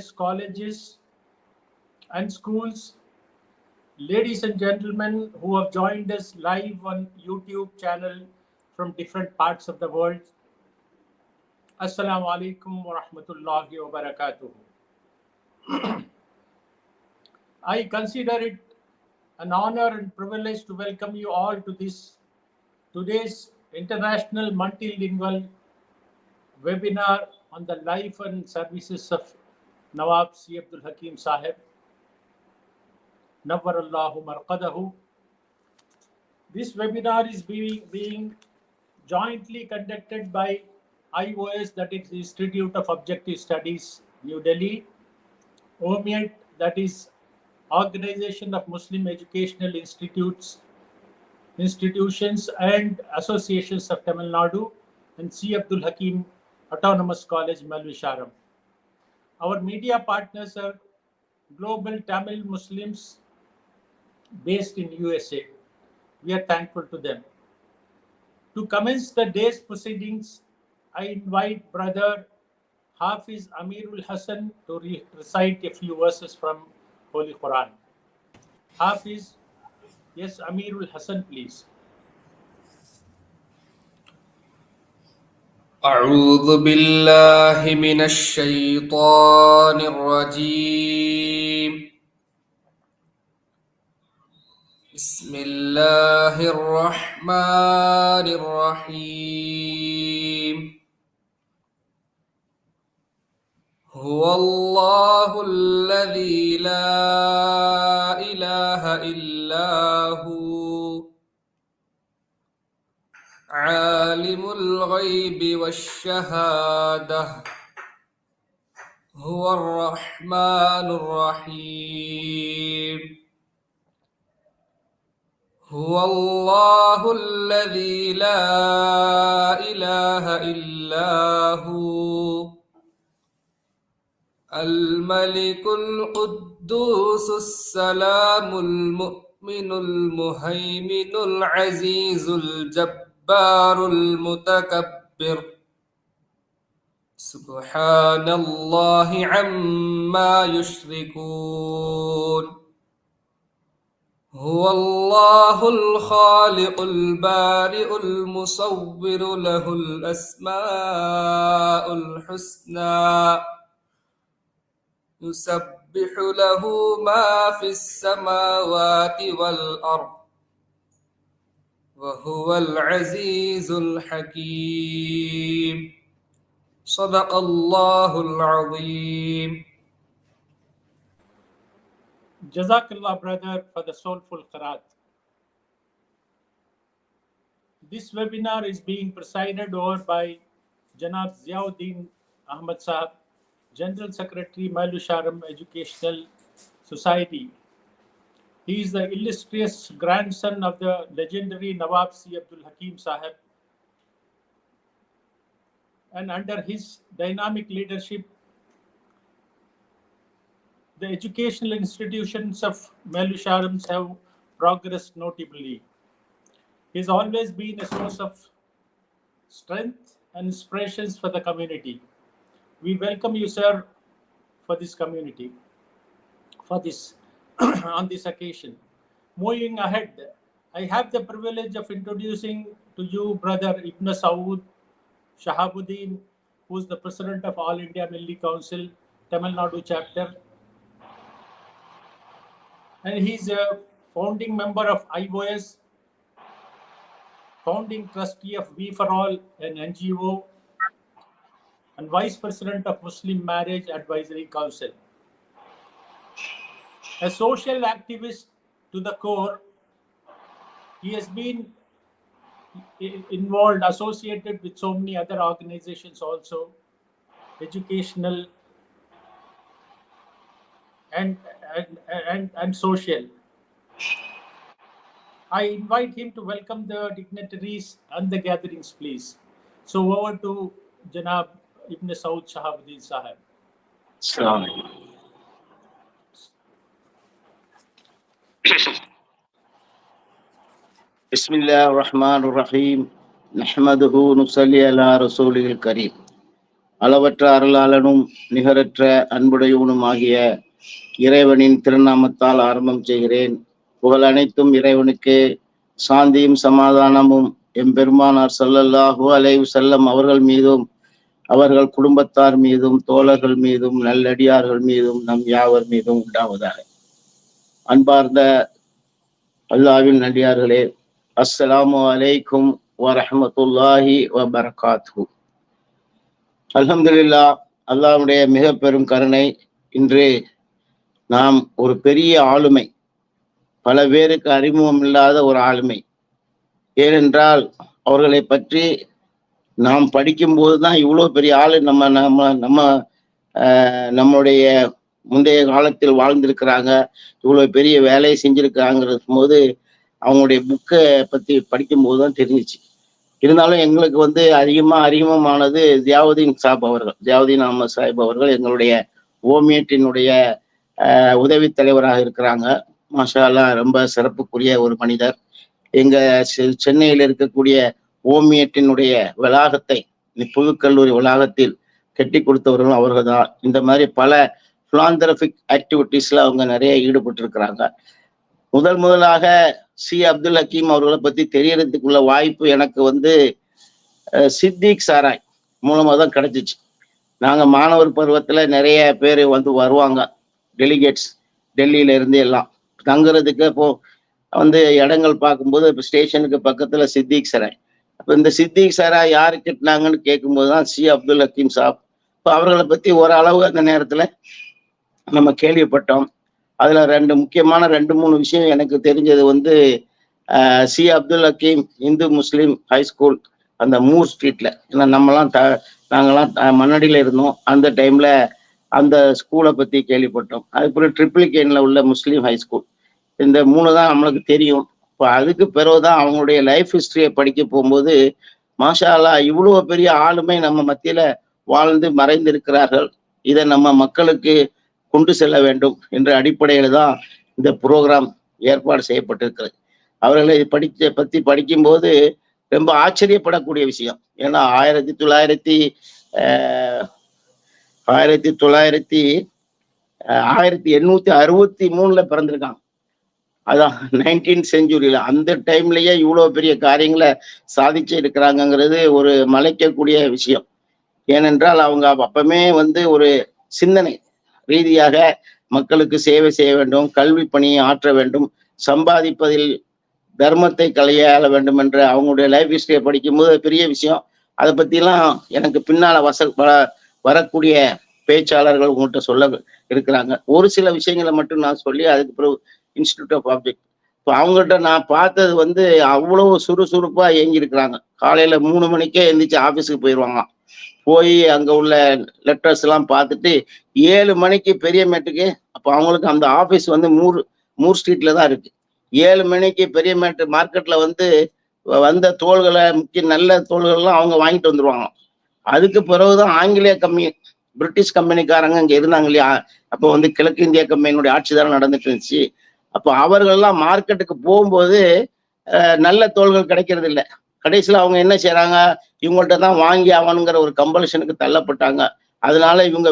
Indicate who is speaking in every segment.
Speaker 1: various colleges and schools, ladies and gentlemen who have joined us live on YouTube channel from different parts of the world. Assalamu alaikum wa rahmatullahi wa barakatuh. I consider it an honor and privilege to welcome you all to today's international multilingual webinar on the life and services of Nawab C. Abdul Hakim Sahib. Nawwarallahu marqadahu. This webinar is being jointly conducted by IOS, that is Institute of Objective Studies, New Delhi, OMIET, that is Organization of Muslim Educational Institutions and Associations of Tamil Nadu, and C. Abdul Hakim Autonomous College, Malvisharam. Our media partners are Global Tamil Muslims based in USA. We are thankful to them. To commence the day's proceedings, I invite Brother Hafiz Amirul Hassan to recite a few verses from Holy Quran. Hafiz, yes, Amirul Hassan, please.
Speaker 2: أعوذ بالله من الشيطان الرجيم. بسم الله الرحمن الرحيم. هو الله الذي لا إله إلا هو عالم الغيب والشهادة هو الرحمن الرحيم. هو الله الذي لا إله إلا هو الملك القدوس السلام المؤمن المهيمن العزيز الجبار المتكبر سبحان الله عما يشركون. هو الله الخالق البارئ المصور له الأسماء الحسنى يسبح له ما في السماوات والأرض وهو العزيز الحكيم. صدق الله العظيم.
Speaker 1: Jazakallah, brother, for the soulful qiraat. This webinar is being presided over by Janab Ziauddin Ahmad Sahab, General Secretary, Malvisharam Educational Society. He is the illustrious grandson of the legendary Nawab C. Abdul Hakim Sahib. And under his dynamic leadership, the educational institutions of Malvisharam have progressed notably. He has always been a source of strength and inspirations for the community. We welcome you, sir, for this community, for this on this occasion. Moving ahead, I have the privilege of introducing to you Brother Ibn Saud Shahabuddin, who is the President of All India Milli Council, Tamil Nadu chapter. And he's a founding member of IOS, founding trustee of We for All, an NGO, and Vice President of Muslim Marriage Advisory Council. A social activist to the core, he has been involved, associated with so many other organizations also, educational and social. I invite him to welcome the dignitaries and the gatherings, please. So over to Janab Ibn Saud Shahabuddin Sahib.
Speaker 3: Assalamu alaikum. Bismillah ar-Rahman ar-Rahim. Nahmaduhu nusalli ala rasulihil kareem. அளவற்ற அருளாளனும் நிகரற்ற அன்புடையவனும் ஆகிய இறைவனின் திருநாமத்தால் ஆரம்பம் செய்கிறேன். புகழ் அனைத்தும் இறைவனுக்கு. சாந்தியும் சமாதானமும் எம்பெருமானார் ஸல்லல்லாஹு அலைஹி வஸல்லம் அவர்கள் மீதும் அவர்கள் குடும்பத்தார் மீதும் தோழர்கள் மீதும் நல்லடியார்கள் மீதும் நம் யாவர் மீதும் உண்டாவதாக. அன்பார்ந்த அல்லாஹ்வின் நல்லடியார்களே, அஸ்ஸலாமு அலைக்கும் வரஹ்மத்துல்லாஹி வபரகாத்துஹு. அல்ஹம்துலில்லாஹ், அல்லாஹ்வுடைய மிக பெரும் கருணை. இன்று நாம் ஒரு பெரிய ஆளுமை, பல பேருக்கு அறிமுகம் இல்லாத ஒரு ஆளுமை. ஏனென்றால் அவர்களை பற்றி நாம் படிக்கும்போது தான் இவ்வளோ பெரிய ஆளு நம்ம நம்ம நம்ம நம்மளுடைய முந்தைய காலத்தில் வாழ்ந்திருக்கிறாங்க, இவ்வளோ பெரிய வேலையை செஞ்சிருக்காங்கிறது போது அவங்களுடைய புக்கை பற்றி படிக்கும்போது தான் தெரிஞ்சிச்சு. இருந்தாலும் எங்களுக்கு அறிமுகமானது ஜியாவுதீன் சாப் அவர்கள், ஜியாவுதீன் அஹமது சாஹிப் அவர்கள் எங்களுடைய ஓமியத்தினுடைய உதவி தலைவராக இருக்கிறாங்க. மாஷா அல்லாஹ், ரொம்ப சிறப்புக்குரிய ஒரு மனிதர். எங்க சென்னையில் இருக்கக்கூடிய ஓமியத்தினுடைய வளாகத்தை, புதுக்கல்லூரி வளாகத்தில் கட்டி கொடுத்தவர்களும் அவர்கள் தான். இந்த மாதிரி பல பிலாந்தரபிக் ஆக்டிவிட்டீஸ்ல அவங்க நிறைய ஈடுபட்டு இருக்கிறாங்க. முதலாக சி அப்துல் ஹக்கீம் அவர்களை பத்தி தெரியறதுக்குள்ள வாய்ப்பு எனக்கு சித்திக் சாராய் மூலமா தான் கிடைச்சிச்சு. நாங்க மாணவர் பருவத்துல நிறைய பேர் வருவாங்க, டெலிகேட்ஸ், டெல்லியில இருந்து எல்லாம் தங்குறதுக்கு. இப்போ இடங்கள் பார்க்கும்போது இப்போ ஸ்டேஷனுக்கு பக்கத்துல சித்திக் சராய். அப்போ இந்த சித்திக் சராய் யாரு கட்டினாங்கன்னு கேட்கும்போது தான் சி அப்துல் ஹக்கீம் சாப். இப்போ அவர்களை பத்தி ஓரளவு அந்த நேரத்துல நம்ம கேள்விப்பட்டோம். அதுல முக்கியமான 2-3 விஷயம் எனக்கு தெரிஞ்சது. சி அப்துல் ஹக்கீம் இந்து முஸ்லீம் ஹைஸ்கூல், அந்த மூர் ஸ்ட்ரீட்ல, ஏன்னா நாங்கெல்லாம் மண்ணடியில இருந்தோம் அந்த டைம்ல, அந்த ஸ்கூலை பத்தி கேள்விப்பட்டோம். அதுக்கப்புறம் ட்ரிப்ளிகேன்ல உள்ள முஸ்லீம் ஹைஸ்கூல். இந்த 3 தான் நம்மளுக்கு தெரியும். இப்போ அதுக்கு பிறகுதான் அவங்களுடைய லைஃப் ஹிஸ்டரியை படிக்க போகும்போது மாஷா அல்லாஹ், இவ்வளோ பெரிய ஆளுமை நம்ம மத்தியில வாழ்ந்து மறைந்து இருக்கிறார்கள். இதை நம்ம மக்களுக்கு கொண்டு செல்ல வேண்டும் என்ற அடிப்படையில தான் இந்த ப்ரோக்ராம் ஏற்பாடு செய்யப்பட்டிருக்கிறது. அவர்களை பத்தி படிக்கும்போது ரொம்ப ஆச்சரியப்படக்கூடிய விஷயம். ஏன்னா 1863 பிறந்திருக்காங்க. அதான் 19th செஞ்சுரியில. அந்த டைம்லயே இவ்வளவு பெரிய காரியங்களை சாதிச்சு இருக்கிறாங்கிறது ஒரு மலைக்கக்கூடிய விஷயம். ஏனென்றால் அவங்க அப்பமே ஒரு சிந்தனை ரீதியாக மக்களுக்கு சேவை செய்ய வேண்டும், கல்வி பணியை ஆற்ற வேண்டும், சம்பாதிப்பதில் தர்மத்தை கையாள வேண்டும் என்ற அவங்களுடைய லைஃப் ஹிஸ்டரியை படிக்கும்போது பெரிய விஷயம். அதை பத்திலாம் எனக்கு பின்னால வரக்கூடிய பேச்சாளர்கள் உங்கள்கிட்ட சொல்ல இருக்கிறாங்க. ஒரு சில விஷயங்களை மட்டும் நான் சொல்லி அதுக்கு பிறகு இன்ஸ்டிடியூட் ஆஃப் ஆப்ஜெக்ட். இப்போ அவங்ககிட்ட நான் பார்த்தது அவ்வளவு சுறுசுறுப்பா இயங்கி இருக்கிறாங்க. காலையில 3 மணிக்கே எந்திரிச்சு ஆபீஸுக்கு போயிடுவாங்க. போய் அங்க உள்ள லெட்டர்ஸ் எல்லாம் பார்த்துட்டு 7 மணிக்கு பெரியமேட்டுக்கு, அப்போ அவங்களுக்கு அந்த ஆபீஸ் மூர் ஸ்ட்ரீட்ல தான் இருக்கு. 7 மணிக்கு பெரியமேட்டு மார்க்கெட்ல வந்த தோள்களை, முக்கிய நல்ல தோள்கள்லாம் அவங்க வாங்கிட்டு வந்துருவாங்க. அதுக்கு பிறகுதான் ஆங்கிலேய கம்பெனி, பிரிட்டிஷ் கம்பெனிக்காரங்க இங்க இருந்தாங்க இல்லையா, அப்போ கிழக்கு இந்திய கம்பெனியுடைய ஆட்சி தான் நடந்துட்டு இருந்துச்சு. அப்போ அவர்கள்லாம் மார்க்கெட்டுக்கு போகும்போது நல்ல தோள்கள் கிடைக்கிறது இல்லை. கடைசியில் அவங்க என்ன செய்யறாங்க, இவங்கள்ட்ட தான் வாங்கி ஆகணுங்கிற ஒரு கம்பல்ஷனுக்கு தள்ளப்பட்டாங்க. அதனால இவங்க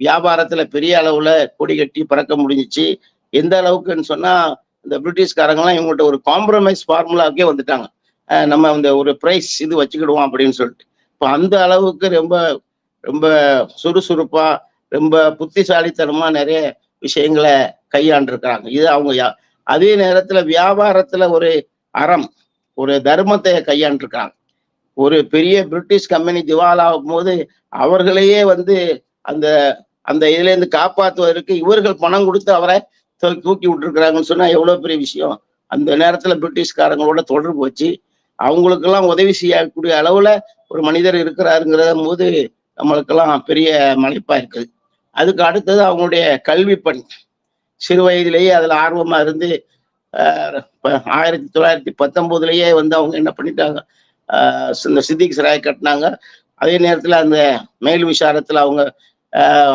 Speaker 3: வியாபாரத்துல பெரிய அளவுல கொடி கட்டி பறக்க முடிஞ்சிச்சு. எந்த அளவுக்குன்னு சொன்னா, இந்த பிரிட்டிஷ்காரங்கெல்லாம் இவங்கள்ட்ட ஒரு காம்ப்ரமைஸ் ஃபார்முலாவுக்கே வந்துட்டாங்க. நம்ம ஒரு பிரைஸ் இது வச்சுக்கிடுவோம் அப்படின்னு சொல்லிட்டு. இப்போ அந்த அளவுக்கு ரொம்ப ரொம்ப சுறுசுறுப்பா, ரொம்ப புத்திசாலித்தனமா நிறைய விஷயங்களை கையாண்டிருக்கிறாங்க. இது அவங்க அதே நேரத்துல வியாபாரத்துல ஒரு அறம், ஒரு தர்மத்தை கையாண்டிருக்காங்க. ஒரு பெரிய பிரிட்டிஷ் கம்பெனி திவாலாகும் போது அவர்களையே அந்த அந்த இதுல இருந்து காப்பாற்றுவதற்கு இவர்கள் பணம் கொடுத்து அவரை தூக்கி விட்டுருக்கிறாங்கன்னு சொன்னா எவ்வளவு பெரிய விஷயம். அந்த நேரத்துல பிரிட்டிஷ்காரங்களோட தொடர்பு வச்சு அவங்களுக்கெல்லாம் உதவி செய்யக்கூடிய அளவுல ஒரு மனிதர் இருக்கிறாருங்கிற போது நம்மளுக்கெல்லாம் பெரிய மலைப்பா இருக்குது. அதுக்கு அடுத்தது அவங்களுடைய கல்வி பணி. சிறு வயதிலேயே அதுல ஆர்வமா இருந்து 1919லயே அவங்க என்ன பண்ணிட்டாங்க, இந்த சித்திக் சராய் கட்டினாங்க. அதே நேரத்துல அந்த மேல் விசாரத்துல அவங்க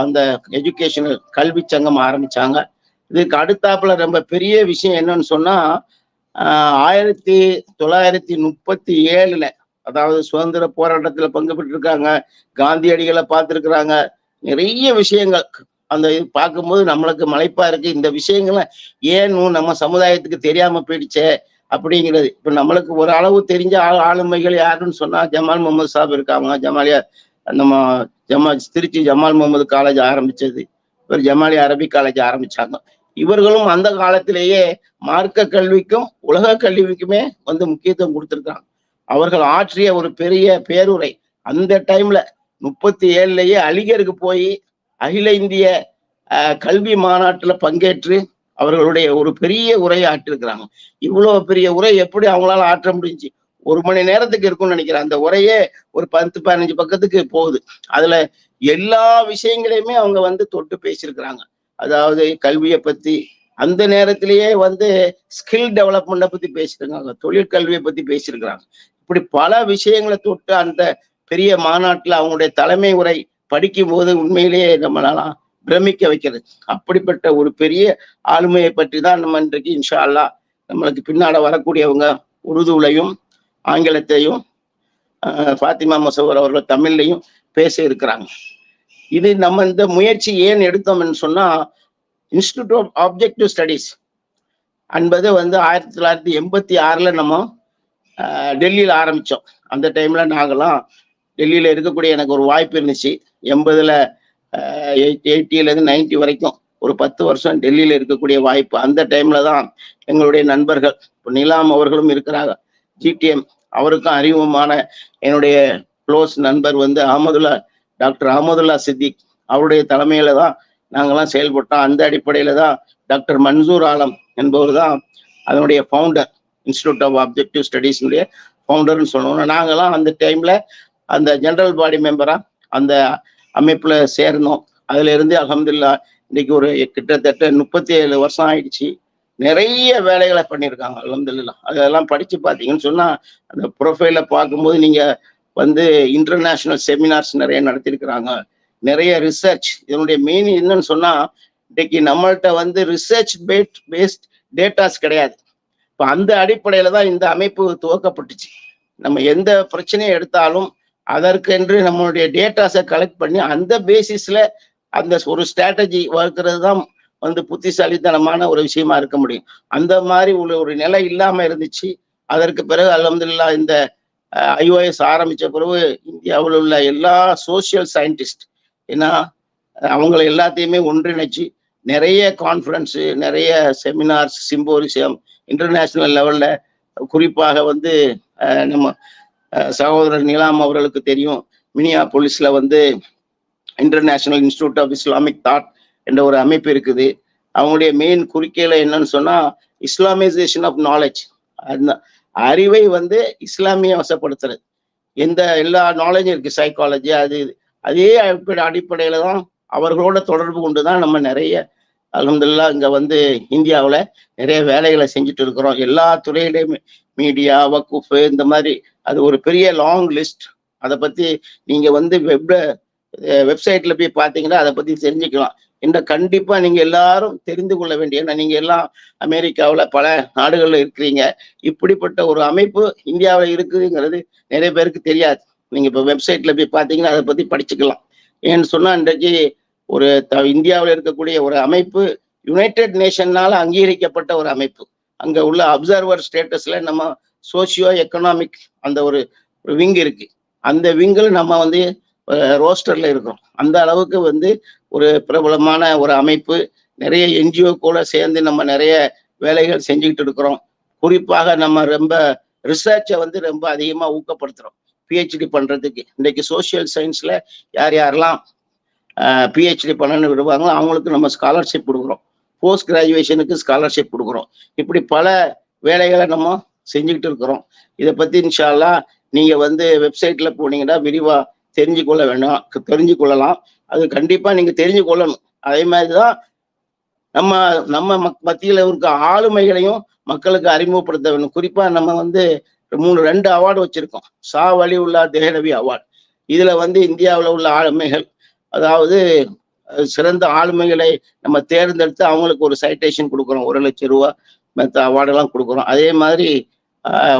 Speaker 3: அந்த எஜுகேஷனல் கல்வி சங்கம் ஆரம்பிச்சாங்க. இதுக்கு அடுத்தாப்புல ரொம்ப பெரிய விஷயம் என்னன்னு சொன்னா, 1937 அதாவது சுதந்திர போராட்டத்துல பங்கு பெற்றிருக்காங்க, காந்தியடிகளை பார்த்திருக்கிறாங்க. நிறைய விஷயங்கள் அந்த இது பார்க்கும்போது நம்மளுக்கு மலைப்பா இருக்கு. இந்த விஷயங்கள்லாம் ஏன் நம்ம சமுதாயத்துக்கு தெரியாம போயிடுச்சே அப்படிங்கிறது. இப்ப நம்மளுக்கு ஒரு அளவு தெரிஞ்ச ஆளுமைகள் யாருன்னு சொன்னா ஜமால் முகமது சாப் இருக்காங்க. நம்ம திருச்சி ஜமால் முகமது காலேஜ் ஆரம்பிச்சது, இவர் ஜமாலியா அரபிக் காலேஜ் ஆரம்பிச்சாங்க. இவர்களும் அந்த காலத்திலேயே மார்க்க கல்விக்கும் உலக கல்விக்குமே வந்து முக்கியத்துவம் கொடுத்திருக்காங்க. அவர்கள் ஆற்றிய ஒரு பெரிய பேருரை அந்த டைம்ல 37லயே அலிகருக்கு போய் அகில இந்திய கல்வி மாநாட்டுல பங்கேற்று அவர்களுடைய ஒரு பெரிய உரையை ஆற்றிருக்கிறாங்க. இவ்வளவு பெரிய உரை எப்படி அவங்களால ஆற்ற முடிஞ்சு? 1 மணி நேரத்துக்கு இருக்கும்னு நினைக்கிறேன். அந்த உரையே ஒரு 10-15 பக்கத்துக்கு போகுது. அதுல எல்லா விஷயங்களையுமே அவங்க வந்து தொட்டு பேசியிருக்கிறாங்க. அதாவது கல்வியை பத்தி, அந்த நேரத்திலேயே வந்து ஸ்கில் டெவலப்மெண்ட்டை பத்தி பேசியிருக்காங்க, தொழிற்கல்வியை பத்தி பேசியிருக்கிறாங்க. இப்படி பல விஷயங்களை தொட்டு அந்த பெரிய மாநாட்டுல அவங்களுடைய தலைமை உரை படிக்கும் போது உண்மையிலேயே நம்மளால பிரமிக்க வைக்கிறது. அப்படிப்பட்ட ஒரு பெரிய ஆளுமையை பற்றி தான் நம்ம இன்றைக்கு இன்ஷா அல்லாஹ் நம்மளுக்கு பின்னால வரக்கூடியவங்க உருதுலையும் ஆங்கிலத்தையும் ஃபாத்திமா மசூர் அவர்கள் தமிழ்லையும் பேச இருக்கிறாங்க. இது நம்ம இந்த முயற்சி ஏன் எடுத்தோம்னு சொன்னா, இன்ஸ்டிடியூட் ஆஃப் ஆப்ஜெக்டிவ் ஸ்டடீஸ் என்பது வந்து 1986 நம்ம டெல்லியில ஆரம்பிச்சோம். அந்த டைம்ல நாங்கெல்லாம் டெல்லியில இருக்கக்கூடிய எனக்கு ஒரு வாய்ப்பு இருந்துச்சு. 80ல 80லேருந்து 90 வரைக்கும் ஒரு 10 வருஷம் டெல்லியில இருக்கக்கூடிய வாய்ப்பு. அந்த டைம்ல தான் எங்களுடைய நண்பர்கள், இப்போ நிலாம் அவர்களும் இருக்கிறாங்க, ஜிடிஎம் அவருக்கும் அறிமுகமான என்னுடைய க்ளோஸ் நண்பர் வந்து டாக்டர் அஹமதுல்லா சித்திக் அவருடைய தலைமையில தான் நாங்கெல்லாம் செயல்பட்டோம். அந்த அடிப்படையில தான் டாக்டர் மன்சூர் ஆலம் என்பவர் தான் அதனுடைய ஃபவுண்டர், இன்ஸ்டிடியூட் ஆஃப் ஆப்ஜெக்டிவ் ஸ்டடீஸ்னுடைய ஃபவுண்டர்னு சொல்லணும். நாங்கெல்லாம் அந்த டைம்ல அந்த ஜெனரல் பாடி மெம்பரா அந்த அமைப்புல சேரணும். அதுல இருந்து அல்ஹம்துலில்லாஹ் இன்னைக்கு ஒரு கிட்டத்தட்ட 37 வருஷம் ஆயிடுச்சு. நிறைய வேலைகளை பண்ணியிருக்காங்க அல்ஹம்துலில்லாஹ். அதெல்லாம் படிச்சு பார்த்தீங்கன்னு சொன்னா அந்த ப்ரொஃபைல பார்க்கும்போது நீங்க வந்து இன்டர்நேஷனல் செமினார்ஸ் நிறைய நடத்திருக்கிறாங்க, நிறைய ரிசர்ச். இதனுடைய மெயின் என்னன்னு சொன்னா, இன்னைக்கு நம்மள்கிட்ட வந்து ரிசர்ச் பேஸ்ட் டேட்டாஸ் கிடையாது. இப்போ அந்த அடிப்படையில தான் இந்த அமைப்பு துவக்கப்பட்டுச்சு. நம்ம எந்த பிரச்சனையை எடுத்தாலும் அதற்கென்று நம்மளுடைய டேட்டாஸை கலெக்ட் பண்ணி அந்த பேசிஸ்ல அந்த ஒரு ஸ்ட்ராட்டஜி வகுக்கிறது தான் வந்து புத்திசாலித்தனமான ஒரு விஷயமா இருக்க முடியும். அந்த மாதிரி ஒரு நிலை இல்லாம இருந்துச்சு. அதற்கு பிறகு அல்ஹம்துலில்லாஹ் இந்த ஐஓஎஸ் ஆரம்பிச்ச பிறகு இந்தியாவில் உள்ள எல்லா சோசியல் சயின்டிஸ்ட், ஏன்னா அவங்களை எல்லாத்தையுமே ஒன்றிணைச்சு நிறைய கான்ஃபரன்ஸு, நிறைய செமினார்ஸ், சிம்போரிசியம் இன்டர்நேஷனல் லெவல்ல, குறிப்பாக வந்து நம்ம சகோதரர் நிலாம் அவர்களுக்கு தெரியும், மினியாபோலிஸ்ல வந்து international institute of Islamic thought என்ற ஒரு அமைப்பு இருக்குது. அவங்களுடைய மெயின் குறிக்கையில என்னன்னு சொன்னா, இஸ்லாமைசேஷன் ஆஃப் நாலேஜ், அந்த அறிவை வந்து இஸ்லாமிய வசப்படுத்துறது. எல்லா நாலேஜும் இருக்கு, சைக்காலஜி, அதே அடிப்படையில தான் அவர்களோட தொடர்பு கொண்டு தான் நம்ம நிறைய அல்ஹம்துலில்லாஹ் இங்க வந்து இந்தியாவில் நிறைய வேலைகளை செஞ்சுட்டு இருக்கிறோம். எல்லா துறையிலையுமே மீடியா, வக்குஃபு, இந்த மாதிரி அது ஒரு பெரிய லாங் லிஸ்ட். அதை பத்தி நீங்க வந்து வெப்சைட்ல போய் பார்த்தீங்கன்னா அதை பத்தி தெரிஞ்சுக்கலாம். கண்டிப்பா நீங்க எல்லாரும் தெரிந்து கொள்ள வேண்டிய, நீங்க எல்லாம் அமெரிக்காவில் பல நாடுகள்ல இருக்கிறீங்க, இப்படிப்பட்ட ஒரு அமைப்பு இந்தியாவில் இருக்குதுங்கிறது நிறைய பேருக்கு தெரியாது. நீங்க இப்போ வெப்சைட்ல போய் பார்த்தீங்கன்னா அதை பத்தி படிச்சுக்கலாம். ஏன்னு சொன்னா இன்றைக்கு ஒரு இந்தியாவில் இருக்கக்கூடிய ஒரு அமைப்பு யுனைடெட் நேஷன்னால அங்கீகரிக்கப்பட்ட ஒரு அமைப்பு. அங்க உள்ள அப்சர்வர் ஸ்டேட்டஸ்ல நம்ம சோசியோ எக்கனாமிக் அந்த ஒரு விங் இருக்கு. அந்த விங்கில் நம்ம வந்து ரோஸ்டர்ல இருக்கிறோம். அந்த அளவுக்கு வந்து ஒரு பிரபலமான ஒரு அமைப்பு. நிறைய என்ஜிஓ கூட சேர்ந்து நம்ம நிறைய வேலைகள் செஞ்சுக்கிட்டு இருக்கிறோம். குறிப்பாக நம்ம ரொம்ப ரிசர்ச்சை வந்து ரொம்ப அதிகமாக ஊக்கப்படுத்துறோம். பிஹெச்டி பண்றதுக்கு இன்னைக்கு சோசியல் சயின்ஸ்ல யாரெல்லாம் பிஹெச்டி பண்ணணும்னு விடுவாங்களோ அவங்களுக்கு நம்ம ஸ்காலர்ஷிப் கொடுக்குறோம். போஸ்ட் கிராஜுவேஷனுக்கு ஸ்காலர்ஷிப் கொடுக்குறோம். இப்படி பல வேலைகளை நம்ம செஞ்சுக்கிட்டு இருக்கிறோம். இதை பத்தி இன்ஷா அல்லாஹ் நீங்க வந்து வெப்சைட்ல போனீங்கன்னா விரிவா தெரிஞ்சு கொள்ளலாம். அது கண்டிப்பா நீங்க தெரிஞ்சு கொள்ளணும். அதே மாதிரிதான் நம்ம மத்தியில இருக்க ஆளுமைகளையும் மக்களுக்கு அறிமுகப்படுத்த வேணும். குறிப்பா நம்ம வந்து 2 அவார்டு வச்சிருக்கோம். ஷா வலியுல்லா தேஹ்லவி அவார்டு. இதுல வந்து இந்தியாவில் உள்ள ஆளுமைகள், அதாவது சிறந்த ஆளுமைகளை நம்ம தேர்ந்தெடுத்து அவங்களுக்கு ஒரு சைட்டேஷன் கொடுக்குறோம். 1 லட்சம் ரூபா மற்ற அவார்டெல்லாம் கொடுக்குறோம். அதே மாதிரி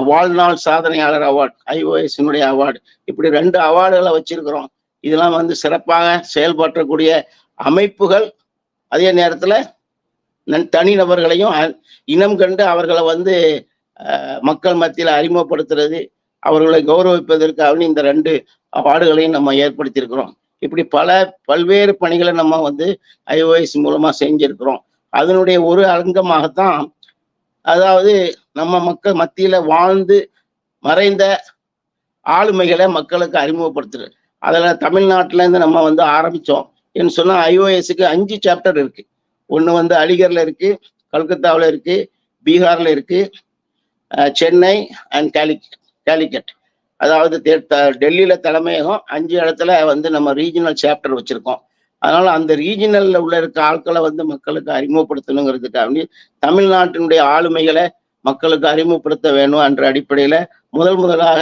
Speaker 3: வாழ்நாள் சாதனையாளர் அவார்டு, ஐஓஎஸ்னுடைய அவார்டு, இப்படி 2 அவார்டுகளை வச்சிருக்கிறோம். இதெல்லாம் வந்து சிறப்பாக செயல்பற்றக்கூடிய அமைப்புகள், அதே நேரத்துல தனிநபர்களையும் இனம் கண்டு அவர்களை வந்து மக்கள் மத்தியில அறிமுகப்படுத்துறது, அவர்களை கௌரவிப்பதற்காக இந்த 2 அவார்டுகளையும் நம்ம ஏற்படுத்தியிருக்கிறோம். இப்படி பல்வேறு பணிகளை நம்ம வந்து ஐஓஎஸ் மூலமா செஞ்சிருக்கிறோம். அதனுடைய ஒரு அங்கமாகத்தான், அதாவது நம்ம மக்கள் மத்தியில வாழ்ந்து மறைந்த ஆளுமைகளை மக்களுக்கு அறிமுகப்படுத்துறது. அதுல தமிழ்நாட்டுல இருந்து நம்ம வந்து ஆரம்பிச்சோம் என்று சொன்னா, ஐஓஎஸ்க்கு 5 சாப்டர் இருக்கு. ஒண்ணு வந்து அலிகர்ல இருக்கு, கல்கத்தாவில் இருக்கு, பீகார்ல இருக்கு, சென்னை அண்ட் கேலிக்கட், அதாவது டெல்லியில தலைமையகம், 5 இடத்துல வந்து நம்ம ரீஜனல் சாப்டர் வச்சிருக்கோம். அதனால அந்த ரீஜனல்ல உள்ள இருக்க ஆட்களை வந்து மக்களுக்கு அறிமுகப்படுத்தணுங்கிறதுக்காக தமிழ்நாட்டினுடைய ஆளுமைகளை மக்களுக்கு அறிமுகப்படுத்த வேணும் என்ற அடிப்படையில முதலாக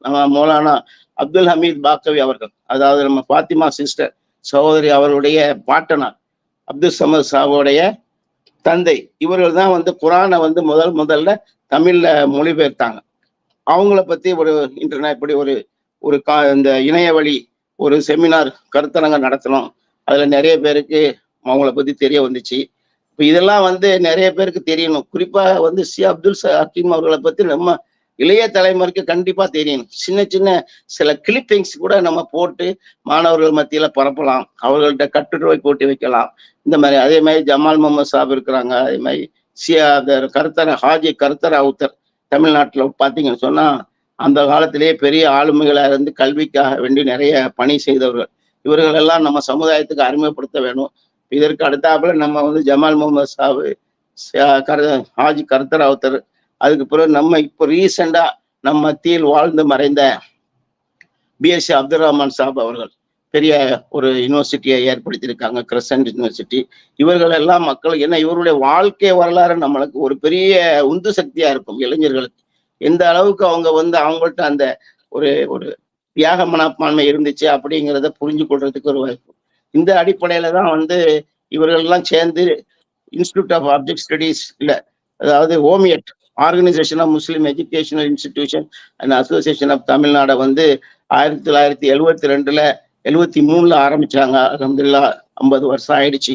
Speaker 3: நம்ம மௌலானா அப்துல் ஹமீத் பாக்கவி அவர்கள், அதாவது நம்ம பாத்திமா சிஸ்டர் சகோதரி அவருடைய பாட்டனார் அப்துல் சமத் சாவுடைய தந்தை, இவர்கள் தான் வந்து குரானை வந்து முதல்ல தமிழ்ல மொழிபெயர்த்தாங்க. அவங்கள பத்தி ஒரு இப்படி இந்த இணைய வழி ஒரு செமினார் கருத்தரங்கம் நடத்தணும். அதுல நிறைய பேருக்கு அவங்கள பத்தி தெரிய வந்துச்சு. இப்போ இதெல்லாம் வந்து நிறைய பேருக்கு தெரியணும். குறிப்பாக வந்து அப்துல் ஹக்கீம் அவர்களை பத்தி நம்ம இளைய தலைமுறைக்கு கண்டிப்பா தெரியணும். சின்ன சில கிளிப்பிங்ஸ் கூட நம்ம போட்டு மாணவர்கள் மத்தியில பரப்பலாம், அவர்கள்ட்ட கட்டுரை போட்டி வைக்கலாம். இந்த மாதிரி அதே மாதிரி ஜமால் முகமது சாப் இருக்கிறாங்க. அதே மாதிரி ஹாஜி கருத்தர் அவுத்தர் தமிழ்நாட்டுல பாத்தீங்கன்னு சொன்னா அந்த காலத்திலேயே பெரிய ஆளுமைகளா இருந்து கல்விக்காக வேண்டி நிறைய பணி செய்தவர்கள். இவர்கள் எல்லாம் நம்ம சமுதாயத்துக்கு அறிமுகப்படுத்த வேணும். இதற்கு அடுத்தாப்புல நம்ம வந்து ஜமால் முகமது சாபு, ஹாஜி கருத்தர் அவுத்தர், அதுக்கு பிறகு நம்ம இப்போ ரீசெண்டா நம்ம மத்தியில் வாழ்ந்து மறைந்த பிஎஸ்சி அப்துல் ரஹ்மான் சாப் அவர்கள் பெரிய ஒரு யூனிவர்சிட்டியை ஏற்படுத்தியிருக்காங்க, கிரசன்ட் யூனிவர்சிட்டி. இவர்கள் எல்லாம் மக்களுக்கு என்ன, இவருடைய வாழ்க்கை வரலாறு நம்மளுக்கு ஒரு பெரிய உந்து சக்தியா இருக்கும். இளைஞர்களுக்கு எந்த அளவுக்கு அவங்க வந்து அவங்கள்ட்ட அந்த ஒரு தியாக மனப்பான்மை இருந்துச்சு அப்படிங்கிறத புரிஞ்சு கொள்றதுக்கு ஒரு வாய்ப்பு. இந்த அடிப்படையில தான் வந்து இவர்கள் எல்லாம் சேர்ந்து இன்ஸ்டிடியூட் ஆஃப் ஆப்ஜெக்ட் ஸ்டடீஸ் இல்ல, அதாவது ஓமியட், organisation of Muslim educational institution and association of தமிழ்நாடை வந்து 1972ல 73ல ஆரம்பிச்சாங்க. அல்ஹம்துலில்லாஹ் 50 வருஷம் ஆயிடுச்சு.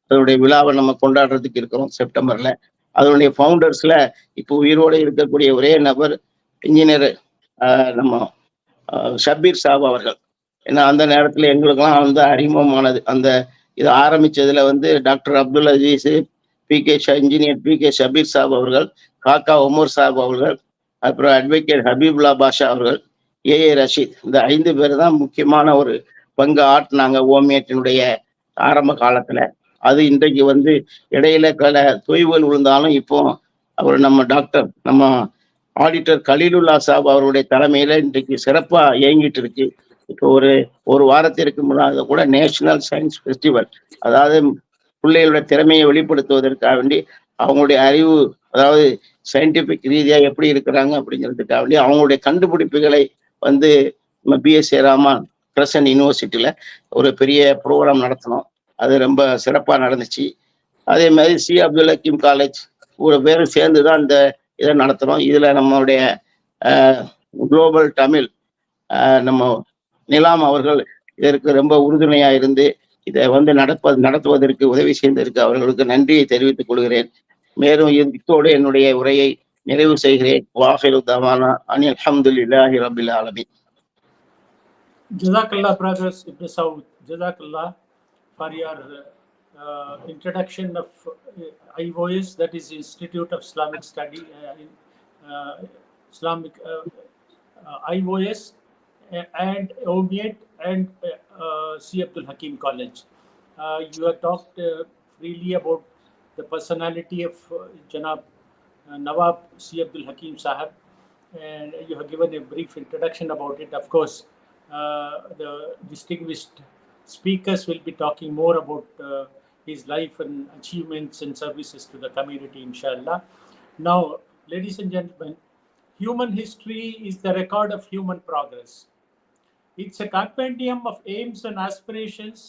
Speaker 3: அதனுடைய விழாவை நம்ம கொண்டாடுறதுக்கு இருக்கிறோம் செப்டம்பர்ல. அதனுடைய ஃபவுண்டர்ஸ்ல இப்போ உயிரோடு இருக்கக்கூடிய ஒரே நபர் இன்ஜினியர் நம்ம ஷபீர் சாப் அவர்கள். ஏன்னா அந்த நேரத்துல எங்களுக்கெல்லாம் வந்து அறிமுகமானது, அந்த இதை ஆரம்பிச்சதுல வந்து doctor Abdul Aziz, engineer PK Shabir சாப் அவர்கள், காக்கா உமர் சாப் அவர்கள், அப்புறம் அட்வொகேட் ஹபீபுல்லா பாஷா அவர்கள், AA ரஷீத், இந்த 5 பேர் தான் முக்கியமான ஒரு பங்கு ஆட்டினாங்க ஓமியத்தினுடைய ஆரம்ப காலத்துல. அது இன்றைக்கு வந்து இடையில தொய்வுகள் விழுந்தாலும் இப்போ அவர் நம்ம ஆடிட்டர் கலீலுல்லா சாப் அவருடைய தலைமையில இன்றைக்கு சிறப்பா இயங்கிட்டு இருக்கு. இப்போ ஒரு வாரத்திற்கு முன்னாடி கூட நேஷனல் சயின்ஸ் ஃபெஸ்டிவல், அதாவது பிள்ளைகளுடைய திறமையை வெளிப்படுத்துவதற்காக வேண்டி அவங்களுடைய அறிவு, அதாவது சயின்டிபிக் ரீதியா எப்படி இருக்கிறாங்க அப்படிங்கிறதுக்காக வேண்டி அவங்களுடைய கண்டுபிடிப்புகளை வந்து நம்ம பிஎஸ்சி ராமன் கிரசன்ட் யூனிவர்சிட்டியில ஒரு பெரிய ப்ரோக்ராம் நடத்தினோம். அது ரொம்ப சிறப்பா நடந்துச்சு. அதே மாதிரி அப்துல் ஹக்கீம் காலேஜ் ஒரு பேரும் சேர்ந்துதான் இந்த இதை நடத்துறோம். இதுல நம்மளுடைய குளோபல் தமிழ் நம்ம நிலாம் அவர்கள் இதற்கு ரொம்ப உறுதுணையா இருந்து இதை வந்து நடத்துவதற்கு உதவி செய்ததற்கு அவர்களுக்கு நன்றியை தெரிவித்துக் கொள்கிறேன். மேலும் இத்தோடு என்னுடைய உரையை நிறைவு செய்கிறேன். வாஹிரு தவானா அனில் அல்ஹம்துலில்லாஹி ரப்பில் ஆலமீன்.
Speaker 1: Jazakallah, brothers Ibn Saud. Jazakallah for your introduction of IOS, that is Institute of Islamic Study, Islamic IOS and OMIET and C. Abdul Hakim College. You have talked freely about the personality of Janab Nawab C. Abdul Hakim Sahab, and you have given a brief introduction about it. Of course, the distinguished speakers will be talking more about his life and achievements and services to the community, inshallah. Now, ladies and gentlemen, human history is the record of human progress. It's a compendium of aims and aspirations,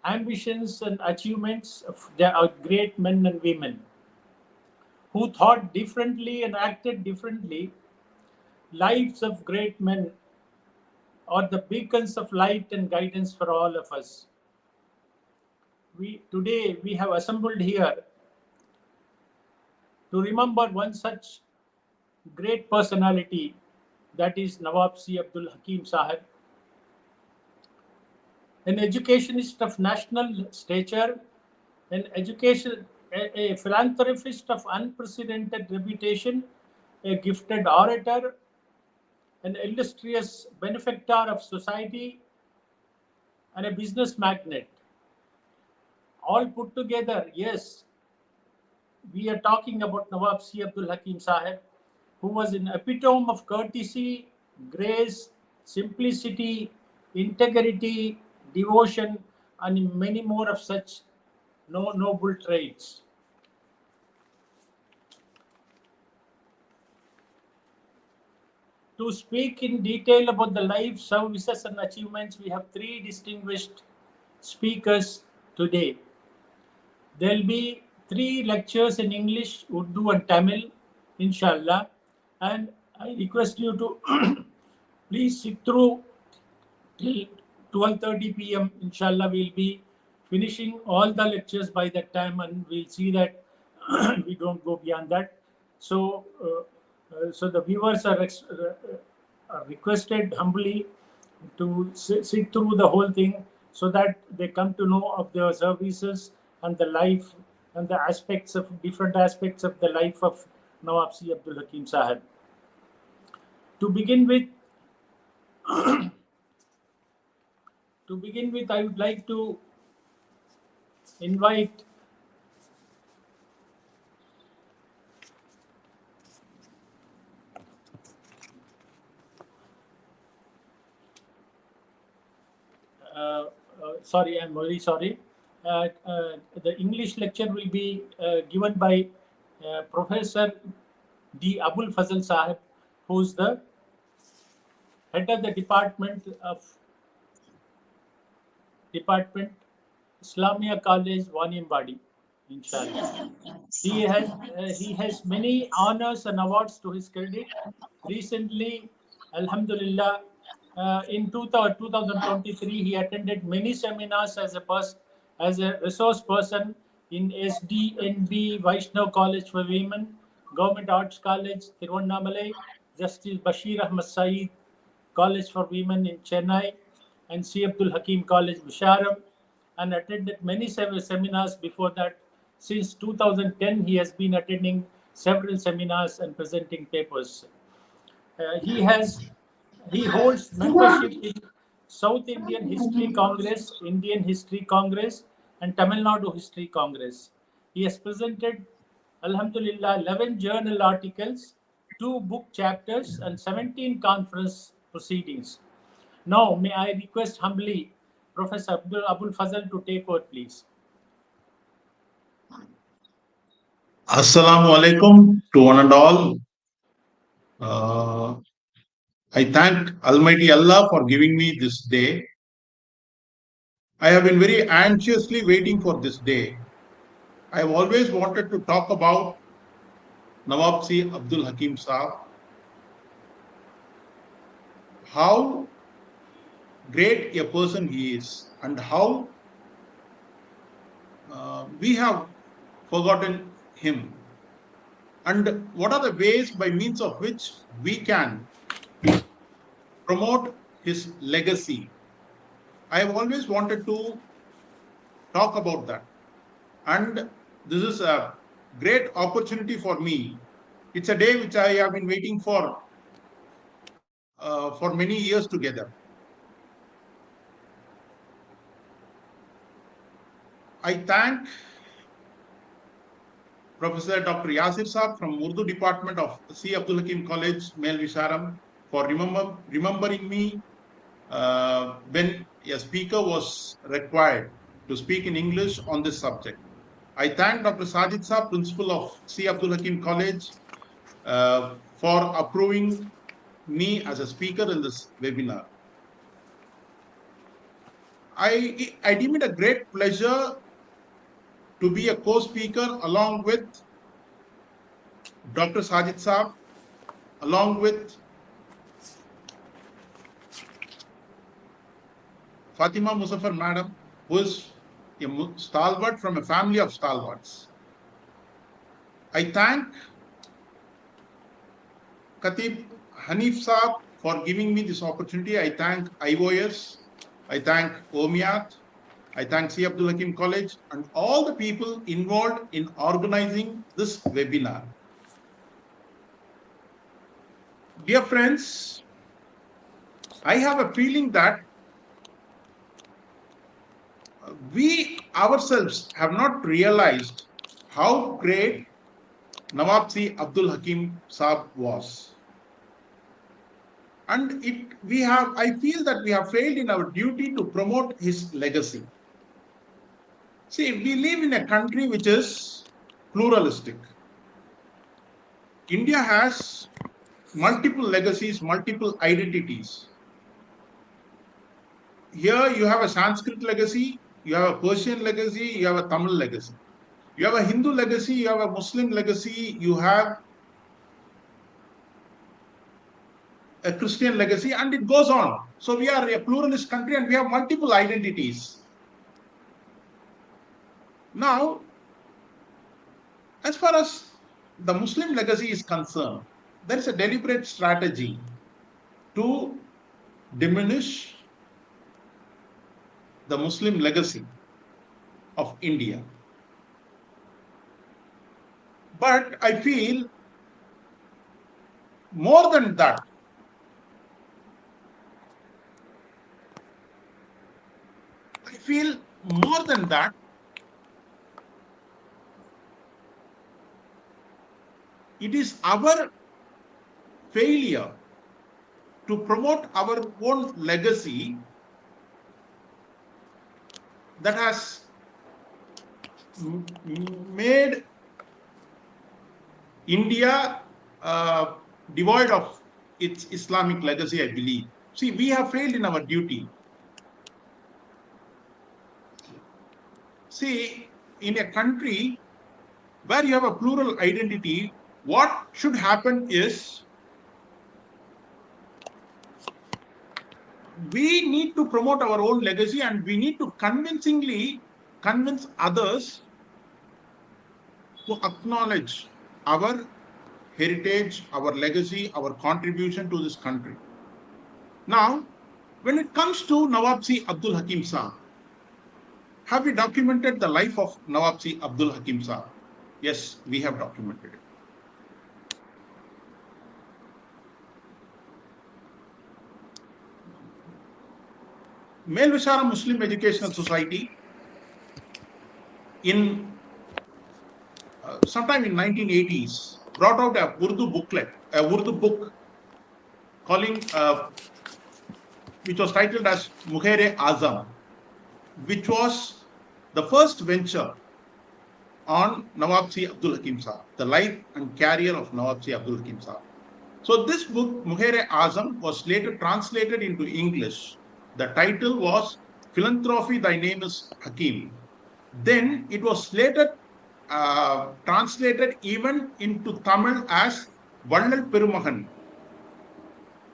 Speaker 1: ambitions and achievements of great men and women who thought differently and acted differently, lives of great men are the beacons of light and guidance for all of us. Today we have assembled here to remember one such great personality, that is Nawab C. Abdul Hakim Sahib, an educationist of national stature, a philanthropist of unprecedented reputation, a gifted orator, an illustrious benefactor of society, and a business magnate. All put together, yes, we are talking about Nawab C. Abdul Hakim Sahib, who was an epitome of courtesy, grace, simplicity, integrity, devotion, and many more of such noble traits. To speak in detail about the life, services, and achievements, we have three distinguished speakers today. There will be 3 lectures in English, Urdu, and Tamil, inshallah. And I request you to please sit through till 12:30 p.m. Inshallah, we'll be finishing all the lectures by that time, and we'll see that we don't go beyond that. So, so the viewers are requested humbly to sit through the whole thing, so that they come to know of the services and the life and the different aspects of the life of Nawab C. Abdul Hakim Sahib. To begin with, I would like to invite sorry, I'm very sorry. The English lecture will be given by Professor D. Abul Fazal Sahib, who's the head of the Department Islamia College, Waniambadi, inshallah. He has many honors and awards to his credit. Recently, Alhamdulillah, in 2023, he attended many seminars as a resource person in SDNB Vaishnav College for Women, Government Arts College, Tiruvannamalai, Justice Bashir Ahmad Saeed College for Women in Chennai, and C. Abdul Hakim College, Visharam, and attended many seminars before that. Since 2010, he has been attending several seminars and presenting papers. He holds membership in South Indian History Congress, Indian History Congress, and Tamil Nadu History Congress. He has presented, Alhamdulillah, 11 journal articles, 2 book chapters, and 17 conference proceedings. Now, may I request humbly Professor Abul Fazal to take over, please.
Speaker 4: Assalamu alaikum to one and all. I thank Almighty Allah for giving me this day. I have been very anxiously waiting for this day. I have always wanted to talk about Nawab C. Abdul Hakim Sahib, how great a person he is, and how we have forgotten him, and what are the ways by means of which we can promote his legacy. I have always wanted to talk about that, and this is a great opportunity for me. It's a day which I have been waiting for many years together. I thank Professor Dr. Yasir Saab from Urdu Department of C. Abdul Hakim College, Mel Visharam, for remembering me when a speaker was required to speak in English on this subject. I thank Dr. Sajid Saab, Principal of C. Abdul Hakim College, for approving me as a speaker in this webinar. I deem it a great pleasure to be a co-speaker along with Dr. Sajid Saab, along with Fatima Muzaffar Madam, who is a stalwart from a family of stalwarts. I thank Khatib Hanif Saab for giving me this opportunity. I thank IOS, I thank OMIAT, I thank C. Abdul Hakim College and all the people involved in organizing this webinar. Dear friends, I have a feeling that we ourselves have not realized how great Nawab C. Abdul Hakim Saab was. And I feel that we have failed in our duty to promote his legacy. See, we live in a country which is pluralistic. India has multiple legacies, multiple identities. Here you have a Sanskrit legacy, you have a Persian legacy, you have a Tamil legacy. You have a Hindu legacy, you have a Muslim legacy, you have a Christian legacy, and it goes on. So we are a pluralist country and we have multiple identities. Now, as far as the Muslim legacy is concerned, there is a deliberate strategy to diminish the Muslim legacy of India. But I feel more than that, it is our failure to promote our own legacy that has made India devoid of its Islamic legacy, I believe. See, we have failed in our duty. See, in a country where you have a plural identity, what should happen is we need to promote our own legacy and we need to convincingly convince others to acknowledge our heritage, our legacy, our contribution to this country. Now, when it comes to Nawab C. Abdul Hakim Saab, have we documented the life of Nawab C. Abdul Hakim Saab? Yes, we have documented it. Mel Visharam Muslim Educational Society sometime in 1980s brought out a Urdu book calling which was titled as Muhair-e-Azam, which was the first venture on Nawab C. Abdul Hakim Saab, the life and career of Nawab C. Abdul Hakim Saab. So this book, Muhair-e-Azam, was later translated into English. The title was Philanthropy, Thy Name is Hakim. Then it was later translated even into Tamil as Vallal Perumagan.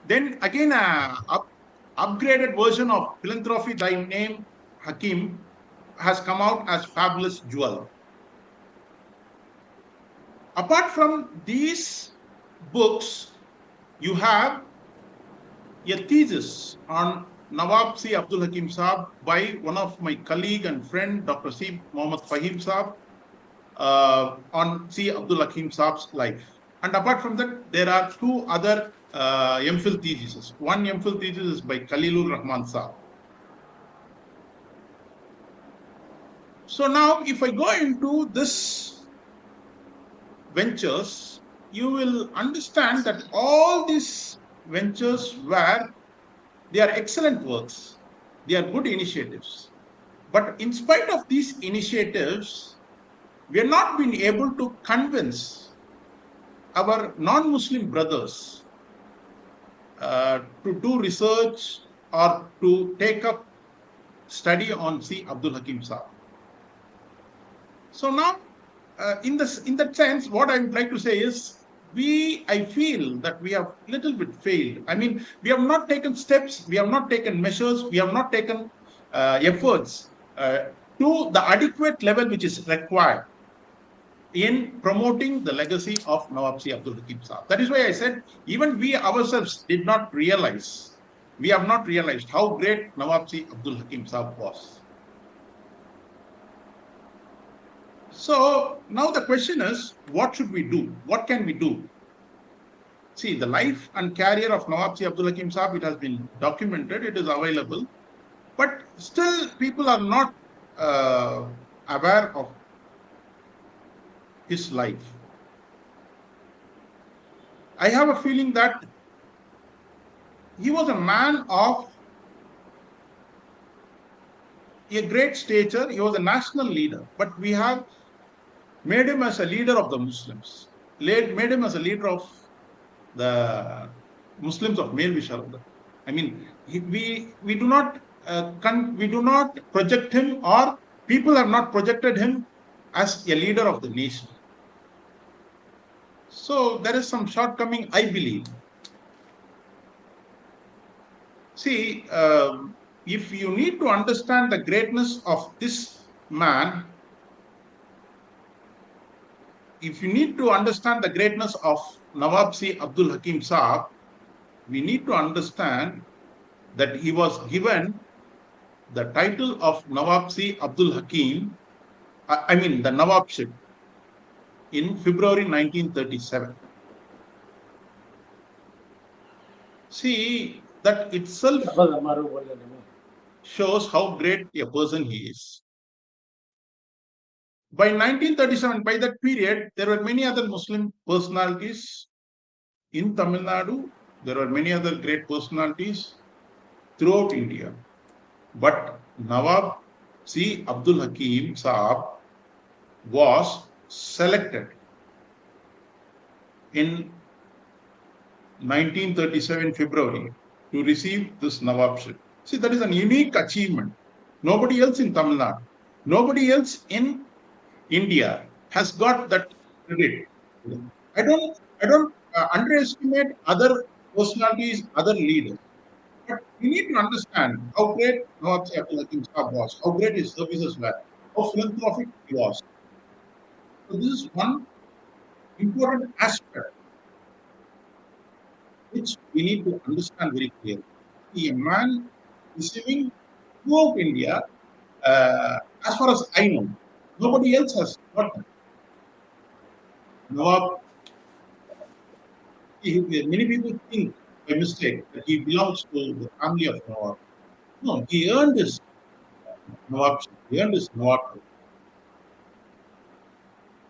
Speaker 4: Then again upgraded version of Philanthropy, Thy Name Hakim has come out as Fabulous Jewel. Apart from these books, you have a thesis on Nawab C. Abdul Hakim Saab by one of my colleague and friend, Dr. C. Muhammad Fahim Saab, on C. Abdul Hakim Saab's life. And apart from that, there are two other MPhil theses. One MPhil thesis is by Khalilur Rahman Saab. So now, if I go into this ventures, you will understand that all these ventures they are excellent works, they are good initiatives. But in spite of these initiatives, we have not been able to convince our non-Muslim brothers to do research or to take up study on C. Abdul Hakim Saab. So now, in that sense, what I would like to say is, I feel that we have little bit failed. I mean, we have not taken steps, we have not taken measures, we have not taken efforts to the adequate level which is required in promoting the legacy of Nawab C. Abdul Hakim Saab. That is why I said, even we ourselves did not realize, we have not realized how great Nawab C. Abdul Hakim Saab was. So now the question is, what should we do? What can we do? See, the life and career of Nawab C. Abdul Hakim Saab, it has been documented, it is available, but still people are not aware of his life. I have a feeling that he was a man of a great stature. He was a national leader, but we have made him as a leader of the Muslims, made him as a leader of the Muslims of Male Visharadha. I mean, we do not project him, or people have not projected him as a leader of the nation. So there is some shortcoming, I believe. See, if you need to understand the greatness of this man, if you need to understand the greatness of Nawab C. Abdul Hakim Saab, we need to understand that he was given the title of Nawab C. Abdul Hakim, the Nawabship, in February 1937. See, that itself shows how great a person he is. By 1937, by that period, there were many other Muslim personalities in Tamil Nadu. There were many other great personalities throughout India. But Nawab C. Abdul Hakim Saab was selected in 1937 February to receive this Nawabship. See, that is a unique achievement. Nobody else in Tamil Nadu, nobody else in India has got that credit. I don't underestimate other personalities, other leaders. But we need to understand how great Nawab C. Abdul Hakim Saab was, how great his services were, how philanthropic he was. So this is one important aspect which we need to understand very clearly. A man receiving throughout India, as far as I know, nobody else has got that. Nawab, many people think by mistake that he belongs to the family of Nawab. No, he earned his Nawab. He earned his Nawab.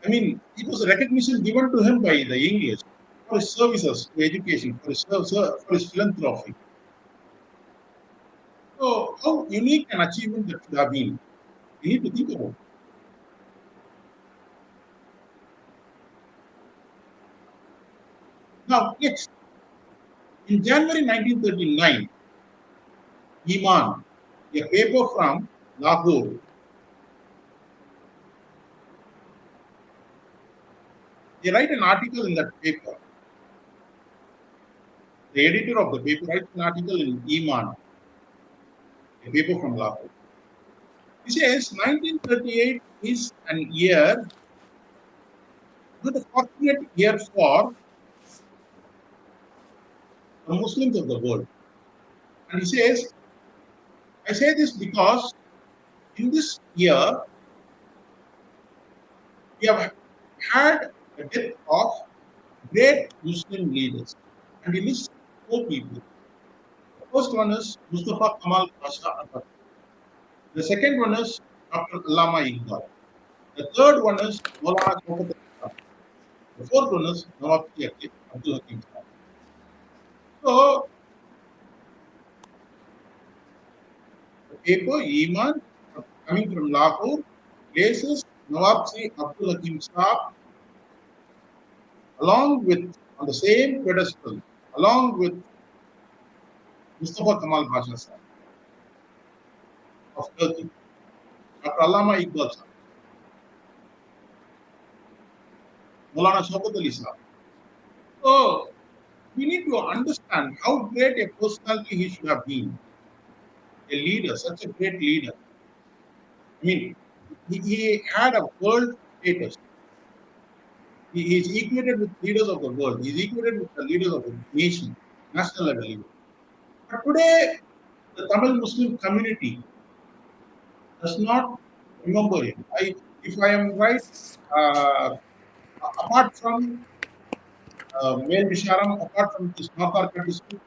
Speaker 4: I mean, it was a recognition given to him by the English for his services to education, for his philanthropy. So, how unique an achievement that should have been, we need to think about it. Now, next, in January 1939, Iman, a paper from Lahore, they write an article in that paper. The editor of the paper writes an article in Iman, a paper from Lahore. He says 1938 is an year, not a fortunate year for the Muslims of the world. And he says, I say this because in this year, we have had the death of great Muslim leaders. And he lists 4 people. The first one is Mustafa Kamal Pasha Atar. The second one is Dr. Allama Iqbal. The third one is Maulana Shaukat Ali Khan. The fourth one is Nawab C. Abdul Hakim Saab. So, the paper, Iman, coming from Lahore, places Nawab C. Abdul Hakim Saab along with, on the same pedestal, along with Mustafa Kamal Pasha Saab of Turkey, Dr. Allama Iqbal Saab, Maulana Shaukat Ali Saab, So we need to understand how great a personality he should have been. A leader, such a great leader. I mean, he had a world status. He is equated with leaders of the world. He is equated with the leaders of the nation, national level leaders. But today, the Tamil Muslim community does not remember him. If I am right, uh, apart from Mel Visharam, apart from this North Arcot district,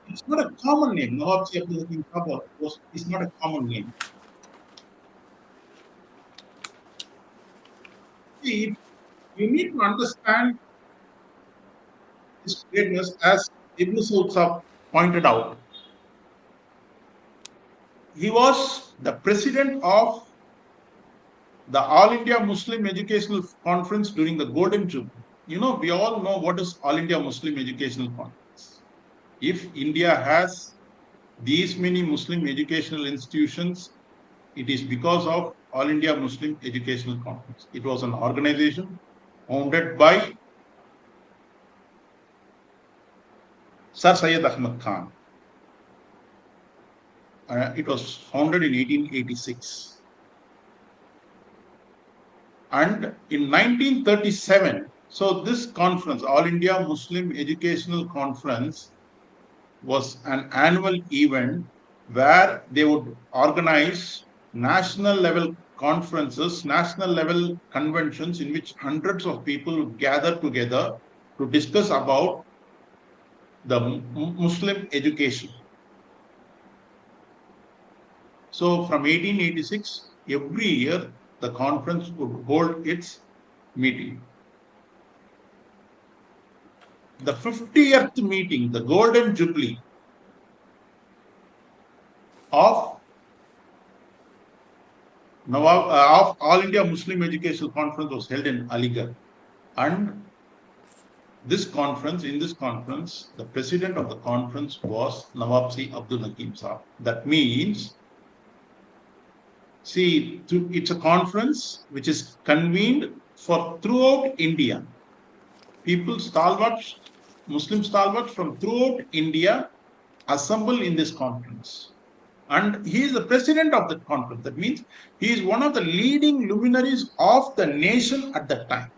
Speaker 4: it's not a common name. Nawab C. Abdul Hakim Sabah is not a common name. See, you need to understand his greatness, as Ibn Saud pointed out. He was the president of the All India Muslim Educational Conference during the Golden Jubilee. You know, we all know what is All India Muslim Educational Conference. If India has these many Muslim educational institutions, it is because of All India Muslim Educational Conference. It was an organization founded by Sir Syed Ahmad Khan. It was founded in 1886. And in 1937, so this conference, All India Muslim Educational Conference, was an annual event where they would organize national level conferences, national level conventions in which hundreds of people would gather together to discuss about the Muslim education. So from 1886, every year the conference would hold its meeting. The 50th meeting, the Golden Jubilee of All India Muslim Educational Conference was held in Aligarh. And this conference, the president of the conference was Nawab C. Abdul Hakim Saab. That means, see, it's a conference which is convened for throughout India. People, stalwarts, Muslim stalwarts from throughout India assemble in this conference. And he is the president of the conference. That means he is one of the leading luminaries of the nation at that time.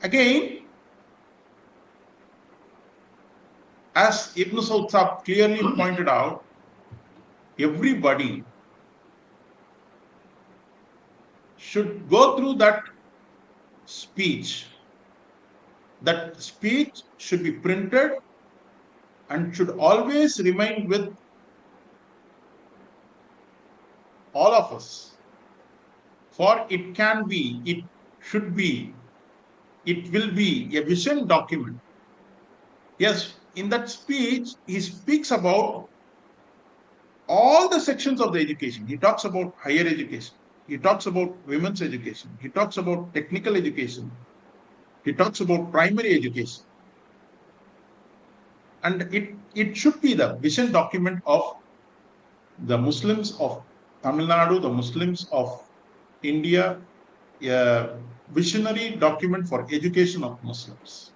Speaker 4: Again, as Ibn Saud clearly pointed out, everybody should go through that speech. That speech should be printed and should always remain with all of us. For it can be, it should be, it will be a vision document. Yes, in that speech, he speaks about all the sections of the education. He talks about higher education. He talks about women's education. He talks about technical education. He talks about primary education. And it should be the vision document of the Muslims of Tamil Nadu, the Muslims of India, a visionary document for education of Muslims.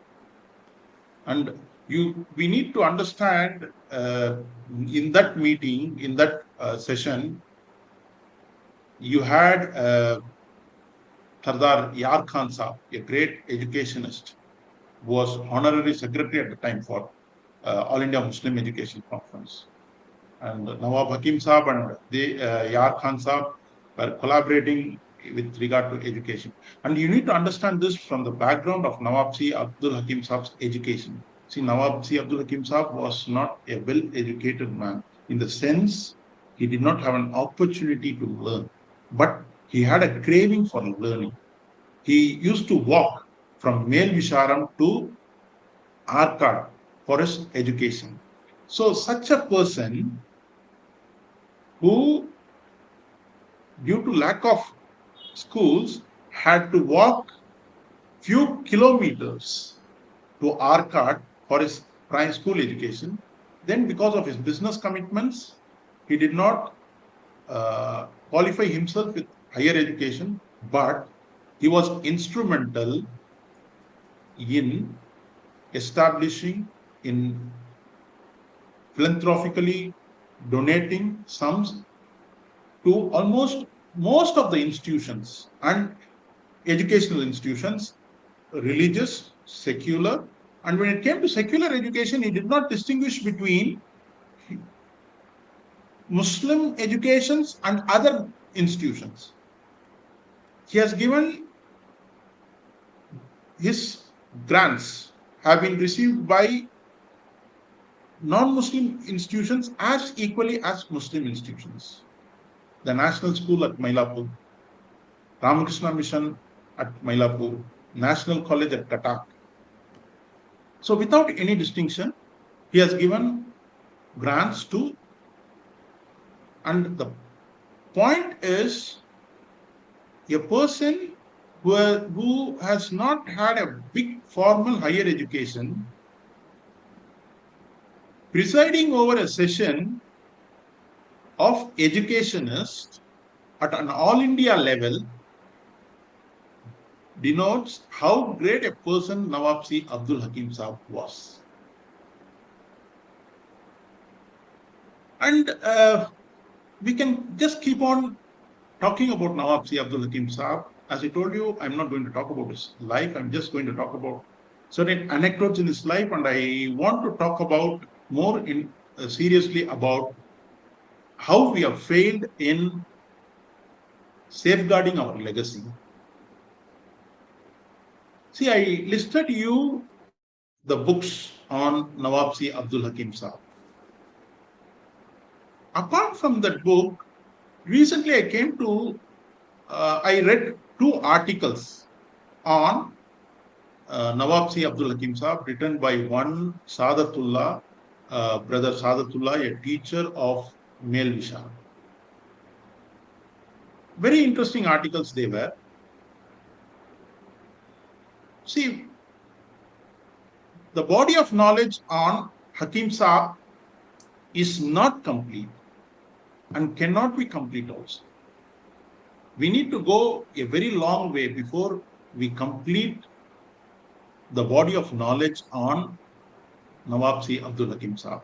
Speaker 4: And we need to understand in that meeting, in that session, you had Sardar Yar Khan Saab, a great educationist, who was honorary secretary at the time for All India Muslim Education Conference. And Nawab Hakim Saab and Yar Khan Saab were collaborating with regard to education. And you need to understand this from the background of Nawab C. Abdul Hakim Saab's education. See, Nawab C. Abdul Hakim Saab was not a well-educated man in the sense he did not have an opportunity to learn, but he had a craving for learning. He used to walk from Mel Visharam to Arcot for his education. So such a person who, due to lack of schools, had to walk few kilometers to Arcot for his primary school education. Then because of his business commitments, he did not qualify himself with higher education, but he was instrumental in establishing, in philanthropically donating sums to almost most of the institutions and educational institutions, religious, secular. And when it came to secular education, he did not distinguish between Muslim educations and other institutions. He has given, his grants have been received by non-Muslim institutions as equally as Muslim institutions. The National School at Mylapore, Ramakrishna Mission at Mylapore, National College at Cuttack. So without any distinction, he has given grants to, and the point is, a person who has not had a big formal higher education, presiding over a session of educationists at an all India level denotes how great a person Nawab-C Abdul Hakim Saab was. And we can just keep on talking about Nawab-C Abdul Hakim Saab. As I told you, I'm not going to talk about his life. I'm just going to talk about certain anecdotes in his life, and I want to talk about more seriously about how we have failed in safeguarding our legacy. See, I listed you the books on Nawab-C Abdul Hakim Saab. Apart from that book, recently I came to, I read 2 articles on Nawab-C Abdul Hakim Saab, written by one Sadatullah, brother Sadatullah, a teacher of Mel Visharam. Very interesting articles they were. See, the body of knowledge on Hakim Saab is not complete and cannot be complete also. We need to go a very long way before we complete the body of knowledge on Nawab-C Abdul Hakim Saab.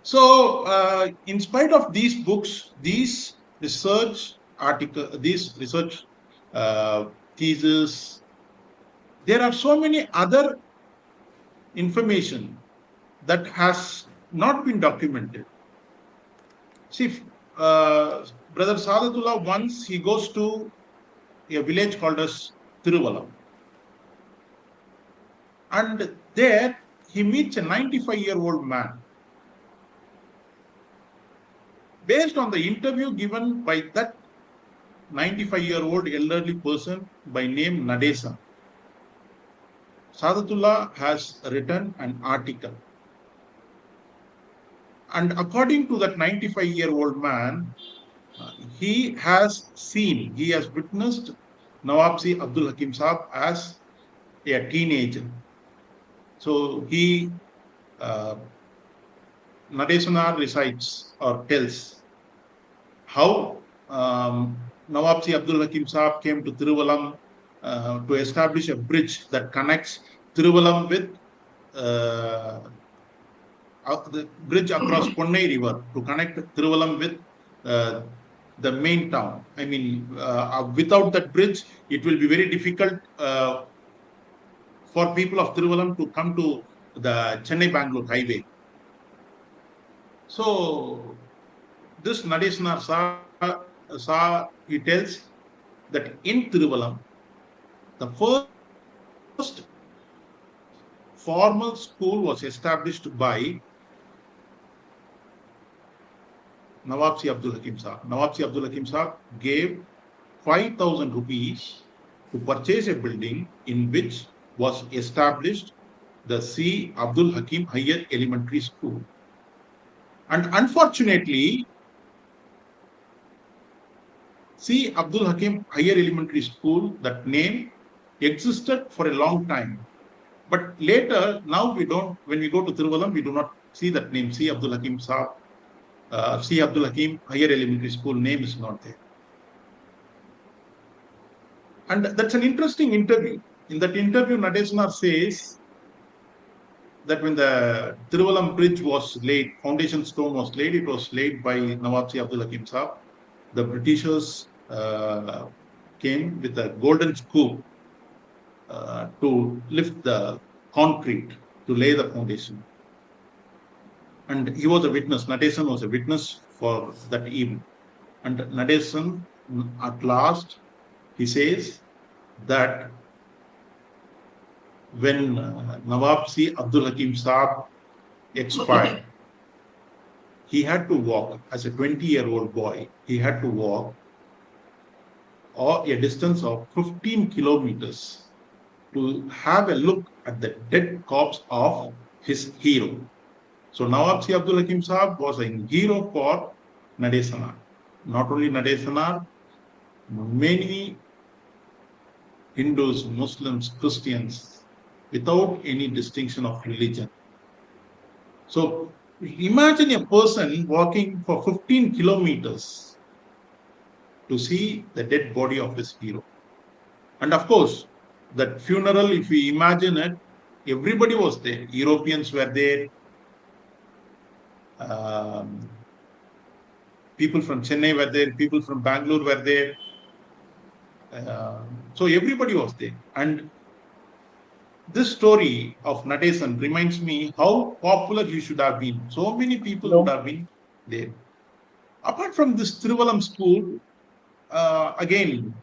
Speaker 4: So, in spite of these books, these research articles, these research theses, there are so many other information that has not been documented. See, Brother Sadatullah, once he goes to a village called as Thiruvalam, and there he meets a 95-year-old man. Based on the interview given by that 95-year-old elderly person by name Nadesa, Sadatullah has written an article. And according to that 95-year-old man, he has seen, he has witnessed Nawab-C Abdul Hakim Saab as a teenager. So he, Nadesanar recites or tells how Nawab-C Abdul Hakim Saab came to Thiruvalam to establish a bridge that connects Thiruvalam with the bridge across Ponnai River to connect Thiruvalam with the main town. I mean, without that bridge, it will be very difficult for people of Thiruvalam to come to the Chennai-Bangalore highway. So, this Nadesanar saw, he tells that in Thiruvalam, the first formal school was established by Nawab-C Abdul Hakim Saab. Nawab-C Abdul Hakim Saab gave 5,000 rupees to purchase a building in which was established the C. Abdul Hakim Higher Elementary School. And unfortunately, C. Abdul Hakim Higher Elementary School, that name existed for a long time. But later, now we don't, when we go to Thiruvalam, we do not see that name, C. Abdul Hakim Saab. C. Abdul Hakim Higher Elementary School name is not there. And that's an interesting interview. In that interview, Nadesanar says that when the Tiruvallam bridge was laid, foundation stone was laid, it was laid by Nawab Abdul Hakim Saab. The Britishers came with a golden scoop to lift the concrete, to lay the foundation. And he was a witness. Nadesan was a witness for that event. And Nadesan, at last, he says that when Nawab Abdul Hakim Saab expired, he had to walk, as a 20-year-old boy, he had to walk a distance of 15 kilometers to have a look at the dead corpse of his hero. So Nawab Abdul Hakim Saab was a hero for Nadesanar. Not only Nadesanar, many Hindus, Muslims, Christians, without any distinction of religion. So imagine a person walking for 15 kilometers to see the dead body of his hero. And of course, that funeral, if we imagine it, everybody was there. Europeans were there. People from Chennai were there. People from Bangalore were there. So everybody was there. And this story of Nadesan reminds me how popular he should have been. So many people would have been there. Apart from this Tiruvallam school, again,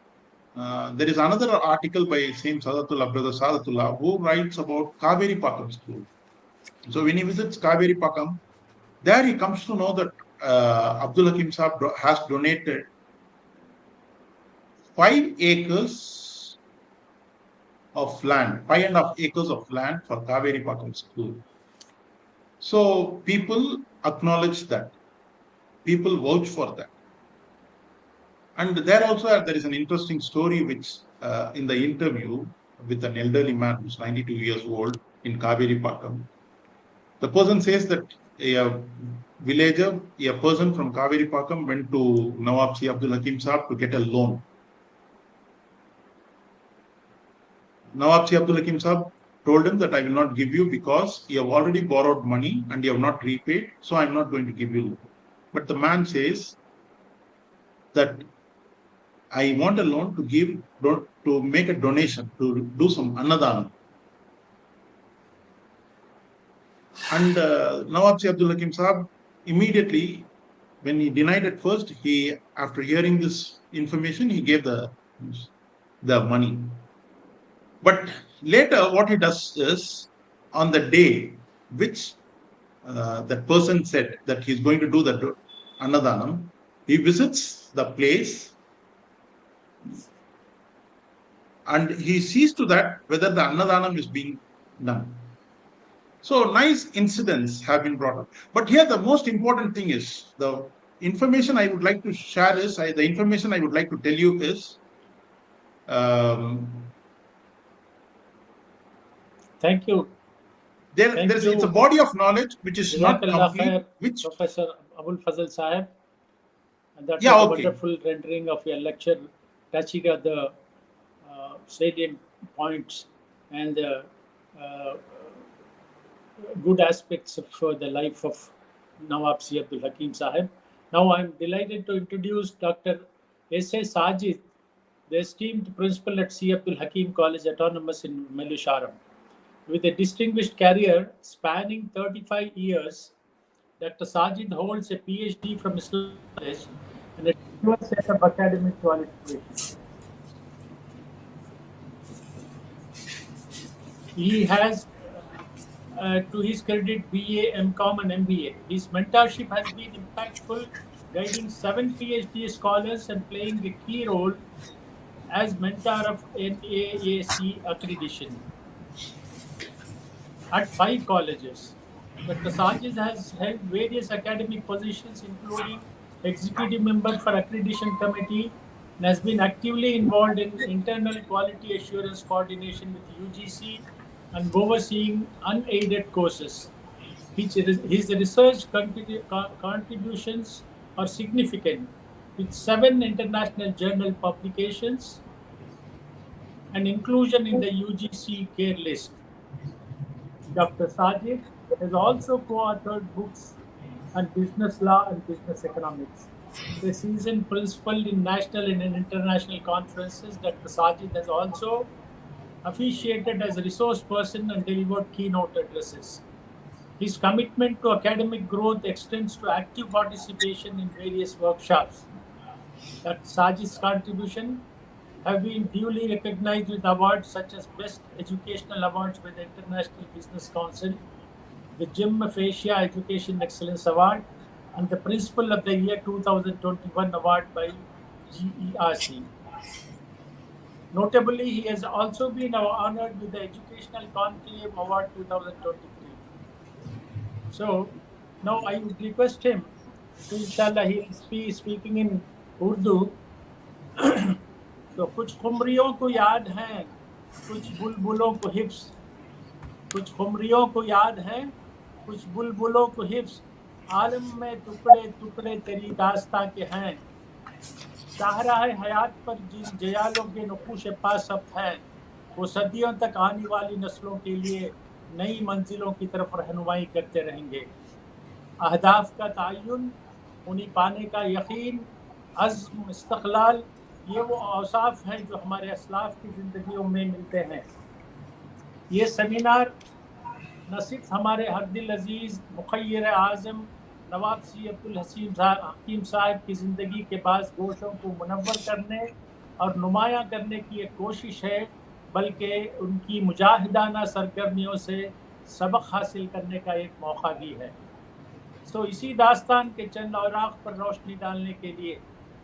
Speaker 4: there is another article by same Sadatullah, brother Sadatullah, who writes about Kaveri Pakam school. So when he visits Kaveri Pakam, there he comes to know that Abdul Hakim Saab has donated 5 acres of land, 5.5 acres of land for Kaveri Pakam school. So people acknowledge that. People vouch for that. And there also there is an interesting story which in the interview with an elderly man who's 92 years old in Kaveri Pakam, the person says that a villager, a person from Kaveri Pakam went to Nawab Abdul Hakim Saab to get a loan. Nawab Abdul Hakim Saab told him that I will not give you because you have already borrowed money and you have not repaid, so I am not going to give you loan. But the man says that I want a loan to make a donation, to do some annadana. And Nawab Abdul Hakim Saab immediately, when he denied at first, after hearing this information, he gave the money. But later, what he does is, on the day which that person said that he's going to do the Annadanam, he visits the place and he sees to that whether the Annadanam is being done. So nice incidents have been brought up. But here the most important thing is, the information I would like to share is, the information I would like to tell you is,
Speaker 1: Thank you.
Speaker 4: It's a body of knowledge which is not complete. Which
Speaker 1: Professor Abul Fazal Sahib, and that was
Speaker 4: Yeah,
Speaker 1: a
Speaker 4: okay.
Speaker 1: wonderful rendering of your lecture, touching at the salient points and the good aspects of the life of Nawab Abdul Hakim Sahib. Now I'm delighted to introduce Dr. S.A. Sajid, the esteemed principal at C. Abdul Hakim College Autonomous in Melusharam. With a distinguished career spanning 35 years, Dr. Sajid holds a PhD from Islam College and a diverse set of academic qualifications. He has, to his credit, BA, MCom, and MBA. His mentorship has been impactful, guiding 7 PhD scholars and playing a key role as mentor of NAAC accreditation at 5 colleges. Dr. Sajid has held various academic positions, including executive member for accreditation committee, and has been actively involved in internal quality assurance coordination with UGC and overseeing unaided courses. His research contributions are significant, with 7 international journal publications and inclusion in the UGC care list. Dr. Sajid has also co-authored books on business law and business economics. A seasoned principal in national and international conferences, Dr. Sajid has also officiated as a resource person and delivered keynote addresses. His commitment to academic growth extends to active participation in various workshops. Dr. Sajid's contribution have been duly recognized with awards such as Best Educational Awards by the International Business Council, the Gem of Asia Education Excellence Award, and the Principal of the Year 2021 Award by GERC. Notably, he has also been honored with the Educational Conclave Award 2023. So now I would request him to, inshallah, he will be speaking in Urdu. तो कुछ खुमरियों को याद हैं, कुछ बुलबुलों को हिफ्स, कुछ खुमरियों को याद हैं, कुछ बुलबुलों को हिफ्स, आलम में टुकड़े टुकड़े तेरी दास्तां के हैं, शाहराह हयात पर जिन जयालों के नक़ूश पासफ़ हैं, वो सदियों तक आने वाली नस्लों के लिए नई मंजिलों की तरफ रहनुमाई करते रहेंगे। अहदाफ का तयन, उन्हीं पाने का यकीन, अज़्म, इस्तक़लाल, ये वो औसाफ हैं जो हमारे असलाफ की ज़िंदगियों में मिलते हैं। ये सेमिनार न सिर्फ हमारे हर दिल अजीज़ मुखय्यर आज़म नवाब सी अब्दुल हकीम साहब की ज़िंदगी के बाज़ गोशों को मुनव्वर करने और नुमायाँ करने की एक कोशिश है, बल्कि उनकी मुजाहिदाना सरगर्मियों से सबक हासिल करने का एक मौका भी है। तो इसी दास्तान के चंद औराक़ पर रोशनी डालने के लिए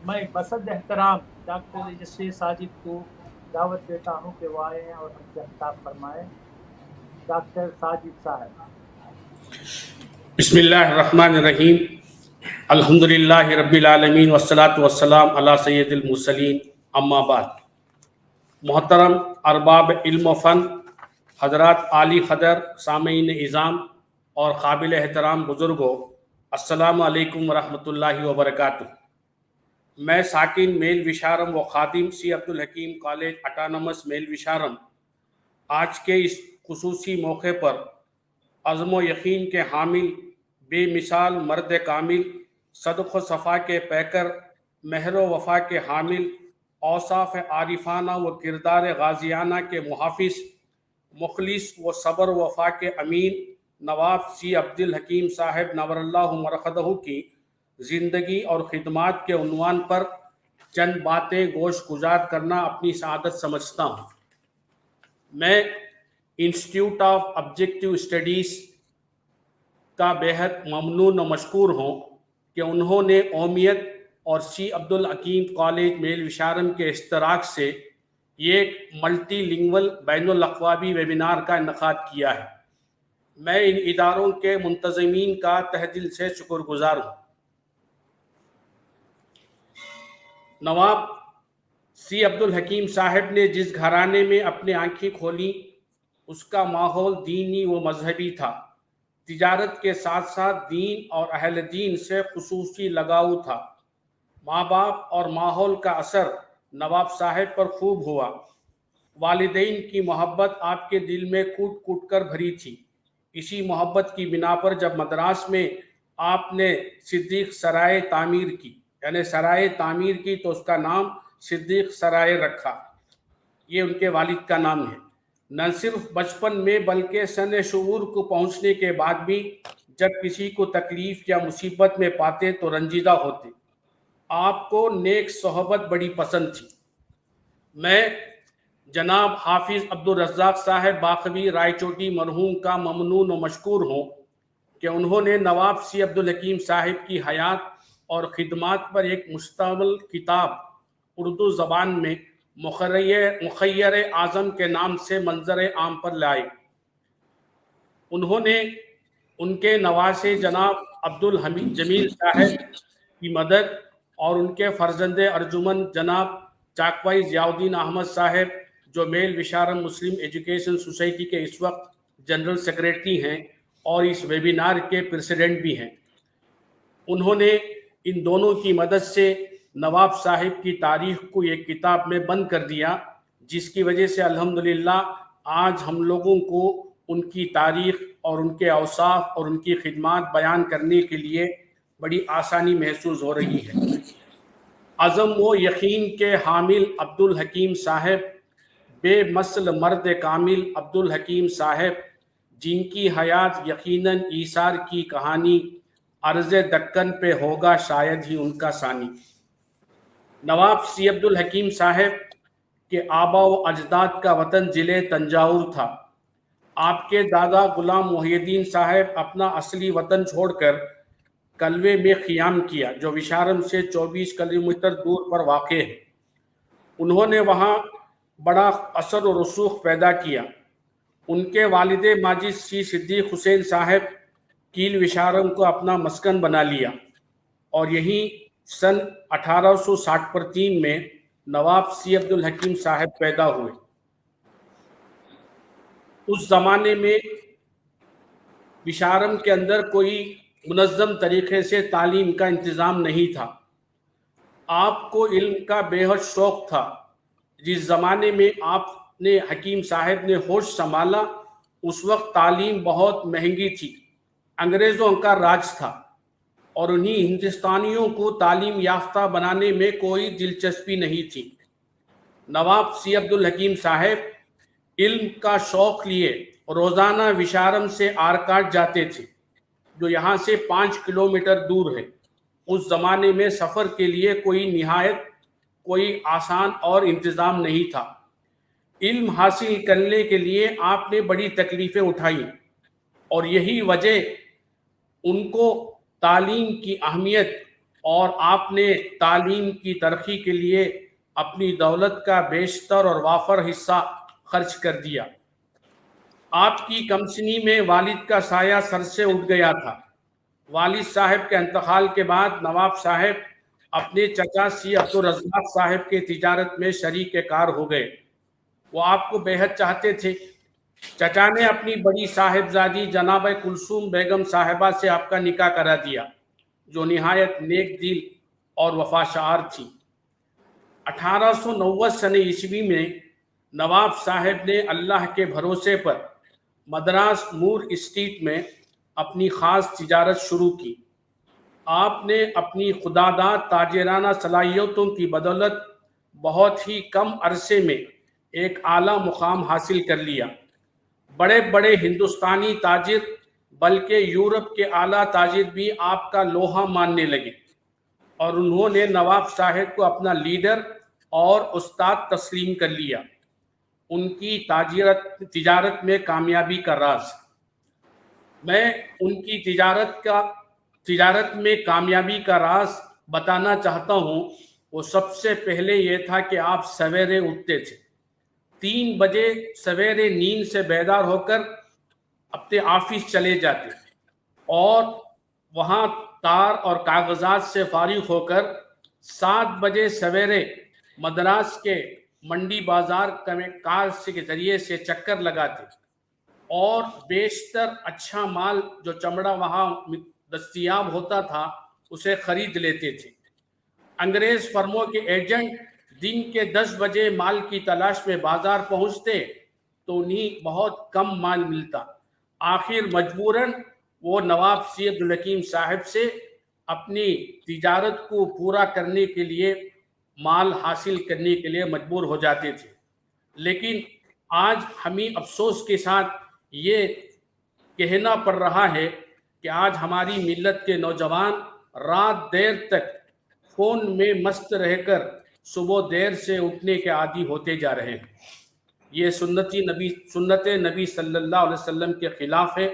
Speaker 1: मैं बसद एहतराम डॉक्टर जस्से साजिद को दावत देता हूँ कि वो आए और हमसे खिताब फरमाएँ। डॉक्टर साजिद साहब।
Speaker 5: बिस्मिल्लाहिर्रहमानिर्रहीम, अल्हम्दुलिल्लाहि रब्बिल आलमीन वस्सलातु वस्सलाम अला सय्यिदिल मुरसलीन, अम्मा बाद। मोहतरम अरबाब इल्म फ़न, हज़रात आली क़दर, सामीन इज़ाम और काबिल एहतराम बुज़ुर्गों, अस्सलामु अलैकुम वरहमतुल्लाहि वबरकातुहू। मैं साकिन मेल विशारम व खादिम सी अब्दुल हकीम कॉलेज ऑटोनमस मेल विशारम आज के इस खुसूसी मौके पर अज़्म व यकीन के हामिल, बेमिसाल मर्द कामिल, सदक़ व सफ़ा के पैकर, महर व वफ़ा के हामिल, औसाफ़ आरिफाना व किरदार गाज़ियाना के मुहाफ़िज़, मुखलिस व सब्र व वफ़ा के अमीन नवाब सी अब्दुल हकीम साहब नव्वरल्लाहु मरक़दहू की ज़िंदगी और ख़िदमात के उन्वान पर चंद बातें गोश गुजार करना अपनी सआदत समझता हूँ। मैं इंस्टीट्यूट ऑफ ऑब्जेक्टिव स्टडीज़ का बेहद ममनून व मशकूर हूँ कि उन्होंने ओमियत और सी अब्दुल हकीम कॉलेज मेल विशारम के इश्तराक से एक मल्टीलिंगुअल बैनुल अक़वामी वेबिनार का इनेकाद किया है। मैं इन इदारों के मुंतज़मीन का तहे दिल से शुक्रगुजार हूँ। नवाब सी अब्दुल हकीम साहब ने जिस घराने में अपने आँखें खोली, उसका माहौल दीनी व मजहबी था। तिजारत के साथ साथ दीन और अहल दीन से खुसूसी लगाव था। माँ बाप और माहौल का असर नवाब साहब पर खूब हुआ। वालिदैन की मोहब्बत आपके दिल में कूट कूट कर भरी थी। इसी मोहब्बत की बिना पर जब मद्रास में आपने सिद्दीक़ सराय तामीर की, यानी सराय तामीर की, तो उसका नाम सिद्दीक़ सराय रखा। ये उनके वालिद का नाम है। न सिर्फ बचपन में बल्कि सन शऊर को पहुँचने के बाद भी जब किसी को तकलीफ़ या मुसीबत में पाते तो रंजीदा होते। आपको नेक सोहबत बड़ी पसंद थी। मैं जनाब हाफिज़ अब्दुल रज़्ज़ाक़ साहब बाखवी रायचोटी मरहूम का ममनून व मशकूर हूँ कि उन्होंने नवाब सी अब्दुल हकीम साहब की हयात और ख़िदमात पर एक मुश्तमिल किताब उर्दू ज़बान में मुखय्यर आज़म के नाम से मंजर आम पर लाए। उन्होंने उनके नवासे जनाब अब्दुल हमीद जमील साहब की मदद और उनके फ़र्जंद अर्जुमन जनाब चाकवाई ज़ियाउद्दीन अहमद साहब, जो मेल विशारम मुस्लिम एजुकेशन सोसाइटी के इस वक्त जनरल सेक्रेटरी हैं और इस वेबिनार के प्रेसिडेंट भी हैं, उन्होंने इन दोनों की मदद से नवाब साहिब की तारीख़ को एक किताब में बंद कर दिया, جس کی وجہ سے الحمدللہ آج ہم لوگوں کو ان کی تاریخ اور ان کے اوصاف اور ان کی خدمات بیان کرنے کے لیے بڑی آسانی محسوس ہو رہی ہے۔ عزم و یقین کے حامل عبدالحکیم صاحب، بے مثل مرد کامل عبدالحکیم صاحب، جن کی حیات یقیناً ایثار کی کہانی، عرض دکن پہ ہوگا شاید ہی ان کا ثانی۔ نواب سی عبدالحکیم صاحب کے آبا و اجداد کا وطن ضلع تنجاور تھا۔ آپ کے دادا غلام محی الدین صاحب اپنا اصلی وطن چھوڑ کر کلوے میں قیام کیا، جو وشارم سے 24 کلومیٹر دور پر واقع ہے۔ انہوں نے وہاں بڑا اثر و رسوخ پیدا کیا۔ ان کے والد ماجد سی صدیق حسین صاحب کیل وشارم کو اپنا مسکن بنا لیا، اور یہیں سن 1860 میں نواب سی عبدالحکیم صاحب پیدا ہوئے۔ اس زمانے میں وشارم کے اندر کوئی منظم طریقے سے تعلیم کا انتظام نہیں تھا۔ آپ کو علم کا بے حد شوق تھا۔ جس زمانے میں آپ نے حکیم صاحب نے ہوش سنبھالا، اس وقت تعلیم بہت مہنگی تھی، انگریزوں کا راج تھا، اور انہیں ہندوستانیوں کو تعلیم یافتہ بنانے میں کوئی دلچسپی نہیں تھی۔ نواب سی عبدالحکیم صاحب علم کا شوق لیے روزانہ وشارم سے آرکاٹ جاتے تھے، جو یہاں سے 5 کلومیٹر دور ہے۔ اس زمانے میں سفر کے لیے کوئی آسان اور انتظام نہیں تھا۔ علم حاصل کرنے کے لیے آپ نے بڑی تکلیفیں اٹھائیں، اور یہی وجہ ان کو تعلیم کی اہمیت، اور آپ نے تعلیم کی ترقی کے لیے اپنی دولت کا بیشتر اور وافر حصہ خرچ کر دیا۔ آپ کی کمسنی میں والد کا سایہ سر سے اٹھ گیا تھا۔ والد صاحب کے انتقال کے بعد نواب صاحب اپنے چچا سی عبدالرزاق صاحب کے تجارت میں شریک کار ہو گئے۔ وہ آپ کو بے حد چاہتے تھے۔ چچا نے اپنی بڑی صاحبزادی جناب کلثوم بیگم صاحبہ سے آپ کا نکاح کرا دیا، جو نہایت نیک دل اور وفاشار تھی۔ 1890 عیسوی میں نواب صاحب نے اللہ کے بھروسے پر مدراس مور اسٹریٹ میں اپنی خاص تجارت شروع کی۔ آپ نے اپنی خداداد تاجرانہ صلاحیتوں کی بدولت بہت ہی کم عرصے میں ایک اعلیٰ مقام حاصل کر لیا۔ بڑے بڑے ہندوستانی تاجر بلکہ یورپ کے اعلیٰ تاجر بھی آپ کا لوہا ماننے لگے، اور انہوں نے نواب صاحب کو اپنا لیڈر اور استاد تسلیم کر لیا۔ ان کی تجارت میں کامیابی کا راز، میں ان کی تجارت میں کامیابی کا راز بتانا چاہتا ہوں۔ وہ سب سے پہلے یہ تھا کہ آپ سویرے اٹھتے تھے، 3 بجے سویرے نیند سے بیدار ہو کر اپنے آفس چلے جاتے، اور وہاں تار اور کاغذات سے فارغ ہو کر 7 بجے سویرے مدراس کے منڈی بازار کار کے ذریعے سے چکر لگاتے، اور بیشتر اچھا مال جو چمڑا وہاں دستیاب ہوتا تھا اسے خرید لیتے تھے۔ انگریز فرموں کے ایجنٹ دن کے 10 بجے مال کی تلاش میں بازار پہنچتے تو انہیں بہت کم مال ملتا۔ آخر مجبوراً وہ نواب سی عبدالحکیم صاحب سے اپنی تجارت کو پورا کرنے کے لیے، مال حاصل کرنے کے لیے مجبور ہو جاتے تھے۔ لیکن آج ہمیں افسوس کے ساتھ یہ کہنا پڑ رہا ہے کہ آج ہماری ملت کے نوجوان رات دیر تک فون میں مست رہ کر صبح دیر سے اٹھنے کے عادی ہوتے جا رہے ہیں۔ یہ سنت نبی صلی اللہ علیہ وسلم کے خلاف ہے۔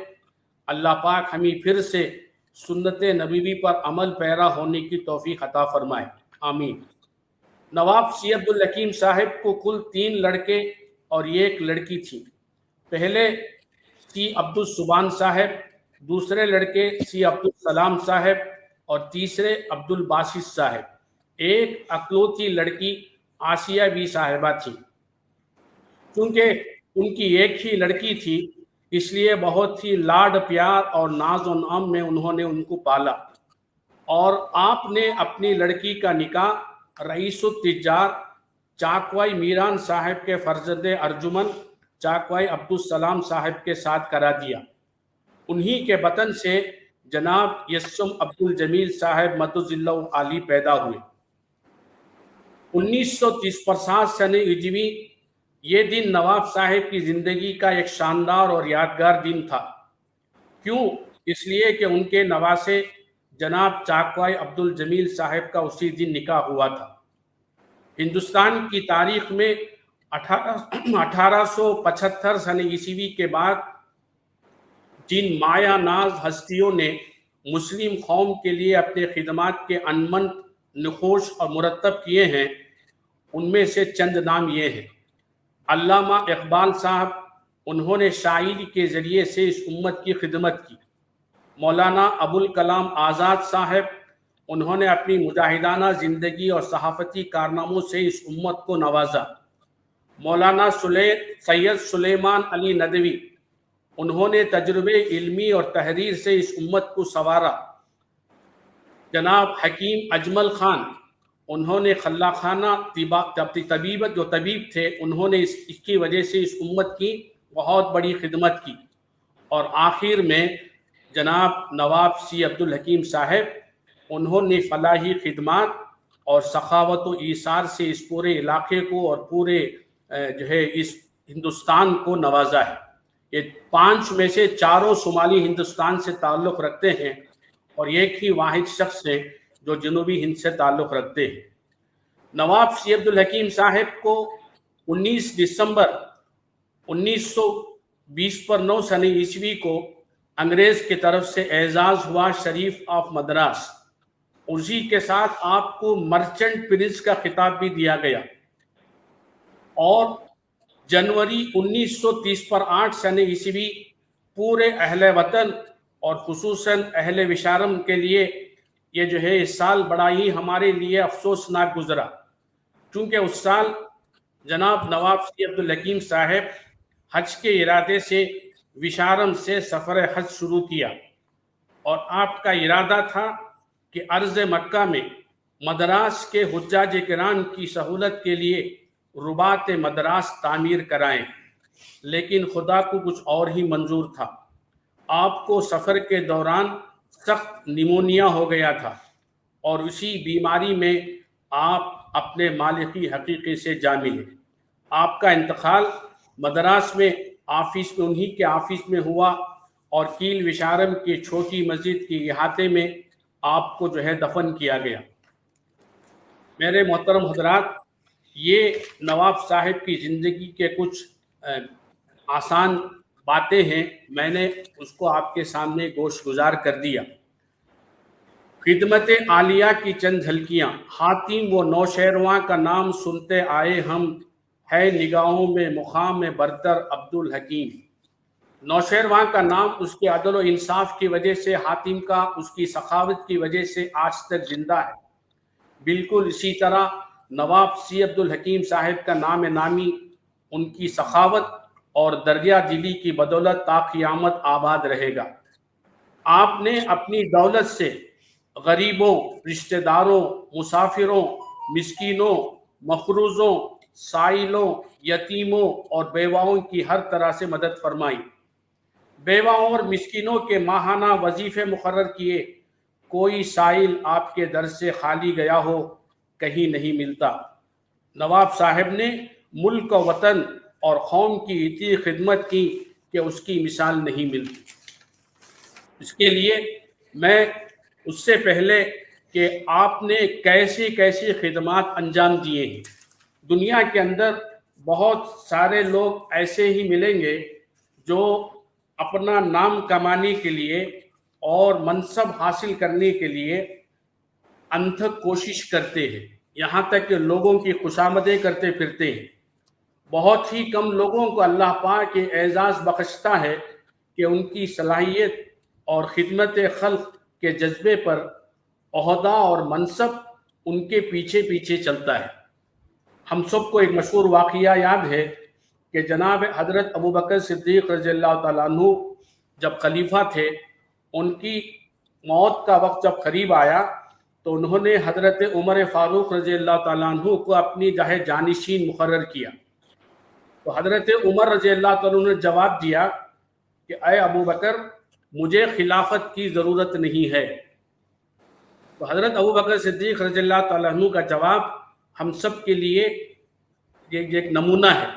Speaker 5: اللہ پاک ہمیں پھر سے سنت نبوی پر عمل پیرا ہونے کی توفیق عطا فرمائے، آمین۔ نواب سی عبدالحکیم صاحب کو کل 3 لڑکے اور 1 لڑکی تھی۔ پہلے سی عبدالسبحان صاحب، دوسرے لڑکے سی عبدالسلام صاحب، اور تیسرے عبدالباسط صاحب۔ ایک اکلوتی لڑکی آسیہ بی صاحبہ تھی۔ چونکہ ان کی ایک ہی لڑکی تھی، اس لیے بہت ہی لاڈ پیار اور ناز و نام میں انہوں نے ان کو پالا، اور آپ نے اپنی لڑکی کا نکاح رئیس التجار चाकवाई मीरान साहब के फर्जंद अर्जुमन चाकवाई अब्दुल साहब के साथ करा दिया। उन्हीं के वतन से जनाब यस्सुम अब्दुल जमील साहब मदुजिल्लाह आली पैदा हुए। 1930 सने हिजवी ये दिन नवाब साहब की ज़िंदगी का एक शानदार और यादगार दिन था। क्यों? इसलिए कि उनके नवासे जनाब चाकवाई अब्दुल जमील साहब का उसी दिन निकाह हुआ था। हिंदुस्तान की तारीख में 1875 सन ईस्वी के बाद जिन माया नाज हस्तियों ने मुस्लिम कौम के लिए अपने खिदमात के अनमन नखोश और मुरतब किए हैं, उनमें से चंद नाम ये हैं। अल्लामा इकबाल साहब, उन्होंने शायरी के ज़रिए से इस उम्मत की खिदमत की। मौलाना अबुल कलाम आज़ाद साहब, उन्होंने अपनी मुजाहिदाना ज़िंदगी और सहाफ़ती कारनामों से इस उम्मत को नवाजा। मौलाना सैयद सुलेमान अली नदवी, उन्होंने तजुर्बे इल्मी और तहरीर से इस उम्मत को संवारा। जनाब हकीम अजमल खान, उन्होंने खल्लाखाना तबीबत जो तबीब थे, उन्होंने इसकी वजह से इस उम्मत की बहुत बड़ी खिदमत की। और आखिर में जनाब नवाब सी अब्दुल हकीम साहब, उन्होंने फलाही खिदमात और सखावत व ईसार से इस पूरे इलाके को और पूरे जो है इस हिंदुस्तान को नवाजा है। ये 5 में से 4 शुमाली हिंदुस्तान से ताल्लुक़ रखते हैं और एक ही वाहिद शख्स है जो जनूबी हिंद से ताल्लुक़ रखते हैं। नवाब सी अब्दुल हकीम साहब को 19 दिसंबर 1920 पर 9 सन ईस्वी को अंग्रेज़ की तरफ से एजाज़ हुआ शरीफ ऑफ मद्रास। उसी के साथ आपको मर्चेंट प्रिंस का खिताब भी दिया गया। और जनवरी 1930 पर 8 सन ईस्वी पूरे अहले वतन और खुसूसन अहले विशारम के लिए ये जो है इस साल बड़ा ही हमारे लिए अफसोसनाक गुजरा, क्योंकि उस साल जनाब नवाब सी अब्दुल हकीम साहब हज के इरादे से विशारम से सफ़र हज शुरू किया और आपका इरादा था कि अर्ज़ मक्का में मद्रास के हुज्जाज किराम की सहूलत के लिए रुबात मद्रास तामीर कराएं, लेकिन खुदा को कुछ और ही मंजूर था। आपको सफ़र के दौरान सख्त निमोनिया हो गया था और उसी बीमारी में आप अपने मालिकी हकीकी से जा मिले। आपका इंतकाल मद्रास में ऑफिस में उन्हीं के ऑफिस में हुआ और कील विशारम की छोटी मस्जिद के इहाते में आपको जो है दफन किया गया। मेरे मोहतरम हजरात, ये नवाब साहब की ज़िंदगी के कुछ आसान बातें हैं, मैंने उसको आपके सामने गोशगुजार कर दिया। खिदमत आलिया की चंद झलकियाँ। हातिम वो नौशेरवां का नाम सुनते आए हम, है निगाहों में मुकाम में बरतर अब्दुल हकीम। नौशेरवां का नाम उसके अदल व इंसाफ की वजह से, हातिम का उसकी सखावत की वजह से आज तक जिंदा है। बिल्कुल इसी तरह नवाब सी अब्दुल हकीम साहब का नाम नामी उनकी सखावत और दरिया दिली की बदौलत ता क़यामत आबाद रहेगा। आपने अपनी दौलत से गरीबों, रिश्तेदारों, मुसाफिरों, मिस्कीनों, मखरूज़ों, साइलों, यतीमों और बेवाओं की हर तरह से मदद फरमाई। बेवाओं और मिस्कीनों के माहाना वजीफ़े मुकर्रर किए। कोई साइल आपके दर से खाली गया हो कहीं नहीं मिलता। नवाब साहब ने मुल्क व वतन और कौम की इतनी खिदमत की कि उसकी मिसाल नहीं मिलती। इसके लिए मैं उससे पहले कि आपने कैसी कैसी खिदमात अंजाम दिए हैं, दुनिया के अंदर बहुत सारे लोग ऐसे ही मिलेंगे जो अपना नाम कमाने के लिए और मनसब हासिल करने के लिए अनथक कोशिश करते हैं, यहाँ तक कि लोगों की खुशामदें करते फिरते हैं। बहुत ही कम लोगों को अल्लाह पाक के एजाज़ बख्शता है कि उनकी सलाहियत और खिदमत खल्क के जज्बे पर ओहदा और मनसब उनके पीछे पीछे चलता है। हम सबको एक मशहूर वाक़या याद है कि जनाब हज़रत अबू बकर सिद्दीक़ रज़ियल्लाहु तआला अन्हु जब खलीफा थे, उनकी मौत का वक्त जब करीब आया تو انہوں نے حضرت عمر فاروق رضی اللہ تعالیٰ عنہ کو اپنی جانشین مقرر کیا. تو حضرت عمر رضی اللہ تعالیٰ عنہ نے جواب دیا کہ اے ابو بکر مجھے خلافت کی ضرورت نہیں ہے. تو حضرت ابو بکر صدیق رضی اللہ تعالیٰ عنہ کا جواب ہم سب کے لیے یہ ایک نمونہ ہے.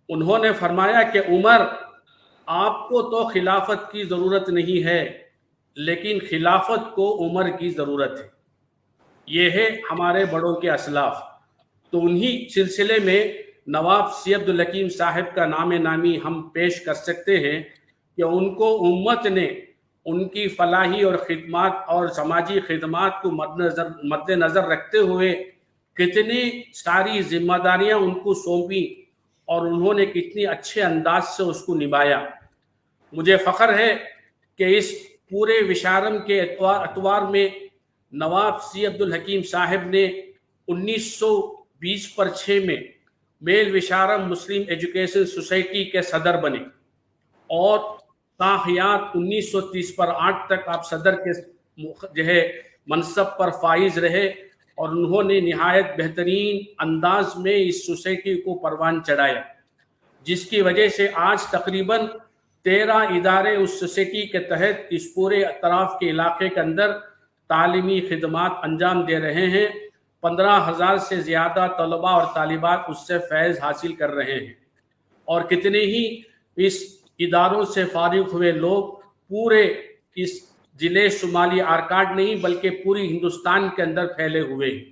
Speaker 5: انہوں نے فرمایا کہ عمر آپ کو تو خلافت کی ضرورت نہیں ہے لیکن خلافت کو عمر کی ضرورت ہے. یہ ہے ہمارے بڑوں کے اسلاف. تو انہی سلسلے میں نواب سی عبدالحکیم صاحب کا نام نامی ہم پیش کر سکتے ہیں کہ ان کو امت نے ان کی فلاحی اور خدمات اور سماجی خدمات کو مد نظر رکھتے ہوئے کتنی ساری ذمہ داریاں ان کو سونپی اور انہوں نے کتنی اچھے انداز سے اس کو نبھایا. مجھے فخر ہے کہ اس پورے وشارم کے اتوار میں نواب سی عبدالحکیم صاحب نے 1920/6 میں میل وشارم مسلم ایجوکیشن سوسائٹی کے صدر بنے اور تا حیات 1930/8 تک آپ صدر کے منصب پر فائز رہے اور انہوں نے نہایت بہترین انداز میں اس سوسائٹی کو پروان چڑھایا جس کی وجہ سے آج تقریباً 13 ادارے اس سوسائٹی کے تحت اس پورے اطراف کے علاقے کے اندر تعلیمی خدمات انجام دے رہے ہیں. 15,000 سے زیادہ طلباء اور طالبات اس سے فیض حاصل کر رہے ہیں اور کتنے ہی اس اداروں سے فارغ ہوئے لوگ پورے اس ضلع شمالی آرکاڈ نہیں بلکہ پوری ہندوستان کے اندر پھیلے ہوئے ہیں.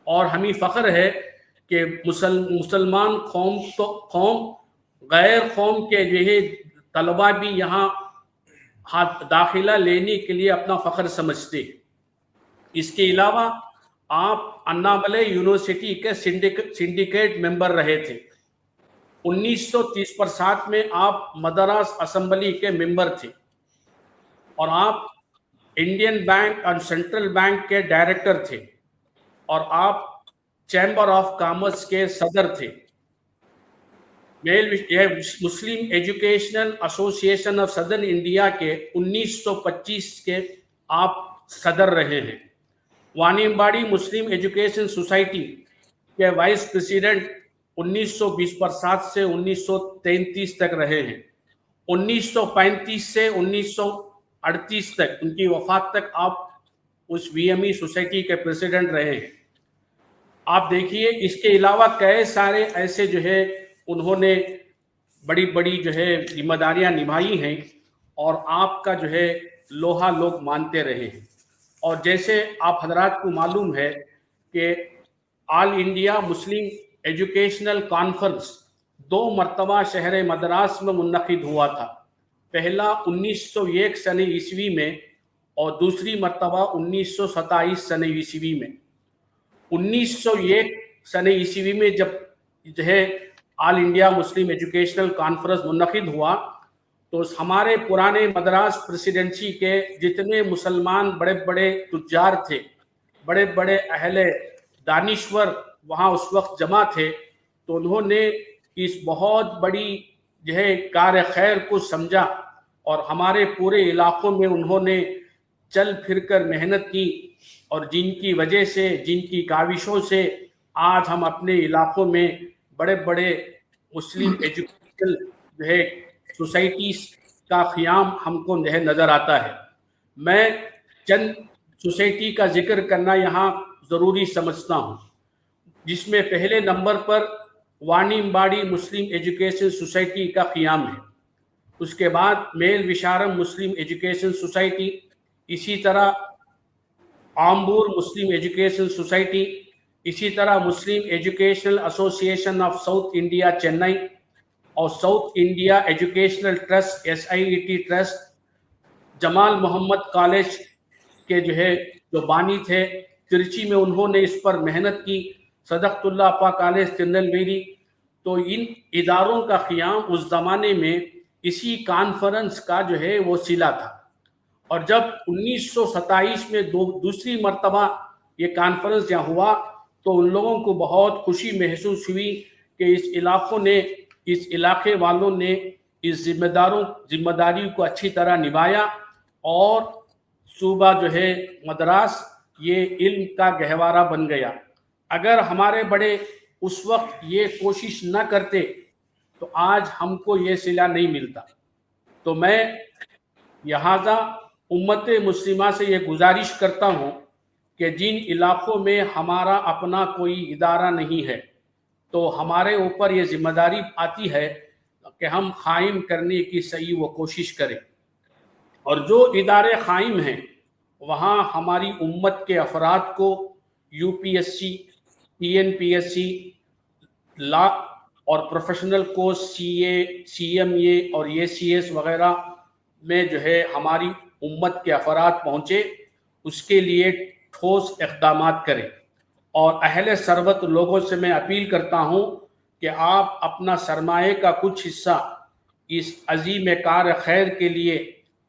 Speaker 5: اور ہمیں فخر ہے کہ مسلمان قوم غیر قوم کے طلباء بھی یہاں داخلہ لینے کے لیے اپنا فخر سمجھتے ہیں. اس کے علاوہ آپ اناملے یونیورسٹی کے سنڈیکیٹ ممبر رہے تھے. 1930/7 میں آپ مدراس اسمبلی کے ممبر تھے اور آپ انڈین بینک اور سینٹرل بینک کے ڈائریکٹر تھے اور آپ چیمبر آف کامرس کے صدر تھے. مسلم ایجوکیشنل ایسوسی ایشن آف سدرن انڈیا کے 1925 کے آپ صدر رہے ہیں. وانیمباڑی مسلم ایجوکیشن سوسائٹی کے وائس پریزیڈنٹ 1920/7 سے 1933 تک رہے ہیں. 1935 سے 1938 تک ان کی وفات تک آپ اس VME سوسائٹی کے پریزیڈنٹ رہے ہیں. آپ دیکھیے اس کے علاوہ کئی سارے ایسے انہوں نے بڑی بڑی ذمہ داریاں نبھائی ہیں اور آپ کا لوہا لوگ مانتے رہے ہیں. اور جیسے آپ حضرات کو معلوم ہے کہ آل انڈیا مسلم ایجوکیشنل کانفرنس 2 مرتبہ شہر مدراس میں منعقد ہوا تھا. پہلا 1901 سن عیسوی میں اور دوسری مرتبہ 1927 سن عیسوی میں. 1901 سن عیسوی میں جب آل انڈیا مسلم ایجوکیشنل کانفرنس منعقد ہوا تو ہمارے پرانے مدراس پریسیڈنسی کے جتنے مسلمان بڑے بڑے تجار تھے، بڑے بڑے اہل دانشور وہاں اس وقت جمع تھے، تو انہوں نے اس بہت بڑی کار خیر کو سمجھا اور ہمارے پورے علاقوں میں انہوں نے چل پھر کر محنت کی اور جن کی وجہ سے جن کی کاوشوں سے آج ہم اپنے علاقوں میں بڑے بڑے مسلم ایجوکیشنل سوسائٹیز کا قیام ہم کو نظر آتا ہے. میں چند سوسائٹی کا ذکر کرنا یہاں ضروری سمجھتا ہوں، جس میں پہلے نمبر پر وانیمباڑی مسلم ایجوکیشن سوسائٹی کا قیام ہے. اس کے بعد میل وشارم مسلم ایجوکیشن سوسائٹی، اسی طرح آمبور مسلم ایجوکیشن سوسائٹی، اسی طرح مسلم ایجوکیشنل ایسوسی ایشن آف ساؤتھ انڈیا چنئی اور ساؤتھ انڈیا ایجوکیشنل ٹرسٹ SIET ٹرسٹ. جمال محمد کالج کے جو بانی تھے ترچی میں، انہوں نے اس پر محنت کی. صدقت اللہ اپا کالج ترنیلویلی. تو ان اداروں کا قیام اس زمانے میں اسی کانفرنس کا وہ وسیلہ تھا. اور جب 1927 میں دوسری مرتبہ یہ کانفرنس یہاں ہوا تو ان لوگوں کو بہت خوشی محسوس ہوئی کہ اس علاقے والوں نے اس ذمہ داری کو اچھی طرح نبھایا اور صوبہ مدراس یہ علم کا گہوارہ بن گیا. اگر ہمارے بڑے اس وقت یہ کوشش نہ کرتے تو آج ہم کو یہ صلہ نہیں ملتا. تو میں لہٰذا امت مسلمہ سے یہ گزارش کرتا ہوں کہ جن علاقوں میں ہمارا اپنا کوئی ادارہ نہیں ہے تو ہمارے اوپر یہ ذمہ داری آتی ہے کہ ہم قائم کرنے کی صحیح وہ کوشش کریں. اور جو ادارے قائم ہیں وہاں ہماری امت کے افراد کو یو پی ایس سی, TNPSC, لا اور پروفیشنل کورس CA, CMA اور ACS وغیرہ میں جو ہے ہماری امت کے افراد پہنچے, اس کے لیے ٹھوس اقدامات کریں. اور اہل ثروت لوگوں سے میں اپیل کرتا ہوں کہ آپ اپنا سرمایہ کا کچھ حصہ اس عظیم کار خیر کے لیے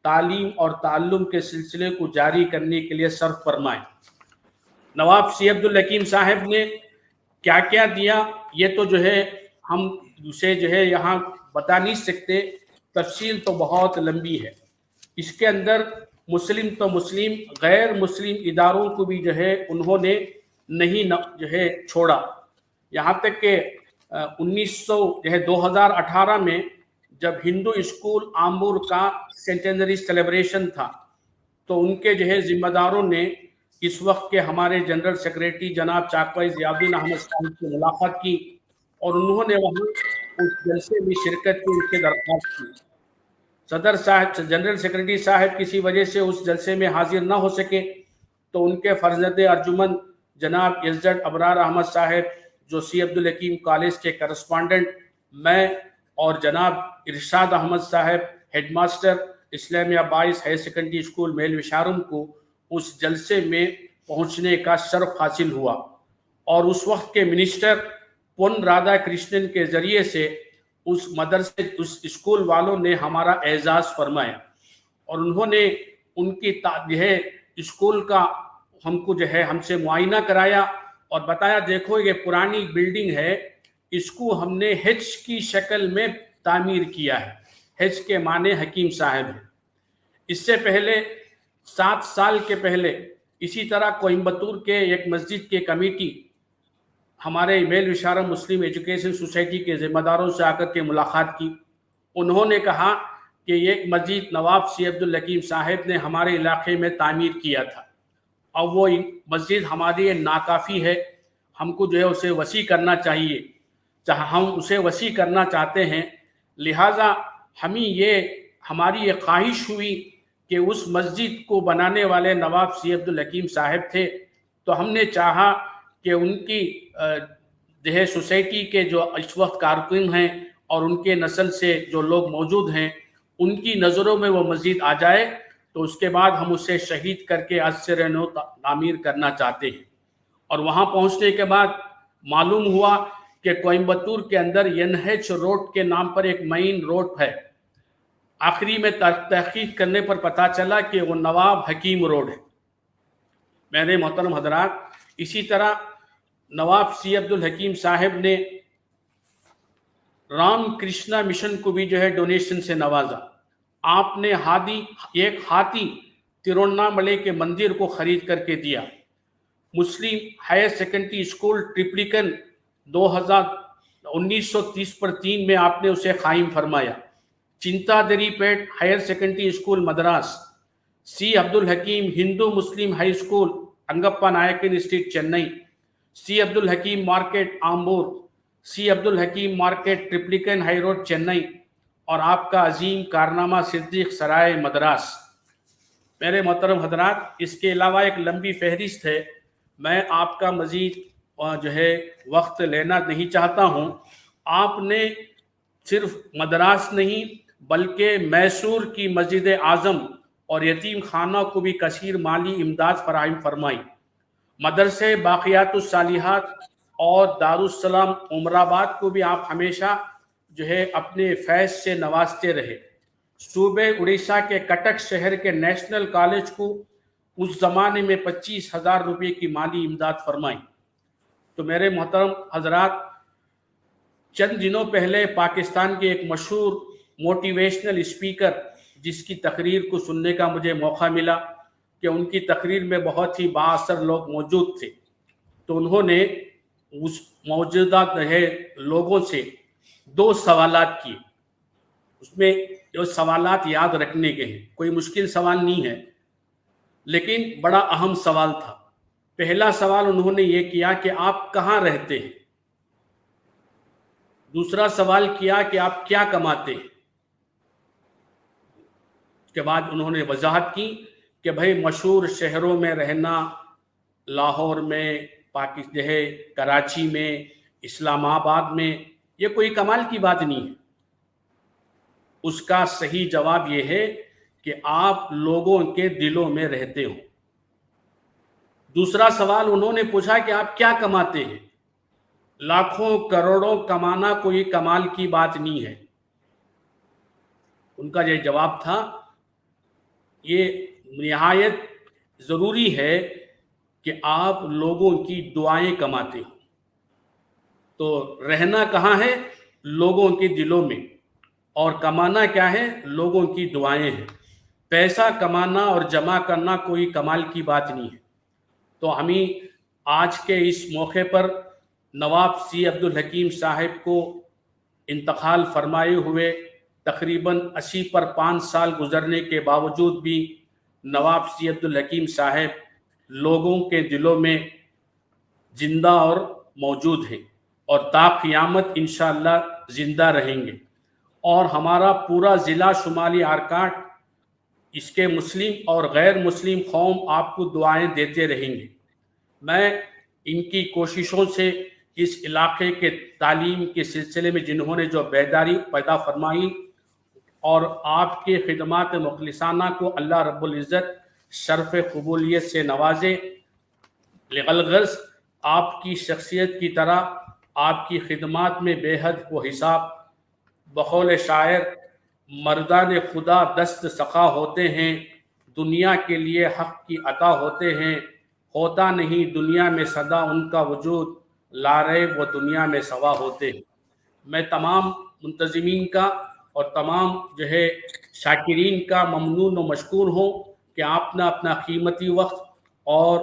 Speaker 5: تعلیم اور تعلم کے سلسلے کو جاری کرنے کے لیے صرف فرمائیں. نواب سی عبدالحکیم صاحب نے کیا کیا دیا یہ تو جو ہے ہم اسے جو ہے یہاں بتا نہیں سکتے, تفصیل تو بہت لمبی ہے. اس کے اندر مسلم تو مسلم, غیر مسلم اداروں کو بھی جو ہے انہوں نے نہیں جو ہے چھوڑا. یہاں تک کہ 2018 میں جب ہندو اسکول آمبور کا سینٹینری سیلیبریشن تھا تو ان کے جو ہے ذمہ داروں نے اس وقت کے ہمارے جنرل سیکریٹری جناب چاکوئی ضیاء الدین احمد صاحب سے ملاقات کی اور انہوں نے وہاں اس جلسے میں شرکت کی, ان سے درخواست کی. صدر صاحب, جنرل سیکریٹری صاحب کسی وجہ سے اس جلسے میں حاضر نہ ہو سکے تو ان کے فرزند ارجمند جناب عزت ابرار احمد صاحب جو سی عبدالحکیم کالج کے کرسپونڈنٹ, میں اور جناب ارشاد احمد صاحب ہیڈ ماسٹر اسلامیہ بائس ہائر سیکنڈری اسکول میل وشارم کو اس جلسے میں پہنچنے کا شرف حاصل ہوا. اور اس وقت کے منسٹر پون رادھا کرشنن کے ذریعے سے اس مدرسے, اس اسکول والوں نے ہمارا اعزاز فرمایا اور انہوں نے ان کی جو ہے اسکول کا ہم کو جو ہے ہم سے معائنہ کرایا اور بتایا دیکھو یہ پرانی بلڈنگ ہے, اس کو ہم نے ہچ کی شکل میں تعمیر کیا ہے. ہچ کے معنی حکیم صاحب ہے. اس سے پہلے 7 سال کے پہلے اسی طرح کوئمبتور کے ایک مسجد کے کمیٹی ہمارے میل وشارم مسلم ایجوکیشن سوسائٹی کے ذمہ داروں سے آ کر کے ملاقات کی. انہوں نے کہا کہ ایک مسجد نواب سی عبدالحکیم صاحب نے ہمارے علاقے میں تعمیر کیا تھا اور وہ مسجد ہمارے لیے ناکافی ہے, ہم کو جو ہے اسے وسیع کرنا چاہیے. ہم اسے وسیع کرنا چاہتے ہیں, لہٰذا ہماری یہ خواہش ہوئی کہ اس مسجد کو بنانے والے نواب سی عبدالحکیم صاحب تھے تو ہم نے چاہا کہ ان کی جو ہے سوسائٹی کے جو اس وقت کارکن ہیں اور ان کے نسل سے جو لوگ موجود ہیں ان کی نظروں میں وہ مسجد آ جائے تو اس کے بعد ہم اسے شہید کر کے از سے نو تعمیر کرنا چاہتے ہیں. اور وہاں پہنچنے کے بعد معلوم ہوا کہ کوئمبتور کے اندر NH روڈ کے نام پر ایک مین روڈ ہے. آخری میں تحقیق کرنے پر پتہ چلا کہ وہ نواب حکیم روڈ ہے. میرے محترم حضرات, اسی طرح نواب سی عبدالحکیم صاحب نے رام کرشنا مشن کو بھی جو ہے ڈونیشن سے نوازا. آپ نے ایک ہاتھی ترووناملئی کے مندر کو خرید کر کے دیا. مسلم ہائر سیکنڈری اسکول ٹریپلیکن 1930/3 میں آپ نے اسے قائم فرمایا. چنتا دری پیٹ ہائر سیکنڈری اسکول مدراس, سی عبدالحکیم ہندو مسلم ہائی اسکول انگپا نائکن اسٹریٹ چنئی, سی عبدالحکیم مارکیٹ آمبور, سی عبدالحکیم مارکیٹ ٹریپلیکن ہائی روڈ چنئی, اور آپ کا عظیم کارنامہ صدیق سرائے مدراس. میرے محترم حضرات, اس کے علاوہ ایک لمبی فہرست ہے, میں آپ کا مزید جو ہے وقت لینا نہیں چاہتا ہوں. آپ نے صرف مدراس نہیں بلکہ میسور کی مسجد اعظم اور یتیم خانہ کو بھی کثیر مالی امداد فراہم فرمائی. مدرسے باقیات الصالحات اور دارالسلام عمر آباد کو بھی آپ ہمیشہ جو ہے اپنے فیض سے نوازتے رہے. صوبے اڑیسہ کے کٹک شہر کے نیشنل کالج کو اس زمانے میں 25,000 روپے کی مالی امداد فرمائی. تو میرے محترم حضرات, چند دنوں پہلے پاکستان کے ایک مشہور موٹیویشنل اسپیکر جس کی تقریر کو سننے کا مجھے موقع ملا کہ ان کی تقریر میں بہت ہی بااثر لوگ موجود تھے، تو انہوں نے اس موجودہ لوگوں سے 2 سوالات کیے. اس میں جو سوالات یاد رکھنے کے ہیں، کوئی مشکل سوال نہیں ہے لیکن بڑا اہم سوال تھا. پہلا سوال انہوں نے یہ کیا کہ آپ کہاں رہتے ہیں. دوسرا سوال کیا کہ آپ کیا کماتے ہیں. اس کے بعد انہوں نے وضاحت کی کہ بھائی مشہور شہروں میں رہنا، لاہور میں، کراچی میں، اسلام آباد میں، یہ کوئی کمال کی بات نہیں ہے. اس کا صحیح جواب یہ ہے کہ آپ لوگوں کے دلوں میں رہتے ہو. دوسرا سوال انہوں نے پوچھا کہ آپ کیا کماتے ہیں. لاکھوں کروڑوں کمانا کوئی کمال کی بات نہیں ہے. ان کا یہ جواب تھا، یہ نہایت ضروری ہے کہ آپ لوگوں کی دعائیں کماتے ہو. تو رہنا کہاں ہے؟ لوگوں کے دلوں میں. اور کمانا کیا ہے؟ لوگوں کی دعائیں ہیں. پیسہ کمانا اور جمع کرنا کوئی کمال کی بات نہیں ہے. تو ہمیں آج کے اس موقع پر نواب سی عبدالحکیم صاحب کو انتقال فرمائے ہوئے تقریباً 80 پر 5 سال گزرنے کے باوجود بھی نواب سی عبدالحکیم صاحب لوگوں کے دلوں میں زندہ اور موجود ہیں اور تا قیامت انشاءاللہ زندہ رہیں گے. اور ہمارا پورا ضلع شمالی آرکاٹ، اس کے مسلم اور غیر مسلم قوم آپ کو دعائیں دیتے رہیں گے. میں ان کی کوششوں سے اس علاقے کے تعلیم کے سلسلے میں جنہوں نے جو بیداری پیدا فرمائی اور آپ کے خدمات مخلصانہ کو اللہ رب العزت شرف قبولیت سے نوازے. لغرض آپ کی شخصیت کی طرح آپ کی خدمات میں بے حد و حساب. بقول شاعر، مردان خدا دست سخا ہوتے ہیں، دنیا کے لیے حق کی عطا ہوتے ہیں. ہوتا نہیں دنیا میں صدا ان کا وجود، لارے وہ دنیا میں سوا ہوتے ہیں. میں تمام منتظمین کا اور تمام شاکرین کا ممنون و مشکور ہوں کہ آپ نے اپنا قیمتی وقت اور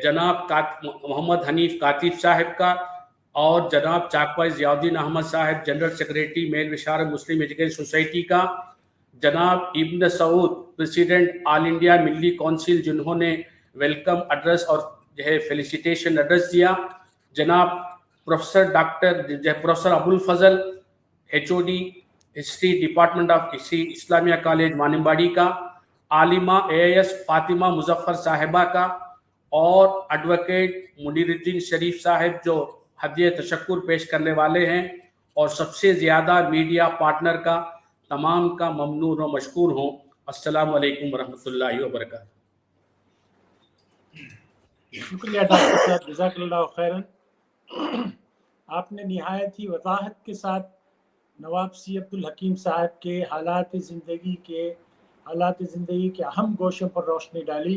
Speaker 5: جناب محمد حنیف کاتب صاحب کا اور جناب چاکوائے ضیاء الدین احمد صاحب جنرل سیکریٹری میل وشارم مسلم ایجوکیشن سوسائٹی کا، جناب ابن سعود پریزیڈنٹ آل انڈیا ملی کونسل جنہوں نے ویلکم ایڈریس اور فیلیسیٹیشن ایڈریس دیا، جناب پروفیسر ابو الفضل HOD ہسٹری ڈپارٹمنٹ آف اسلامیہ کالج مانمباڑی کا، عالمہ AIS فاطمہ مظفر صاحبہ کا، اور ایڈوکیٹ منیر الدین شریف صاحب جو ہدیہ تشکر پیش کرنے والے ہیں، اور سب سے زیادہ میڈیا پارٹنر کا، تمام کا ممنون و مشکور ہوں. السلام علیکم ورحمۃ اللہ وبرکاتہ.
Speaker 1: شکریہ ڈاکٹر صاحب، جزاک اللہ خیرن. آپ نے نہایت ہی وضاحت کے ساتھ نواب سی عبدالحکیم صاحب کے حالات زندگی کے اہم گوشوں پر روشنی ڈالی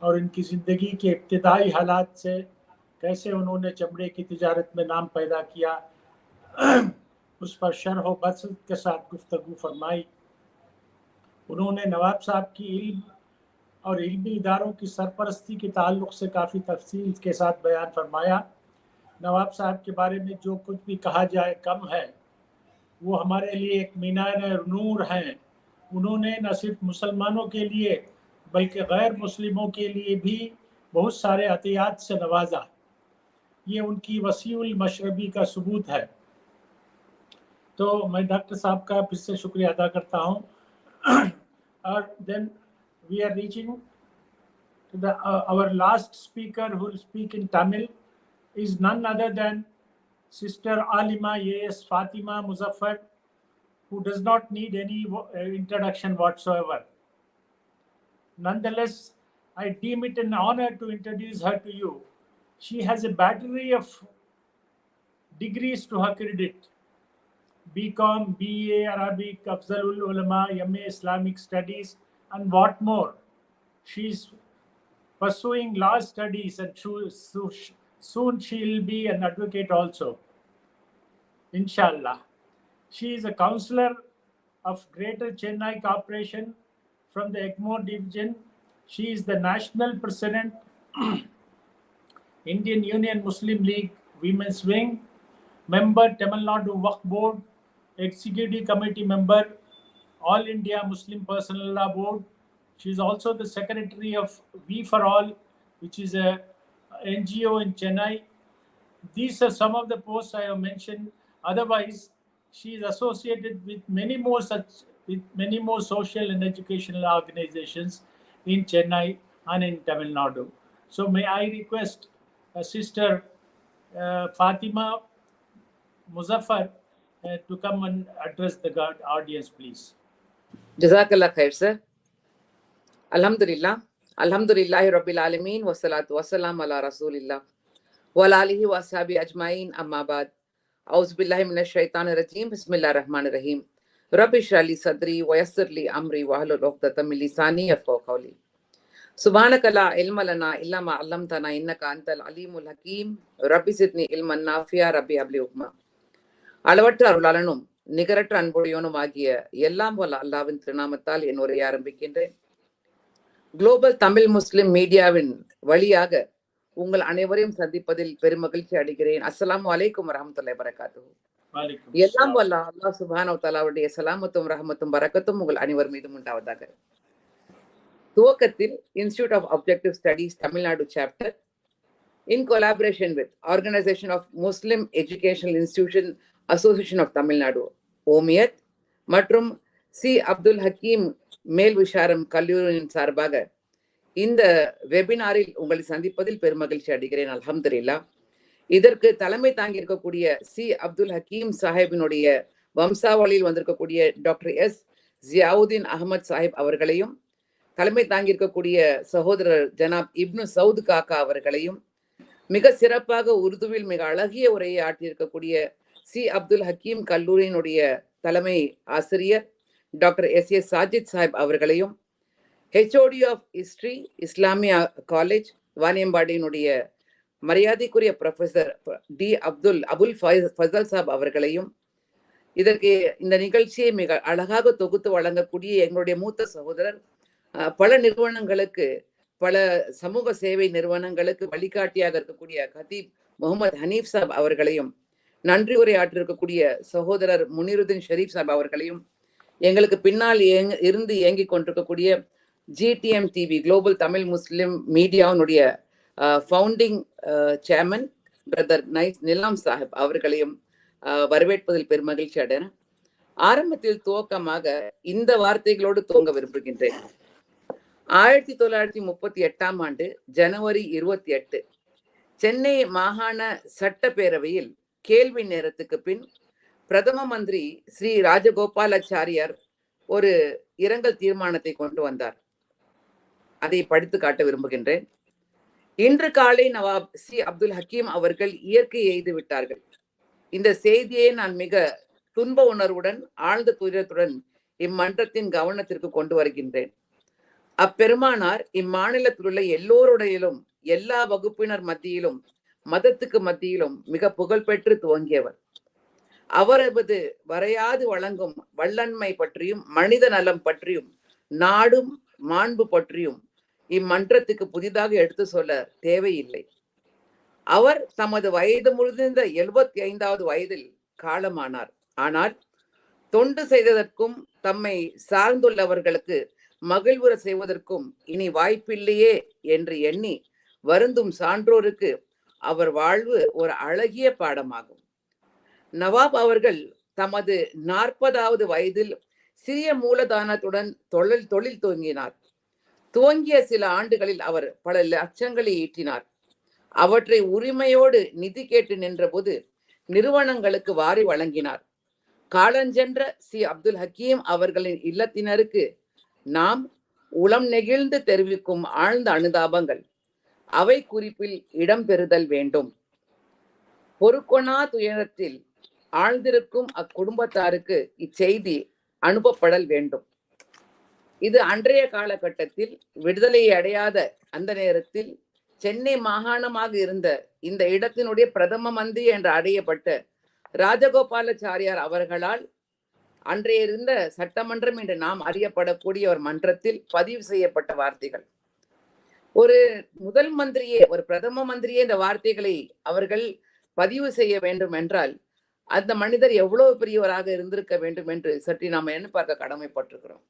Speaker 1: اور ان کی زندگی کے ابتدائی حالات سے کیسے انہوں نے چمڑے کی تجارت میں نام پیدا کیا، اس پر شرح و بسط کے ساتھ گفتگو فرمائی. انہوں نے نواب صاحب کی علم اور علمی اداروں کی سرپرستی کے تعلق سے کافی تفصیل کے ساتھ بیان فرمایا. نواب صاحب کے بارے میں جو کچھ بھی کہا جائے کم ہے. وہ ہمارے لیے ایک مینار نور ہیں. انہوں نے نہ صرف مسلمانوں کے لیے بلکہ غیر مسلموں کے لیے بھی بہت سارے عطیات سے نوازا. یہ ان کی وسیع المشربی کا ثبوت ہے. تو میں ڈاکٹر صاحب کا پھر سے شکریہ ادا کرتا ہوں. اور then we are reaching to our last speaker who will speak in Tamil is none other than Sister Alima AIS Fatima Muzaffar, who does not need any introduction whatsoever. Nonetheless, I deem it an honor to introduce her to you. She has a battery of degrees to her credit: BCom, BA Arabic, Afzalul Ulama, MA Islamic Studies, and what more. She is pursuing law studies and soon she will be an advocate also, inshallah. She is a counselor of Greater Chennai Corporation from the Egmore Division. She is the National President, Indian Union Muslim League Women's Wing, member Tamil Nadu Waqf Board, Executive Committee member, All India Muslim Personal Law Board. She is also the secretary of We for All, which is a NGO in Chennai. These are some of the posts I have mentioned. Otherwise, she is associated with many more social and educational organizations in Chennai and in Tamil Nadu. So may I request Sister Fatima Muzaffar to come and address the audience, please.
Speaker 6: Jazakallah khair, sir. Alhamdulillah. Alhamdulillahi Rabbil Alameen. Wassalatu wassalam ala Rasulillah. Wa alihi wa ashabi ajma'in amma ba'd. A'udhu billahi minash shaitanir rajim. Bismillahir rahmanir rahim. Rabbi shrah li sadri wa yassir li amri wa hlul 'uqdatam min lisani yafqahu qawli. Subhanaka la ilma lana illa ma 'allamtana innaka antal alimul hakim. Rabbi zidni ilman nafi'a rabbi habli hukma. அளவற்ற அருளாளனும் நிகரற்ற அன்புடையவனும் ஆகிய எல்லாம் வல்ல அல்லாஹ்வின் திருநாமத்தால் என் உரையை ஆரம்பிக்கின்றேன். Global Tamil முஸ்லிம் மீடியாவின் வழியாக உங்கள் அனைவரையும் சந்திப்பதில் பெருமகிழ்ச்சி அடைகிறேன். அஸ்ஸலாமு அலைக்கும் வரஹ்மத்துல்லாஹி வபரகாத்துஹு. எல்லாம் வல்ல அல்லாஹ் சுப்ஹானஹு வ தஆலாவுடைய சலாமத்தும் ரஹமத்தும் பரக்கத்தும் உங்கள் அனைவர் மீதும் உண்டாவதாக. துவக்கத்தில் institute of objective studies Tamil Nadu chapter in collaboration with Organization of Muslim Educational Institution Association of Tamil Nadu, OMIAT, மற்றும் சி அப்துல் ஹக்கீம் மேல் விஷாரம் கல்லூரியின் சார்பாக இந்த வெபினாரில் உங்களை சந்திப்பதில் பெருமகிழ்ச்சி அடைகிறேன். அல்ஹம்துலில்லாஹ். இதற்கு தலைமை தாங்கியிருக்கக்கூடிய சி அப்துல் ஹக்கீம் சாஹிபினுடைய வம்சாவளியில் வந்திருக்கக்கூடிய டாக்டர் எஸ் ஜியாவுதீன் அகமது சாஹிப் அவர்களையும், தலைமை தாங்கியிருக்கக்கூடிய சகோதரர் ஜனாப் இப்னு சவுத் காக்கா அவர்களையும், மிக சிறப்பாக உருதுவில் மிக அழகிய உரையை ஆற்றியிருக்கக்கூடிய சி அப்துல் ஹக்கீம் கல்லூரியினுடைய தலைமை ஆசிரியர் டாக்டர் எஸ் சாஜித் சாஹிப் அவர்களையும், HOD of history Islamiah college வாணியம்பாடியினுடைய மரியாதைக்குரிய ப்ரொஃபசர் டி அபுல் ஃபசல் சாப் அவர்களையும், இதற்கு இந்த நிகழ்ச்சியை மிக அழகாக தொகுத்து வழங்கக்கூடிய எங்களுடைய மூத்த சகோதரர், பல நிறுவனங்களுக்கு, பல சமூக சேவை நிறுவனங்களுக்கு வழிகாட்டியாக இருக்கக்கூடிய கதீப் முகமது ஹனீப் சாப் அவர்களையும், நன்றி உரையாற்றிருக்கக்கூடிய சகோதரர் முனிருதீன் ஷெரீப் சாப் அவர்களையும், எங்களுக்கு பின்னால் இருந்து இயங்கிக் கொண்டிருக்கக்கூடிய GTM TV global Tamil Muslim மீடியாவுடைய founding chairman brother Nilam Sahib அவர்களையும் வரவேற்பதில் பெருமகிழ்ச்சி அடைகிறேன். ஆரம்பத்தில் துவக்கமாக இந்த வார்த்தைகளோடு துவங்க விரும்புகின்றேன். 1938 ஆண்டு ஜனவரி 28 சென்னை மாகாண சட்டப்பேரவையில் கேள்வி நேரத்துக்கு பின் பிரதம மந்திரி ஸ்ரீ ராஜகோபாலாச்சாரியார் ஒரு இரங்கல் தீர்மானத்தை கொண்டு வந்தார். அதை படித்து காட்ட விரும்புகின்றேன். இன்று காலை நவாப் சி அப்துல் ஹக்கீம் அவர்கள் இயற்கை எய்து விட்டார்கள். இந்த செய்தியை நான் மிக துன்ப உணர்வுடன் ஆழ்ந்த துயரத்துடன் இம்மன்றத்தின் கவனத்திற்கு கொண்டு வருகின்றேன். அப்பெருமானார் இம்மாநிலத்தில் உள்ள எல்லோருடையிலும், எல்லா வகுப்பினர் மத்தியிலும், மதத்துக்கு மத்தியிலும் மிக புகழ்பெற்று துவங்கியவர். அவரது வரையாது வழங்கும் வல்லன்மை பற்றியும், மனித நலம் பற்றியும், நாடும் மாண்பு பற்றியும் இம்மன்றத்துக்கு புதிதாக எடுத்து சொல்ல தேவையில்லை. அவர் தமது வயது முழுந்த 75வது வயதில் காலமானார். ஆனால் தொண்டு செய்ததற்கும் தம்மை சார்ந்துள்ளவர்களுக்கு மகிழ்வுற செய்வதற்கும் இனி வாய்ப்பில்லையே என்று எண்ணி வருந்தும் சான்றோருக்கு அவர் வாழ்வு ஒரு அழகிய பாடமாகும். நவாப் அவர்கள் தமது 40வது வயதில் சிறிய மூலதானத்துடன் தொழில் துவங்கினார். துவங்கிய சில ஆண்டுகளில் அவர் பல லட்சங்களை ஈட்டினார். அவற்றை உரிமையோடு நிதி கேட்டு நின்றபோது நிறுவனங்களுக்கு வாரி வழங்கினார். காலஞ்சென்ற சி அப்துல் ஹக்கீம் அவர்களின் இல்லத்தினருக்கு நாம் உளம் நெகிழ்ந்து தெரிவிக்கும் ஆழ்ந்த அனுதாபங்கள் அவை குறிப்பில் இடம்பெறுதல் வேண்டும். பொறுக்கொணா துயரத்தில் ஆழ்ந்திருக்கும் அக்குடும்பத்தாருக்கு இச்செய்தி அனுப்பப்படல் வேண்டும். இது அன்றைய காலகட்டத்தில் விடுதலை அடையாத அந்த நேரத்தில் சென்னை மாகாணமாக இருந்த இந்த இடத்தினுடைய பிரதம மந்திரி என்று அடையப்பட்ட ராஜகோபாலாச்சாரியார் அவர்களால் அன்றைய இருந்த சட்டமன்றம் என்று நாம் அறியப்படக்கூடிய ஒரு மன்றத்தில் பதிவு செய்யப்பட்ட வார்த்தைகள். ஒரு முதல் மந்திரியே, ஒரு பிரதம மந்திரியே இந்த வார்த்தைகளை அவர்கள் பதிவு செய்ய வேண்டும் என்றால் அந்த மனிதர் எவ்வளவு பெரியவராக இருந்திருக்க வேண்டும் என்று சற்று நாம் என்ன பார்க்க கடமைப்பட்டிருக்கிறோம்.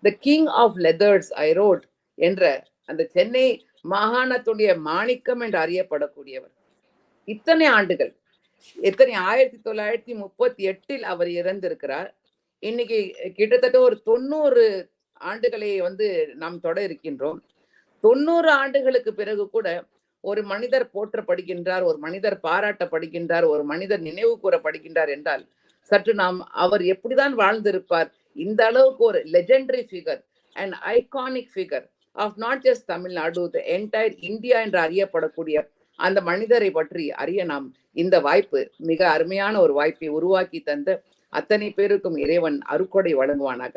Speaker 6: The king of leathers I road என்ற அந்த சென்னை மாகாணத்துடைய மாணிக்கம் என்று அறியப்படக்கூடியவர். இத்தனை ஆண்டுகள், எத்தனை 1938 அவர் இறந்திருக்கிறார். இன்னைக்கு கிட்டத்தட்ட ஒரு 90 ஆண்டுகளை நாம் தொட இருக்கின்றோம். 90 ஆண்டுகளுக்கு பிறகு கூட ஒரு மனிதர் போற்றப்படுகின்றார், ஒரு மனிதர் பாராட்டப்படுகின்றார், ஒரு மனிதர் நினைவு கூறப்படுகின்றார் என்றால் சற்று நாம் அவர் எப்படிதான் வாழ்ந்திருப்பார். இந்த அளவுக்கு ஒரு legendary figure and iconic figure of not just Tamil Nadu, the entire India என்று அறியப்படக்கூடிய அந்த மனிதரை பற்றி அறிய நாம் இந்த வாய்ப்பு, மிக அருமையான ஒரு வாய்ப்பை உருவாக்கி தந்த அத்தனை பேருக்கும் இறைவன் அருக்கொடை வழங்குவானாக.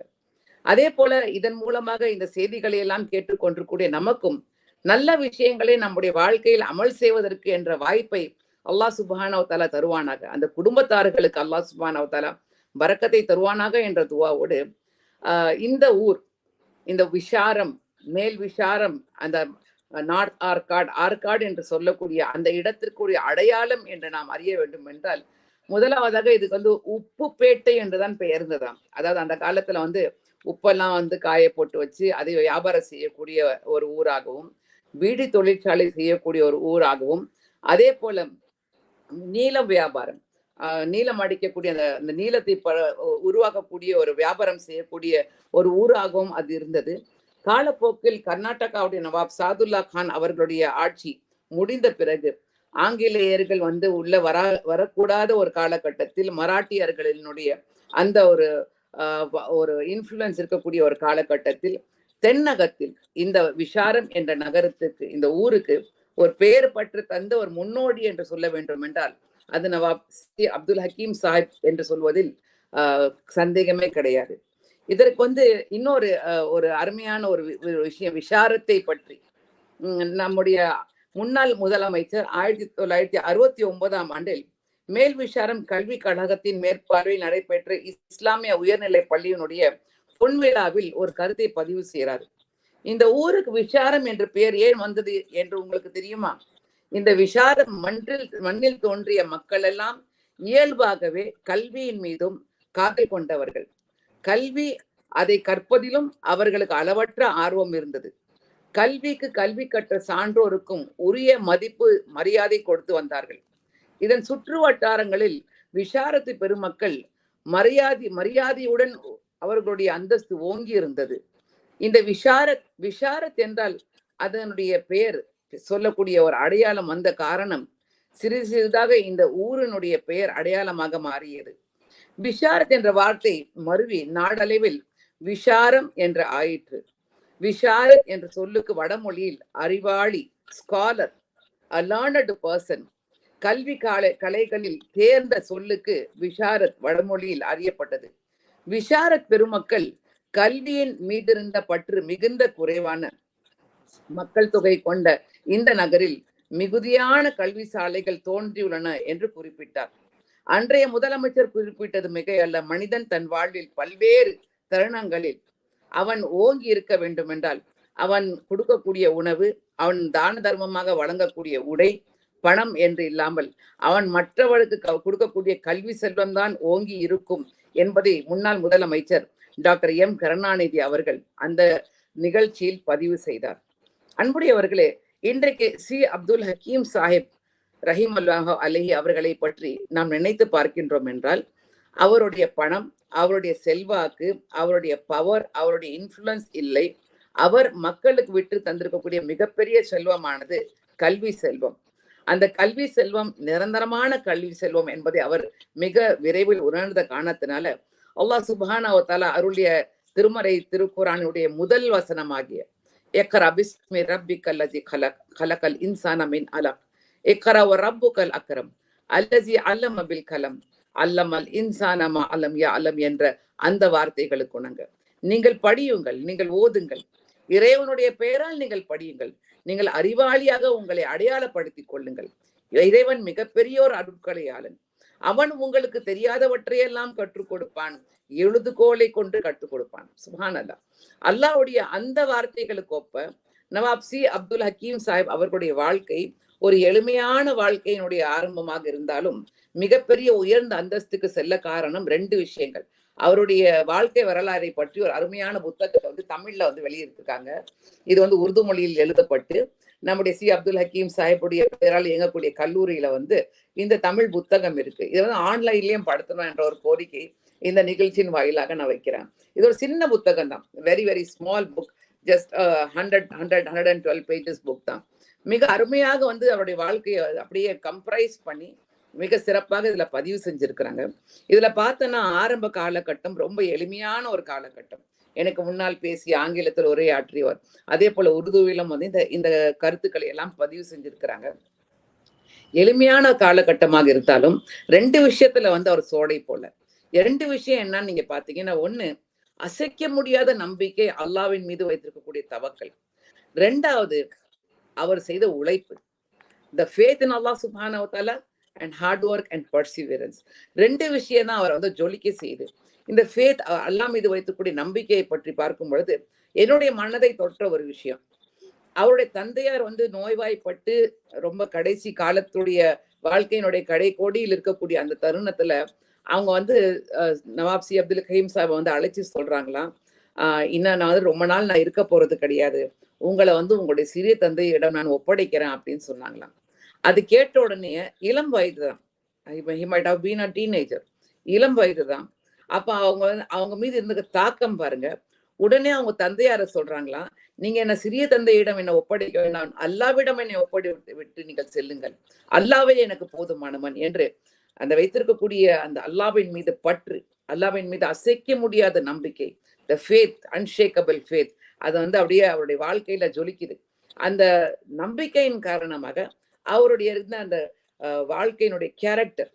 Speaker 6: அதே போல இதன் மூலமாக இந்த செய்திகளை எல்லாம் கேட்டுக்கொண்டிருக்கூடிய நமக்கும் நல்ல விஷயங்களை நம்முடைய வாழ்க்கையில் அமல் செய்வதற்கு என்ற வாய்ப்பை அல்லாஹ் சுப்ஹானஹு வ தஆலா தருவானாக. அந்த குடும்பத்தார்களுக்கு அல்லாஹ் சுப்ஹானஹு வ தஆலா பரக்கத்தை தருவானாக என்ற துவாவோடு இந்த ஊர், இந்த விஷாரம், மேல் விஷாரம், அந்த நார்த் ஆர்காட் என்று சொல்லக்கூடிய அந்த இடத்திற்குரிய அடையாளம் என்று நாம் அறிய வேண்டும் என்றால் முதலாவதாக இதுக்கு உப்புப்பேட்டை என்றுதான் பெயர்ந்ததாம். அதாவது அந்த காலத்துல உப்பெல்லாம் காய போட்டு வச்சு அதை வியாபாரம் செய்யக்கூடிய ஒரு ஊராகவும், பீடி தொழிற்சாலை செய்யக்கூடிய ஒரு ஊராகவும், அதே போல நீலம் வியாபாரம், நீலம் அடிக்கக்கூடிய அந்த நீலத்தை உருவாக்கக்கூடிய ஒரு வியாபாரம் செய்யக்கூடிய ஒரு ஊராகவும் அது இருந்தது. காலப்போக்கில் கர்நாடகாவுடைய நவாப் சாதுல்லா கான் அவர்களுடைய ஆட்சி முடிந்த பிறகு ஆங்கிலேயர்கள் உள்ள வரக்கூடாத ஒரு காலகட்டத்தில் மராட்டியர்களினுடைய அந்த ஒரு இன்ஃப்ளூயன்ஸ் இருக்கக்கூடிய ஒரு காலகட்டத்தில் தென்னகத்தில் இந்த விஷாரம் என்ற நகரத்துக்கு, இந்த ஊருக்கு ஒரு பெயர் பற்று தந்த ஒரு முன்னோடி என்று சொல்ல வேண்டும் என்றால் அது நவாப் அப்துல் ஹக்கீம் சாஹிப் என்று சொல்வதில் சந்தேகமே கிடையாது. இதற்கு இன்னொரு ஒரு அருமையான ஒரு விஷயம் விஷாரத்தை பற்றி நம்முடைய முன்னாள் முதலமைச்சர் 1969ஆம் ஆண்டில் மேல் விஷாரம் கல்வி கழகத்தின் மேற்பார்வையில் நடைபெற்ற இஸ்லாமிய உயர்நிலை பள்ளியினுடைய பொன்விழாவில் ஒரு கருத்தை பதிவு செய்கிறார். இந்த ஊருக்கு விஷாரம் என்று பெயர் ஏன் வந்தது என்று உங்களுக்கு தெரியுமா? இந்த விஷாரம் மண்ணில் தோன்றிய மக்கள் எல்லாம் இயல்பாகவே கல்வியின் மீதும் காதல் கொண்டவர்கள். கல்வி, அதை கற்பதிலும் அவர்களுக்கு அளவற்ற ஆர்வம் இருந்தது. கல்விக்கு கல்வி கற்ற சான்றோருக்கும் உரிய மதிப்பு மரியாதை கொடுத்து வந்தார்கள். இதன் சுற்று வட்டாரங்களில் விஷாரத்து பெருமக்கள் மரியாதையுடன் அவர்களுடைய அந்தஸ்து ஓங்கி இருந்தது. இந்த விஷாரத் என்றால் அதனுடைய பெயர் சொல்லக்கூடிய ஒரு அடையாளம் வந்த காரணம் சிறிது சிறிதாக இந்த ஊரினுடைய பெயர் அடையாளமாக மாறியது. விஷாரத் என்ற வார்த்தை மருவி நாடளவில் விஷாரம் என்று ஆயிற்று. விஷாரத் என்ற சொல்லுக்கு வடமொழியில் அறிவாளி, ஸ்காலர், a learned person, கல்வி கலைகளில் தேர்ந்த சொல்லுக்கு விஷாரத் வடமொழியில் அறியப்பட்டது. விஷாரத் பெருமக்கள் கல்வியின் மீதிருந்த பற்று மிகுந்த குறைவான மக்கள் தொகை கொண்ட இந்த நகரில் மிகுதியான கல்வி சாலைகள் தோன்றியுள்ளன என்று குறிப்பிட்டார். அன்றைய முதலமைச்சர் குறிப்பிட்டது மிகையல்ல. மனிதன் தன் வாழ்வில் பல்வேறு தருணங்களில் அவன் ஓங்கி இருக்க வேண்டும் என்றால் அவன் கொடுக்கக்கூடிய உணவு, அவன் தான தர்மமாக வழங்கக்கூடிய உடை, பணம் என்று இல்லாமல் அவன் மற்றவர்களுக்கு கொடுக்கக்கூடிய கல்வி செல்வம்தான் ஓங்கி இருக்கும் என்பதை முன்னாள் முதலமைச்சர் டாக்டர் எம் கருணாநிதி அவர்கள் அந்த நிகழ்ச்சியில் பதிவு செய்தார். அன்புடையவர்களே, இன்றைக்கு சி அப்துல் ஹக்கீம் சாஹிப் ரஹிமல்லாஹு அலைஹி அவர்களை பற்றி நாம் நினைத்து பார்க்கின்றோம் என்றால் அவருடைய பணம், அவருடைய செல்வாக்கு, அவருடைய பவர், அவருடைய இன்ஃப்ளூயன்ஸ் இல்லை. அவர் மக்களுக்கு விட்டு தந்திருக்கக்கூடிய மிகப்பெரிய செல்வமானது கல்வி செல்வம். அந்த கல்வி செல்வம் நிரந்தரமான கல்வி செல்வம் என்பதை அவர் மிக விரைவில் உணர்ந்த காரணத்தினால அல்லாஹ் சுப்ஹானஹு வ தஆலா அருளிய திருமறை திருக்குர்ஆனுடைய முதல் வசனமாகிய இக்ரா பிஸ்மி ரப்பிக்கல் லஸீ கலகல் இன்சான மின் அலக் இக்ரா வ ரப்புக்கல் அக்ரம் அல்லஸீ அல்லம பில் கலம் அல்லமல் இன்சான மா அலம் யஅலம் என்ற அந்த வார்த்தைகளுக்கு உணங்க நீங்கள் படியுங்கள், நீங்கள் ஓதுங்கள், இறைவனுடைய பெயரால் நீங்கள் படியுங்கள், நீங்கள் அறிவாளியாக உங்களை அடையாளப்படுத்திக் கொள்ளுங்கள். இறைவன் மிகப்பெரிய ஒரு அருட்கொடையாளன். அவன் உங்களுக்கு தெரியாதவற்றையெல்லாம் கற்றுக் கொடுப்பான், எழுதுகோலை கொண்டு கற்றுக் கொடுப்பான். சுப்ஹானல்லாஹ். அல்லாஹ்வுடைய அந்த வார்த்தைகளுக்கு ஒப்ப நவாப் சி அப்துல் ஹக்கீம் சாஹிப் அவர்களுடைய வாழ்க்கை ஒரு எளிமையான வாழ்க்கையினுடைய ஆரம்பமாக இருந்தாலும் மிகப்பெரிய உயர்ந்த அந்தஸ்துக்கு செல்ல காரணம் 2 விஷயங்கள். அவருடைய வாழ்க்கை வரலாறை பற்றி ஒரு அருமையான புத்தகத்தை வந்து தமிழ்ல வந்து வெளியிட்டிருக்காங்க. இது வந்து உருது மொழியில் எழுதப்பட்டு நம்முடைய சி அப்துல் ஹக்கீம் சாஹிப்புடைய பெயரால் இயங்கக்கூடிய கல்லூரியில வந்து இந்த தமிழ் புத்தகம் இருக்கு. இதை வந்து ஆன்லைன்லயும் படுத்தணும் என்ற ஒரு கோரிக்கை இந்த நிகழ்ச்சியின் வாயிலாக நான் வைக்கிறேன். இது ஒரு சின்ன புத்தகம் தான், very very small book, just 112 pages book தான். மிக அருமையாக வந்து அவருடைய வாழ்க்கையை அப்படியே கம்ப்ரைஸ் பண்ணி மிக சிறப்பாக இதுல பதிவு செஞ்சிருக்கிறாங்க. இதுல பார்த்தோன்னா ஆரம்ப காலகட்டம் ரொம்ப எளிமையான ஒரு காலகட்டம். எனக்கு முன்னால் பேசி ஆங்கிலத்தில் உரையாற்றியவர், அதே போல உருதுவிலும் வந்து இந்த கருத்துக்களை எல்லாம் பதிவு செஞ்சிருக்கிறாங்க. எளிமையான காலகட்டமாக இருந்தாலும் 2 விஷயத்துல வந்து அவர் சோடை போல. 2 விஷயம் என்னன்னு நீங்க பாத்தீங்கன்னா, 1 அசைக்க முடியாத நம்பிக்கை, அல்லாஹ்வின் மீது வைத்திருக்கக்கூடிய தவக்கல். 2வது அவர் செய்த உழைப்பு, the faith in Allah subhanahu wa ta'ala and hard work and perseverance. 2 விஷயம் தான் அவர் வந்து ஜொலிக்க செய்து. இந்த ஃபேத், அல்லாஹ் மீது வைத்துக்கூடிய நம்பிக்கையை பற்றி பார்க்கும் பொழுது என்னுடைய மனதை தொற்ற ஒரு விஷயம். அவருடைய தந்தையார் வந்து நோய்வாய்ப்பட்டு ரொம்ப கடைசி காலத்துடைய வாழ்க்கையினுடைய கடைக்கோடியில் இருக்கக்கூடிய அந்த தருணத்துல அவங்க வந்து நவாப் சி அப்துல் ஹக்கீம் சாஹிப் வந்து அழைச்சி சொல்றாங்களாம், இன்னும் நான் வந்து ரொம்ப நாள் நான் இருக்க போறது கிடையாது, உங்களை வந்து உங்களுடைய சிறிய தந்தையிடம் நான் ஒப்படைக்கிறேன் அப்படின்னு சொன்னாங்களாம். அது கேட்ட உடனே இளம் வயது தான், he might have been a teenager, இளம் வயது தான். அப்ப அவங்க மீது இருந்த தாக்கம் பாருங்க. உடனே அவங்க தந்தையார சொல்றாங்களாம், நீங்க என்ன சிறிய தந்தையிடம் என்ன ஒப்படைக்க வேண்டாம், அல்லாவிடம் என்னை விட்டு நீங்கள் செல்லுங்கள், அல்லாவே எனக்கு போதுமானவன் என்று அந்த வைத்திருக்கக்கூடிய அந்த அல்லாவின் மீது பற்று, அல்லாவின் மீது அசைக்க முடியாத நம்பிக்கை, the faith, unshakable faith, அது வந்து அப்படியே அவருடைய வாழ்க்கையில ஜொலிக்குது. அந்த நம்பிக்கையின் காரணமாக அவருடைய இருந்த அந்த வாழ்க்கையினுடைய கேரக்டர்,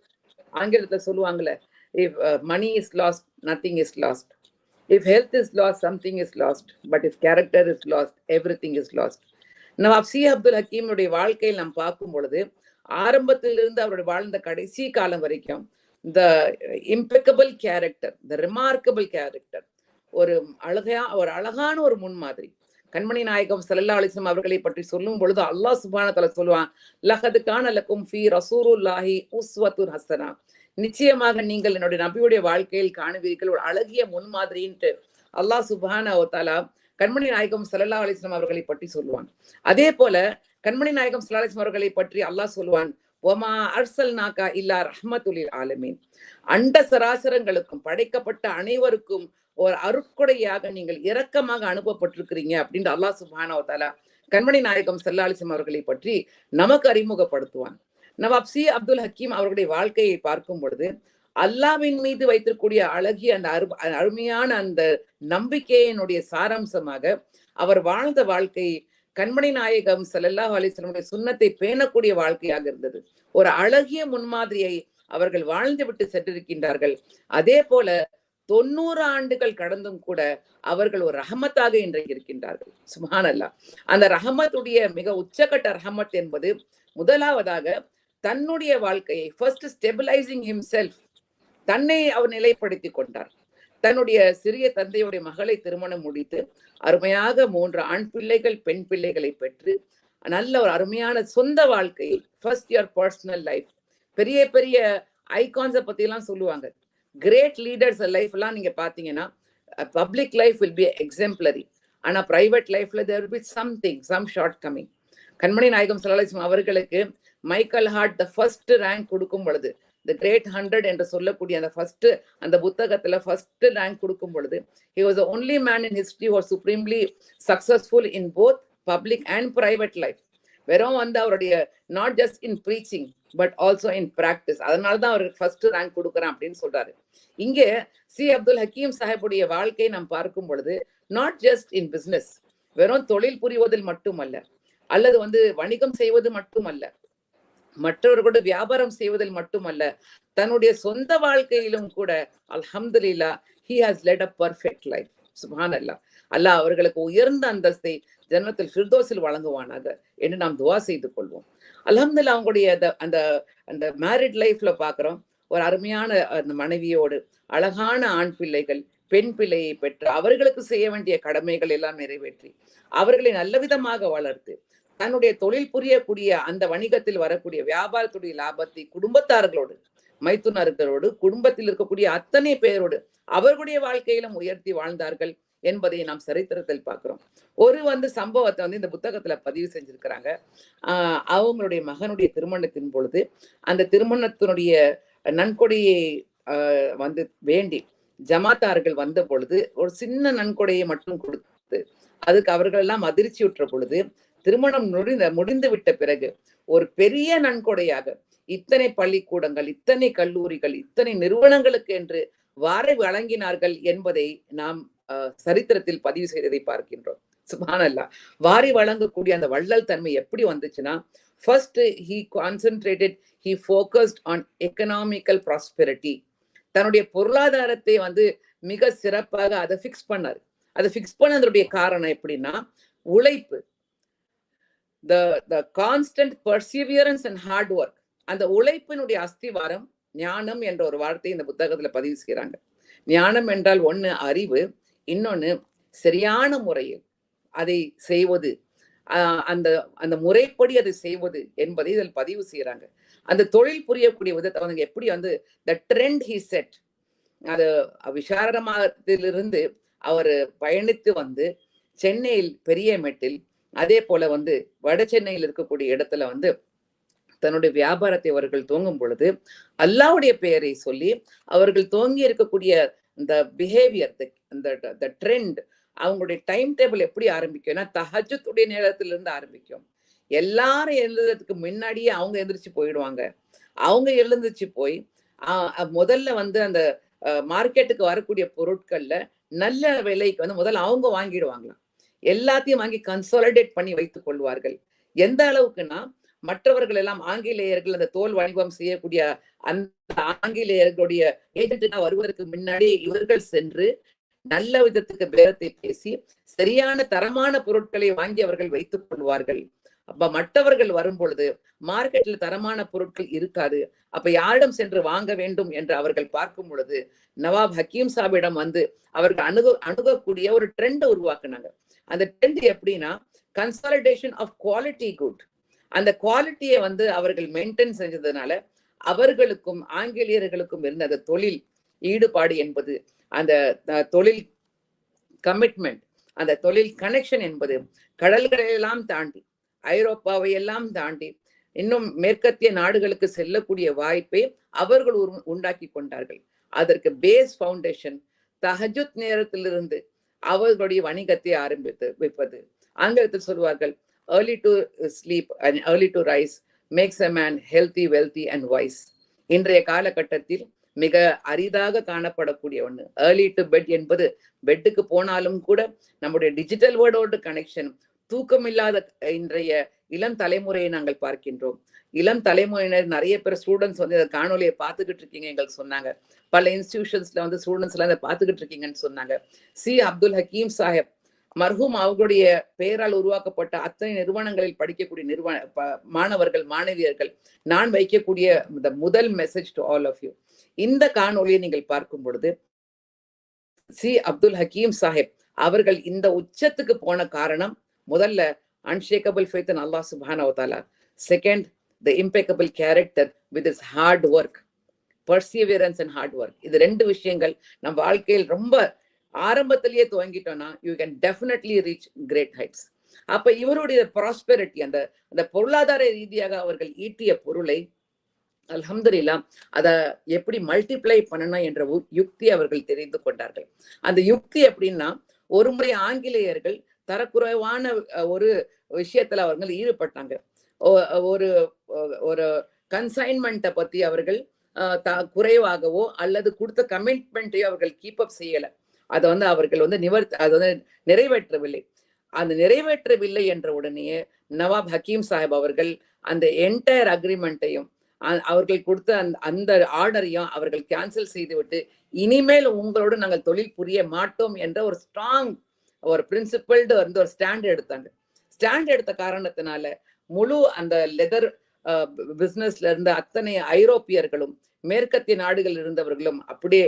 Speaker 6: ஆங்கிலத்துல சொல்லுவாங்கல்ல, if money is lost, nothing is lost. If health is lost, something is lost. But if character is lost, everything is lost. Nawab C Abdul ஹக்கீமுடைய வாழ்க்கையில் நாம் பார்க்கும் பொழுது ஆரம்பத்திலிருந்து அவருடைய வாழ்ந்த கடைசி காலம் வரைக்கும் the impeccable character, the remarkable character, ஒரு அழகான ஒரு முன்மாதிரி. கண்மணி நாயகம் ஸல்லல்லாஹு அலைஹி வஸல்லம் அவர்களை பற்றி சொல்லும் பொழுது அல்லாஹ் சுப்ஹானஹு வ தஆலா சொல்லுவான், லகத் கான லக்கும் ஃபீ ரசூலுல்லாஹி உஸ்வத்துன் ஹஸனா, நிச்சயமாக நீங்கள் என்னுடைய நபியுடைய வாழ்க்கையில் காணுவீர்கள் ஒரு அழகிய முன்மாதிரின்ட்டு அல்லாஹ் சுப்ஹானஹு வ தஆலா கண்மணி நாயகம் ஸல்லல்லாஹு அலைஹி வஸல்லம் அவர்களை பற்றி சொல்லுவான். அதே போல கண்மணி நாயகம் ஸல்லல்லாஹு அலைஹி வஸல்லம் அவர்களை பற்றி அல்லாஹ் சொல்லுவான், வமா அர்சல்நாகா இல்லா ரஹ்மத்துல் ஆலமீன், அண்ட சராசரங்களுக்கும் படைக்கப்பட்ட அனைவருக்கும் ஒரு அருட்கொடையாக நீங்கள் இரக்கமாக அனுப்பப்பட்டிருக்கிறீங்க அப்படின்னு அல்லாஹ் சுப்ஹானஹு வ தஆலா கண்மணி நாயகம் ஸல்லல்லாஹு அலைஹி வஸல்லம் அவர்களை பற்றி நமக்கு அறிமுகப்படுத்துவான். நவாப் சி அப்துல் ஹக்கீம் அவர்களுடைய வாழ்க்கையை பார்க்கும் பொழுது அல்லாஹ்வின் மீது வைத்திருக்கக்கூடிய அழகிய அந்த அருமையான அந்த நம்பிக்கையினுடைய சாராம்சமாக அவர் வாழ்ந்த வாழ்க்கை கண்மணி நாயகம் ஸல்லல்லாஹு அலைஹி வஸல்லம் சுன்னத்தை பேணக்கூடிய வாழ்க்கையாக இருந்தது. ஒரு அழகிய முன்மாதிரியை அவர்கள் வாழ்ந்து விட்டு சென்றிருக்கின்றார்கள். அதே போல 90 ஆண்டுகள் கடந்தும் கூட அவர்கள் ஒரு ரஹமத்தாக இன்றைக்கு இருக்கின்றார்கள். சுப்ஹானல்லாஹ். அந்த ரஹமத்துடைய மிக உச்சகட்ட ரஹமத் என்பது முதலாவதாக தன்னுடைய வாழ்க்கையை ஃபர்ஸ்ட் ஸ்டெபிலைசிங் ஹிம்செல்ஃப், தன்னை அவர் நிலைப்படுத்தி கொண்டார். தன்னுடைய சிறிய தந்தையுடைய மகளை திருமணம் முடித்து அருமையாக 3 ஆண் பிள்ளைகள் பெண் பிள்ளைகளை பெற்று நல்ல ஒரு அருமையான சொந்த வாழ்க்கையை, ஃபர்ஸ்ட் யுவர் பர்சனல் லைஃப், பெரிய பெரிய ஐகான்ஸை பத்தி எல்லாம் சொல்லுவாங்க, கிரேட் லீடர்ஸ் லைஃப் எல்லாம் நீங்க பாத்தீங்கன்னா public life will be exemplary, ஆனா பிரைவேட் லைஃப்ல there will be some shortcoming. கண்மணி நாயகம் ஸல்லல்லாஹு அலைஹி வஸல்லம் அவர்களுக்கு Michael Hart the first rank கொடுக்கும் பொழுது, தி கிரேட் 100 என்று சொல்லக்கூடிய அந்த ஃபர்ஸ்ட் அந்த புத்தகத்துல ஃபர்ஸ்ட் ரேங்க் கொடுக்கும் பொழுது, he was the only man in history who was supremely successful in both public and private life. வெறும் வந்து அவருடைய not just in preaching but also in practice, அதனாலதான் அவருக்கு ஃபர்ஸ்ட் ரேங்க் கொடுக்குறேன் அப்படின்னு சொல்றாரு. இங்கே சி அப்துல் ஹக்கீம் சாஹிபுடைய வாழ்க்கையை நாம் பார்க்கும் பொழுது நாட் ஜஸ்ட் இன் பிசினஸ், வெறும் தொழில் புரிவதில் மட்டுமல்ல, அல்லது வந்து வணிகம் செய்வது மட்டுமல்ல, மற்றவர்களோட வியாபாரம் செய்வதில் மட்டுமல்ல, தன்னுடைய சொந்த வாழ்க்கையிலும் கூட அல்ஹம்துலில்லாஹ் he has led a perfect life. சுப்ஹானல்லாஹ். அல்லாஹ் அவர்களுக்கு உயர்ந்த அந்தஸ்தை ஜன்னத்துல் ஃபிர்தௌஸில் வழங்குவானாக என்று நாம் துஆ செய்து கொள்வோம். அல்ஹம்துலில்லாஹ் அவங்களுடைய அந்த அந்த மேரிட் லைஃப்ல பாக்குறோம், ஒரு அருமையான அந்த மனைவியோடு அழகான ஆண் பிள்ளைகள் பெண் பிள்ளையை பெற்று அவர்களுக்கு செய்ய வேண்டிய கடமைகள் எல்லாம் நிறைவேற்றி அவர்களை நல்ல விதமாக வளர்த்து தன்னுடைய தொழில் புரியக்கூடிய அந்த வணிகத்தில் வரக்கூடிய வியாபாரத்துடைய லாபத்தை குடும்பத்தார்களோடு மைத்துனர்களோடு குடும்பத்தில் இருக்கக்கூடிய அத்தனை பேரோடு அவர்களுடைய வாழ்க்கையிலும் உயர்த்தி வாழ்ந்தார்கள் என்பதை நாம் சரித்திரத்தில் பார்க்கிறோம். ஒரு சம்பவத்தை இந்த புத்தகத்துல பதிவு செஞ்சிருக்கிறாங்க. அவங்களுடைய மகனுடைய திருமணத்தின் பொழுது அந்த திருமணத்தினுடைய நன்கொடையை வேண்டி ஜமாத்தார்கள் வந்த பொழுது ஒரு சின்ன நன்கொடையை மட்டும் கொடுத்து அதுக்கு அவர்கள் எல்லாம் அதிர்ச்சியுற்ற பொழுது திருமணம் முடிந்து விட்ட பிறகு ஒரு பெரிய நன்கொடையாக இத்தனை பள்ளிக்கூடங்கள், இத்தனை கல்லூரிகள், இத்தனை நிறுவனங்களுக்கு என்று வாரி வழங்கினார்கள் என்பதை நாம் சரித்திரத்தில் பதிவு செய்ததை பார்க்கின்றோம். சுப்ஹானல்லாஹ். வாரி வழங்கக்கூடிய அந்த வள்ளல் தன்மை எப்படி வந்துச்சுன்னா, first he focused on economical prosperity. தன்னுடைய பொருளாதாரத்தை மிக சிறப்பாக அதை ஃபிக்ஸ் பண்ணாரு. அதை ஃபிக்ஸ் பண்ணதுடைய காரணம் எப்படின்னா, உழைப்பு, the constant perseverance and hard work. அந்த உழைப்பினுடைய அஸ்திவாரம் ஞானம் என்ற ஒரு வார்த்தையை இந்த புத்தகத்துல பதிவு செய்யறாங்க. ஞானம் என்றால் ஒண்ணு அறிவு, இன்னொன்னு சரியான முறையில் அதை செய்வது, அந்த முறைப்படி அதை செய்வது என்பதை இதில் பதிவு செய்யறாங்க. அந்த தொழில் புரியக்கூடிய விதத்தை அவங்க எப்படி the trend he set, அது விசாரமாகத்திலிருந்து அவர் பயணித்து சென்னையில் பெரிய மெட்டில், அதே போல வட சென்னையில் இருக்கக்கூடிய இடத்துல தன்னுடைய வியாபாரத்தை அவர்கள் துவங்கும் பொழுது அல்லாஹ்வுடைய பெயரை சொல்லி அவர்கள் துவங்கி இருக்கக்கூடிய இந்த பிஹேவியர், இந்த ட்ரெண்ட், அவங்களுடைய டைம் டேபிள் எப்படி ஆரம்பிக்கும்னா தஹஜ்ஜுடைய நேரத்திலிருந்து ஆரம்பிக்கும். எல்லாரும் எழுதுறதுக்கு முன்னாடியே அவங்க எந்திரிச்சு போயிடுவாங்க. அவங்க எழுந்துச்சு போய் முதல்ல அந்த மார்க்கெட்டுக்கு வரக்கூடிய பொருட்கள்ல நல்ல விலைக்கு முதல்ல அவங்க வாங்கிடுவாங்களாம். எல்லாத்தையும் வாங்கி கன்சாலிடேட் பண்ணி வைத்துக் கொள்வார்கள். எந்த அளவுக்குன்னா, மற்றவர்கள் எல்லாம் ஆங்கிலேயர்கள் அந்த தோல் வணிகம் செய்யக்கூடிய அந்த ஆங்கிலேயர்களுடைய ஏஜென்ட் வருவதற்கு முன்னாடி இவர்கள் சென்று நல்ல விதத்துக்கு பேரத்தை பேசி சரியான தரமான பொருட்களை வாங்கி அவர்கள் வைத்துக் கொள்வார்கள். அப்ப மற்றவர்கள் வரும் பொழுது மார்க்கெட்ல தரமான பொருட்கள் இருக்காது. அப்ப யாரிடம் சென்று வாங்க வேண்டும் என்று அவர்கள் பார்க்கும் பொழுது நவாப் ஹக்கீம் சாபிடம் அவர்கள் அணுகக்கூடிய ஒரு ட்ரெண்ட் உருவாக்குனாங்க. அந்த ட்ரெண்ட் எப்படின்னா, கன்சாலிடேஷன் ஆஃப் குவாலிட்டி குட். அந்த குவாலிட்டியை அவர்கள் மெயின்டைன் செஞ்சதுனால அவர்களுக்கும் ஆங்கிலேயர்களுக்கும் இருந்த அந்த தொழில் ஈடுபாடு என்பது, அந்த தொழில் கமிட்மெண்ட், அந்த தொழில் கனெக்ஷன் என்பது கடல்களெல்லாம் தாண்டி, ஐரோப்பாவை எல்லாம் தாண்டி இன்னும் மேற்கத்திய நாடுகளுக்கு செல்லக்கூடிய வாய்ப்பை அவர்கள் உண்டாக்கி கொண்டார்கள். அதற்கு பேஸ் ஃபவுண்டேஷன் தஹஜுத் நேரத்திலிருந்து அவர்களுடைய வணிகத்தை ஆரம்பித்து வைப்பது. ஆங்கிலத்தில் சொல்வார்கள், early to sleep and early to rise makes a man healthy, wealthy and wise. இன்றைய காலகட்டத்தில் மிக அரிதாக காணப்படக்கூடிய ஒண்ணு ஏர்லி டு பெட் என்பது. பெட்டுக்கு போனாலும் கூட நம்முடைய டிஜிட்டல் வேர்ல்டோடு கனெக்ஷன், தூக்கமில்லாத இன்றைய இளம் தலைமுறையை நாங்கள் பார்க்கின்றோம். இளம் தலைமுறையினர் நிறைய பேர் ஸ்டூடெண்ட்ஸ் இந்த காணொலியை பார்த்துக்கிட்டு இருக்கீங்க எங்களுக்கு சொன்னாங்க. பல இன்ஸ்டிடியூஷன்ஸ்ல ஸ்டூடெண்ட்ஸ் எல்லாம் இதை பார்த்துக்கிட்டு இருக்கீங்கன்னு சொன்னாங்க. சி அப்துல் ஹக்கீம் சாஹிப் மர்ஹூம் அவர்களுடைய பெயரால் உருவாக்கப்பட்ட அத்தனை நிறுவனங்களில் படிக்கக்கூடிய மாணவர்கள், மாணவியர்கள், நான் வைக்கக்கூடிய முதல் message to all of you. இந்த காணொலியை நீங்கள் பார்க்கும் பொழுது சி அப்துல் ஹக்கீம் சாஹிப் அவர்கள் இந்த உச்சத்துக்கு போன காரணம், முதல்ல அன்ஷேக்கபிள் ஃபெய்த் இன் அல்லாஹ் சுப்ஹானஹு வ தஆலா, second the impeccable character with his hard work, perseverance and hard work. இது ரெண்டு விஷயங்கள் நம் வாழ்க்கையில் ரொம்ப ஆரம்பத்திலேயே துவங்கிட்டோம்னா you can definitely reach great heights. அப்ப இவருடைய ப்ராஸ்பெரிட்டி, அந்த பொருளாதார ரீதியாக அவர்கள் ஈட்டிய பொருளை அல்ஹம்துலில்லாஹ் அதை எப்படி மல்டிப்ளை பண்ணணும் என்ற யுக்தி அவர்கள் தெரிந்து கொண்டார்கள். அந்த யுக்தி எப்படின்னா, ஒரு முறை ஆங்கிலேயர்கள் தரக்குறைவான ஒரு விஷயத்துல அவர்கள் ஈடுபட்டாங்க. ஒரு கன்சைன்மெண்ட்டை பத்தி அவர்கள் குறைவாகவோ அல்லது கொடுத்த கமிட்மெண்ட்டையோ அவர்கள் கீப் அப் செய்யல. அதை அவர்கள் நிறைவேற்றவில்லை. அந்த நிறைவேற்றவில்லை என்ற உடனேயே நவாப் ஹக்கீம் சாஹிப் அவர்கள் அந்த என்டையர் அக்ரிமெண்ட்டையும் அவர்கள் கொடுத்த அந்த ஆர்டரையும் அவர்கள் கேன்சல் செய்துவிட்டு, இனிமேல் உங்களோடு நாங்கள் தொழில் புரிய மாட்டோம் என்ற ஒரு ஸ்ட்ராங் ஒரு பிரின்சிபல்டு ஒரு ஸ்டாண்ட் எடுத்தாங்க. ஸ்டாண்ட் எடுத்த காரணத்தினால முழு அந்த லெதர் பிசினஸ்ல இருந்த அத்தனை ஐரோப்பியர்களும் மேற்கத்திய நாடுகளில் இருந்தவர்களும் அப்படியே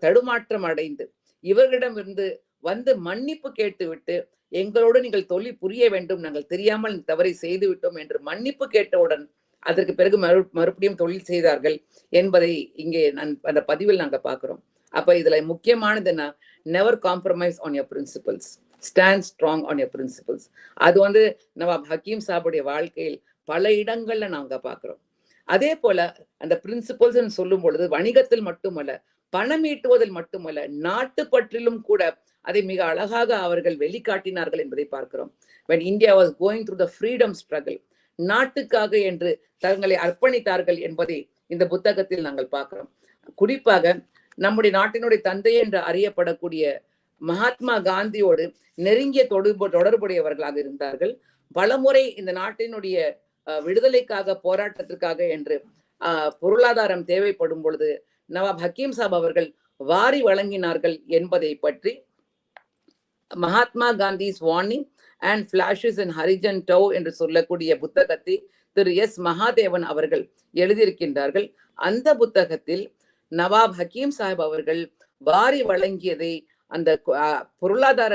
Speaker 6: தடுமாற்றம் அடைந்து இவர்களிடமிருந்து வந்து மன்னிப்பு கேட்டுவிட்டு எங்களோடு நீங்கள் தொழில் புரிய வேண்டும், நாங்கள் தெரியாமல் தவறை செய்து விட்டோம் என்று மன்னிப்பு கேட்டவுடன் அதற்கு பிறகு மறுபடியும் தொழில் செய்தார்கள் என்பதை இங்கே அந்த பதிவில் நாங்க பார்க்கிறோம். அப்ப இதுல முக்கியமானது என்ன, never compromise on your principles, stand strong on your principles. அது வந்து நவாப் ஹக்கீம் சாஹிபுடைய வாழ்க்கையில் பல இடங்கள்ல நாங்க பார்க்கிறோம். அதே போல அந்த பிரின்சிபல்ஸ் சொல்லும் பொழுது வணிகத்தில் மட்டுமல்ல, பணம் ஈட்டுவதில் மட்டுமல்ல, நாட்டு பற்றிலும் கூட அதை மிக அழகாக அவர்கள் வெளிக்காட்டினார்கள் என்பதை பார்க்கிறோம். when India was going through the freedom struggle, நாட்டுக்காக என்று தங்களை அர்ப்பணித்தார்கள் என்பதை இந்த புத்தகத்தில் நாங்கள் பார்க்கிறோம். குறிப்பாக நம்முடைய நாட்டினுடைய தந்தை என்று அறியப்படக்கூடிய மகாத்மா காந்தியோடு நெருங்கிய தொடர்புடையவர்களாக இருந்தார்கள். பலமுறை இந்த நாட்டினுடைய விடுதலைக்காக, போராட்டத்திற்காக என்று பொருளாதாரம் தேவைப்படும் பொழுது நவாப் ஹக்கீம் சாப் அவர்கள் வாரி வழங்கினார்கள் என்பதை பற்றி Mahatma Gandhi's warning and flashes in Harijan டவ் என்று சொல்லக்கூடிய புத்தகத்தை திரு எஸ் மகாதேவன் அவர்கள் எழுதியிருக்கின்றார்கள். அந்த புத்தகத்தில் நவாப் ஹக்கீம் சாஹிப் அவர்கள் வாரி வழங்கியதை, அந்த பொருளாதார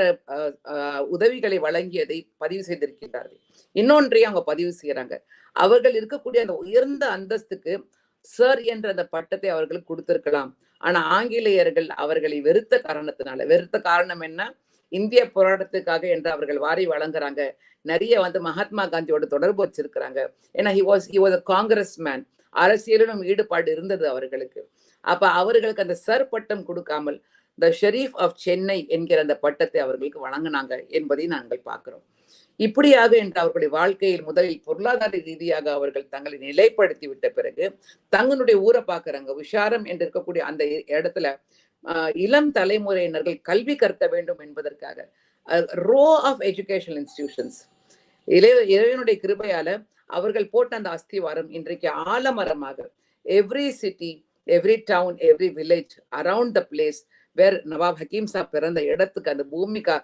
Speaker 6: உதவிகளை வழங்கியதை பதிவு செய்திருக்கின்றார்கள். இன்னொன்றையும் அவங்க பதிவு செய்யறாங்க. அவர்கள் இருக்கக்கூடிய அந்த உயர்ந்த அந்தஸ்துக்கு சர் என்ற அந்த பட்டத்தை அவர்களுக்கு கொடுத்திருக்கலாம். ஆனா ஆங்கிலேயர்கள் அவர்களை வெறுத்த காரணம் என்ன, இந்திய போராட்டத்துக்காக என்று அவர்கள் வாரி வழங்குறாங்க. நிறைய வந்து மகாத்மா காந்தியோட தொடர்பு வச்சிருக்கிறாங்க. ஏன்னா he was a Congress man, அரசியலிலும் ஈடுபாடு இருந்தது அவர்களுக்கு. அப்ப அவர்களுக்கு அந்த சர் பட்டம் கொடுக்காமல் த ஷெரீஃப் ஆஃப் சென்னை என்கிற அந்த பட்டத்தை அவர்களுக்கு வழங்கினாங்க என்பதை நாங்கள் பார்க்கிறோம். இப்படியாக என்று அவர்களுடைய வாழ்க்கையில் முதலில் பொருளாதார ரீதியாக அவர்கள் தங்களை நிலைப்படுத்தி விட்ட பிறகு தங்களுடைய ஊரை பார்க்கறாங்க. விஷாரம் என்று இருக்கக்கூடிய அந்த இடத்துல இளம் தலைமுறையினர்கள் கல்வி கற்க வேண்டும் என்பதற்காக ரோ ஆஃப் எஜுகேஷனல் இன்ஸ்டிடியூஷன்ஸ் இறைவனுடைய கிருபையால அவர்கள் போட்ட அந்த அஸ்திவாரம் இன்றைக்கு ஆலமரமாக every city, every town, every village around the place where Nawab Hakeem Saab பிறந்த இடத்துக்கு அந்த பூமிக்கா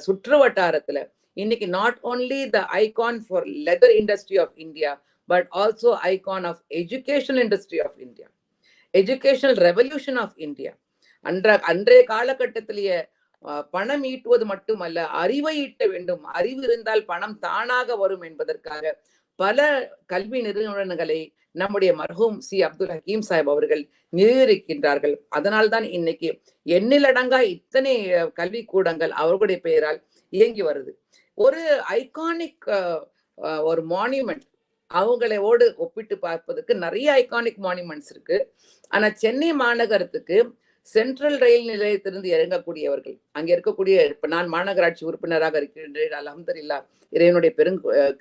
Speaker 6: சுற்று வட்டாரத்துல இன்னைக்கு not only the icon for leather industry of India but also icon of educational industry of India, educational revolution of India. அன்றைய காலகட்டத்திலேயே பணம் ஈட்டுவது மட்டுமல்ல, அறிவை ஈட்ட வேண்டும், அறிவு இருந்தால் பணம் தானாக வரும் என்பதற்காக பல கல்வி நிறுவனங்களை நம்முடைய மர்ஹூம் சி அப்துல் ஹக்கீம் சாஹிப் அவர்கள் நிர்வகிக்கின்றார்கள். அதனால்தான் இன்னைக்கு எண்ணிலடங்கா இத்தனை கல்வி கூடங்கள் அவர்களுடைய பெயரால் இயங்கி வருது. ஒரு ஐகானிக் ஒரு மான்யூமெண்ட் அவங்களோடு ஒப்பிட்டு பார்ப்பதற்கு நிறைய ஐகானிக் மான்யூமெண்ட்ஸ் இருக்கு. ஆனா சென்னை மாநகரத்துக்கு சென்ட்ரல் ரயில் நிலையத்திலிருந்து இறங்கக்கூடியவர்கள், அங்க இருக்கக்கூடிய, இப்ப நான் மாநகராட்சி உறுப்பினராக இருக்கின்றேன், அல்ஹம்துலில்லாஹ் இறைவனுடைய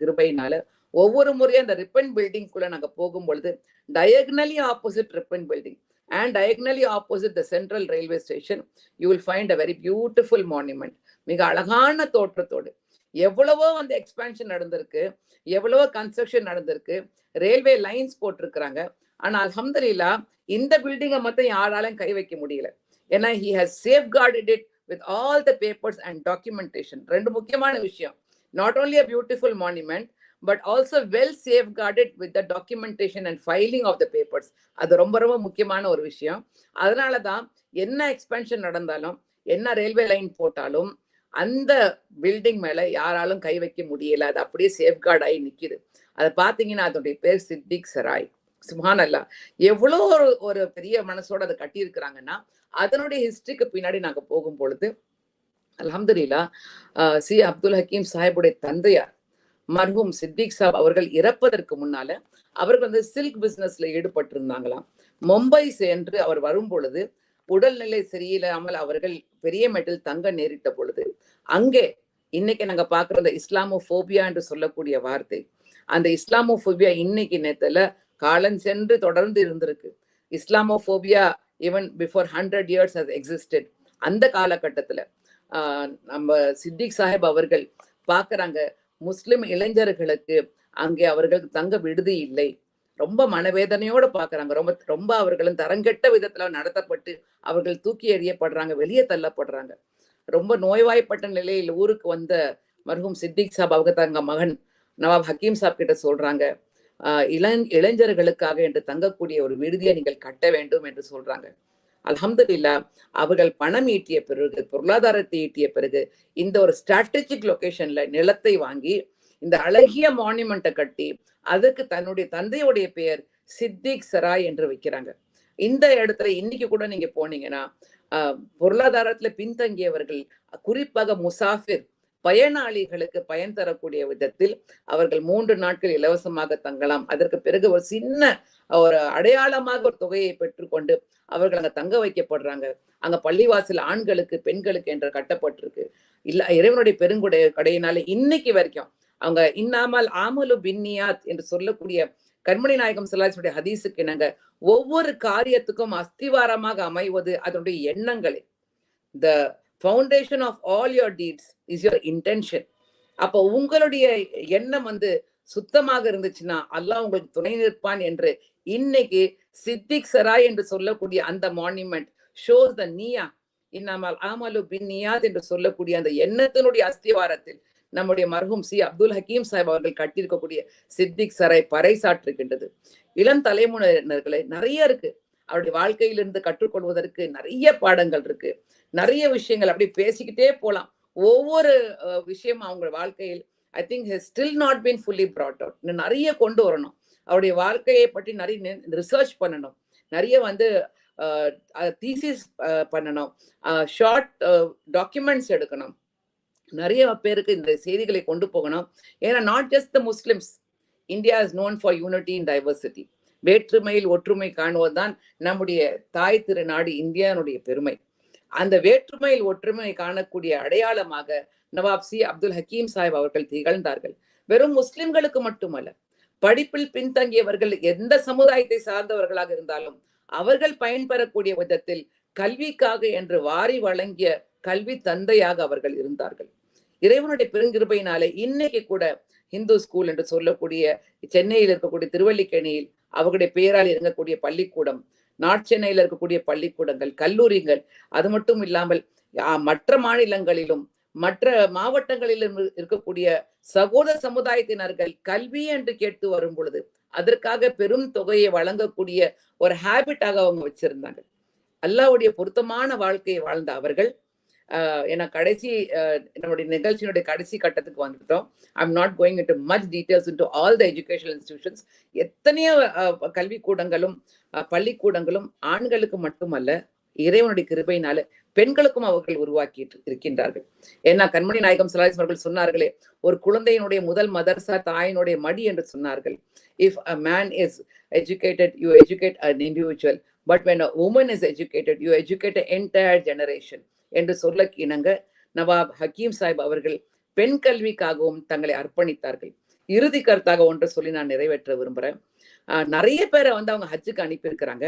Speaker 6: கிருபையினால ஒவ்வொரு முறையும் அந்த ரிப்பன் பில்டிங்குள்ள நாங்க போகும் பொழுது diagonally opposite ribbon building and diagonally opposite the central railway station you will find a very beautiful monument. மிக அழகான தோற்றத்தோடு எவ்வளவோ வந்து எக்ஸ்பான்ஷன் நடந்திருக்கு, எவ்வளவோ கன்ஸ்ட்ரக்ஷன் நடந்திருக்கு, ரயில்வே லைன்ஸ் போட்டிருக்கிறாங்க. ஆனா அல்ஹம்துலில்லாஹ் இந்த பில்டிங்கை மட்டும் யாராலும் கை வைக்க முடியல. ஏன்னா he has safeguarded it with all the papers and documentation. ரெண்டு முக்கியமான விஷயம், not only a beautiful monument but also well safeguarded with the documentation and filing of the papers. அது ரொம்ப ரொம்ப முக்கியமான ஒரு விஷயம். அதனாலதான் என்ன எக்ஸ்பென்ஷன் நடந்தாலும், என்ன ரயில்வே லைன் போட்டாலும் அந்த பில்டிங் மேல யாராலும் கை வைக்க முடியல. அது அப்படியே சேஃப்கார்ட் ஆகி நிக்குது. அதை பாத்தீங்கன்னா அதனுடைய பேர் சித்திக் சராய். சுப்ஹானல்லாஹ், எவ்வளோ ஒரு பெரிய மனசோட அதை கட்டியிருக்கிறாங்கன்னா அதனுடைய ஹிஸ்டரிக்கு பின்னாடி நாங்க போகும் பொழுது அல்ஹம்துலில்லாஹ் சி அப்துல் ஹக்கீம் சாஹிபுடைய தந்தையார் மர்ஹூம் சித்திக் சாப் அவர்கள் இறப்பதற்கு முன்னால அவர்கள் வந்து சில்க் பிசினஸ்ல ஈடுபட்டிருந்தாங்களாம். மும்பை சென்று அவர் வரும் பொழுது உடல்நிலை சரியில்லாமல் அவர்கள் பெரியமேட்டில் தங்க நேரிட்ட பொழுது அங்கே இன்னைக்கு நாங்க பாக்குற அந்த இஸ்லாமோபோபியா என்று சொல்லக்கூடிய வார்த்தை, அந்த இஸ்லாமோபோபியா இன்னைக்கு நேரத்துல காலம் சென்று தொடர்ந்து இருந்திருக்கு. Islamophobia even before 100 years has existed. அந்த காலகட்டத்துல நம்ம சித்திக் சாஹிப் அவர்கள் பாக்குறாங்க முஸ்லிம் இளைஞர்களுக்கு அங்கே அவர்களுக்கு தங்க விடுதி இல்லை. ரொம்ப மனவேதனையோட பாக்குறாங்க. ரொம்ப ரொம்ப அவர்களும் தரங்கெட்ட விதத்துல நடத்தப்பட்டு அவர்கள் தூக்கி எறியப்படுறாங்க, வெளியே தள்ளப்படுறாங்க. ரொம்ப நோய்வாய்ப்பட்ட நிலையில் ஊருக்கு வந்த மர்ஹூம் சித்திக் சாப் அவங்க தங்க மகன் நவாப் ஹக்கீம் சாப் கிட்ட சொல்றாங்க, இளைஞர்களுக்காக என்று தங்கக்கூடிய ஒரு விடுதியை நீங்கள் கட்ட வேண்டும் என்று சொல்றாங்க. அல்ஹம்துலில்லாஹ் அவர்கள் பணம் ஈட்டிய பிறகு, பொருளாதாரத்தை ஈட்டிய பிறகு இந்த ஒரு ஸ்ட்ராட்டஜிக் லொகேஷன்ல நிலத்தை வாங்கி இந்த அழகிய மானுமெண்ட்டை கட்டி அதுக்கு தன்னுடைய தந்தையுடைய பெயர் சித்திக் சராய் என்று வைக்கிறாங்க. இந்த இடத்துல இன்னைக்கு கூட நீங்க போனீங்கன்னா பொருளாதாரத்துல பின்தங்கியவர்கள், குறிப்பாக முசாஃபிர் பயனாளிகளுக்கு பயன் தரக்கூடிய விதத்தில் அவர்கள் 3 நாட்கள் இலவசமாக தங்கலாம். அதற்கு பிறகு ஒரு சின்ன ஒரு அடையாளமாக ஒரு தொகையை பெற்றுக்கொண்டு அவர்கள் அங்க தங்க வைக்கப்படுறாங்க. அங்க பள்ளிவாசல் ஆண்களுக்கு பெண்களுக்கு என்று கட்டப்பட்டிருக்கு. இல்ல இறைவனுடைய கடையினால இன்னைக்கு வரைக்கும் அவங்க இன்னாமல் ஆமலு பின்னியாத் என்று சொல்லக்கூடிய கண்மணி நாயகம் ஸல்லல்லாஹு ஹதீஸுக்கு இணங்க ஒவ்வொரு காரியத்துக்கும் அஸ்திவாரமாக அமைவது அதனுடைய எண்ணங்களே. The foundation of all your deeds is your intention. அப்போ உங்களுடைய எண்ணம் சுத்தமாக இருந்துச்சுன்னா அல்லாஹ் உங்களுக்கு துணை நிற்பான் என்று இன்னைக்கு சித்திக் சராய் என்று சொல்லக்கூடிய அந்த மானுமெண்ட் ஷோஸ் த நியா இன்னாமல் ஆமலு பின் நியாத் என்று சொல்லக்கூடிய அந்த எண்ணத்தினுடைய அஸ்திவாரத்தில் நம்முடைய மர்ஹூம் சி அப்துல் ஹக்கீம் சாஹிப் அவர்கள் கட்டியிருக்கக்கூடிய சித்திக் சராய் பறைசாற்றுகின்றது. இளம் தலைமுறையினர்களே நிறைய இருக்கு, அவருடைய வாழ்க்கையிலிருந்து கற்றுக்கொள்வதற்கு நிறைய பாடங்கள் இருக்கு, நிறைய விஷயங்கள் அப்படி பேசிக்கிட்டே போலாம். ஒவ்வொரு விஷயம் அவங்க வாழ்க்கையில் I think has still not been fully brought out. இன்னும் நிறைய கொண்டு வரணும், அவருடைய வாழ்க்கையை பற்றி நிறைய ரிசர்ச் பண்ணணும், நிறைய தீசிஸ் பண்ணணும், ஷார்ட் டாக்குமெண்ட்ஸ் எடுக்கணும், நிறைய பேருக்கு இந்த செய்திகளை கொண்டு போகணும். ஏன்னா not just the Muslims, India is known for unity in diversity. வேற்றுமையில் ஒற்றுமை காணுவதுதான் நம்முடைய தாய் திருநாடு இந்தியாவுடைய பெருமை. அந்த வேற்றுமையில் ஒற்றுமை காணக்கூடிய அடையாளமாக நவாப் சி அப்துல் ஹக்கீம் சாஹிப் அவர்கள் திகழ்ந்தார்கள். வெறும் முஸ்லிம்களுக்கு மட்டுமல்ல, படிப்பில் பின்தங்கியவர்கள் எந்த சமுதாயத்தை சார்ந்தவர்களாக இருந்தாலும் அவர்கள் பயன்பெறக்கூடிய விதத்தில் கல்விக்காக என்று வாரி வழங்கிய கல்வி தந்தையாக அவர்கள் இருந்தார்கள். இறைவனுடைய பெருங்கிருபையினாலே இன்னைக்கு கூட இந்து ஸ்கூல் என்று சொல்லக்கூடிய சென்னையில் இருக்கக்கூடிய திருவல்லிக்கேணியில் அவர்களுடைய பெயரால் இறங்கக்கூடிய பள்ளிக்கூடம், நாட்சென்னையில் இருக்கக்கூடிய பள்ளிக்கூடங்கள், கல்லூரிகள், அது மட்டும் இல்லாமல் மற்ற மாநிலங்களிலும் மற்ற மாவட்டங்களிலும் இருக்கக்கூடிய சகோதர சமுதாயத்தினர்கள் கல்வி என்று கேட்டு வரும் பொழுது அதற்காக பெரும் தொகையை வழங்கக்கூடிய ஒரு ஹேபிட்டாக அவங்க வச்சிருந்தாங்க. அல்லாஹ்வுடைய பொருத்தமான வாழ்க்கையை வாழ்ந்த அவர்கள் ஏன்னா கடைசி நம்முடைய நிகழ்ச்சியினுடைய கடைசி கட்டத்துக்கு வந்துட்டோம். I'm not going into much details into all the educational institutions. எத்தனையோ கல்விக்கூடங்களும் பள்ளிக்கூடங்களும் ஆண்களுக்கு மட்டுமல்ல, இறைவனுடைய கிருபையினால பெண்களுக்கும் அவர்கள் உருவாக்கி இருக்கின்றார்கள். ஏன்னா கண்மணி நாயகம் ஸல்லல்லாஹு அலைஹி அவர்கள் சொன்னார்களே, ஒரு குழந்தையினுடைய முதல் மதர்சா தாயினுடைய மடி என்று சொன்னார்கள். If a man is educated, you educate an individual, but when a woman is educated, you educate an entire generation என்று சொல்ல இணங்க நவாப் ஹக்கீம் சாஹிப் அவர்கள் பெண் கல்விக்காகவும் தங்களை அர்ப்பணித்தார்கள். இறுதி கருத்தாக ஒன்று சொல்லி நான் நிறைவேற்ற விரும்புறேன். நிறைய பேரை அவங்க ஹஜ்ஜுக்கு அனுப்பியிருக்கிறாங்க.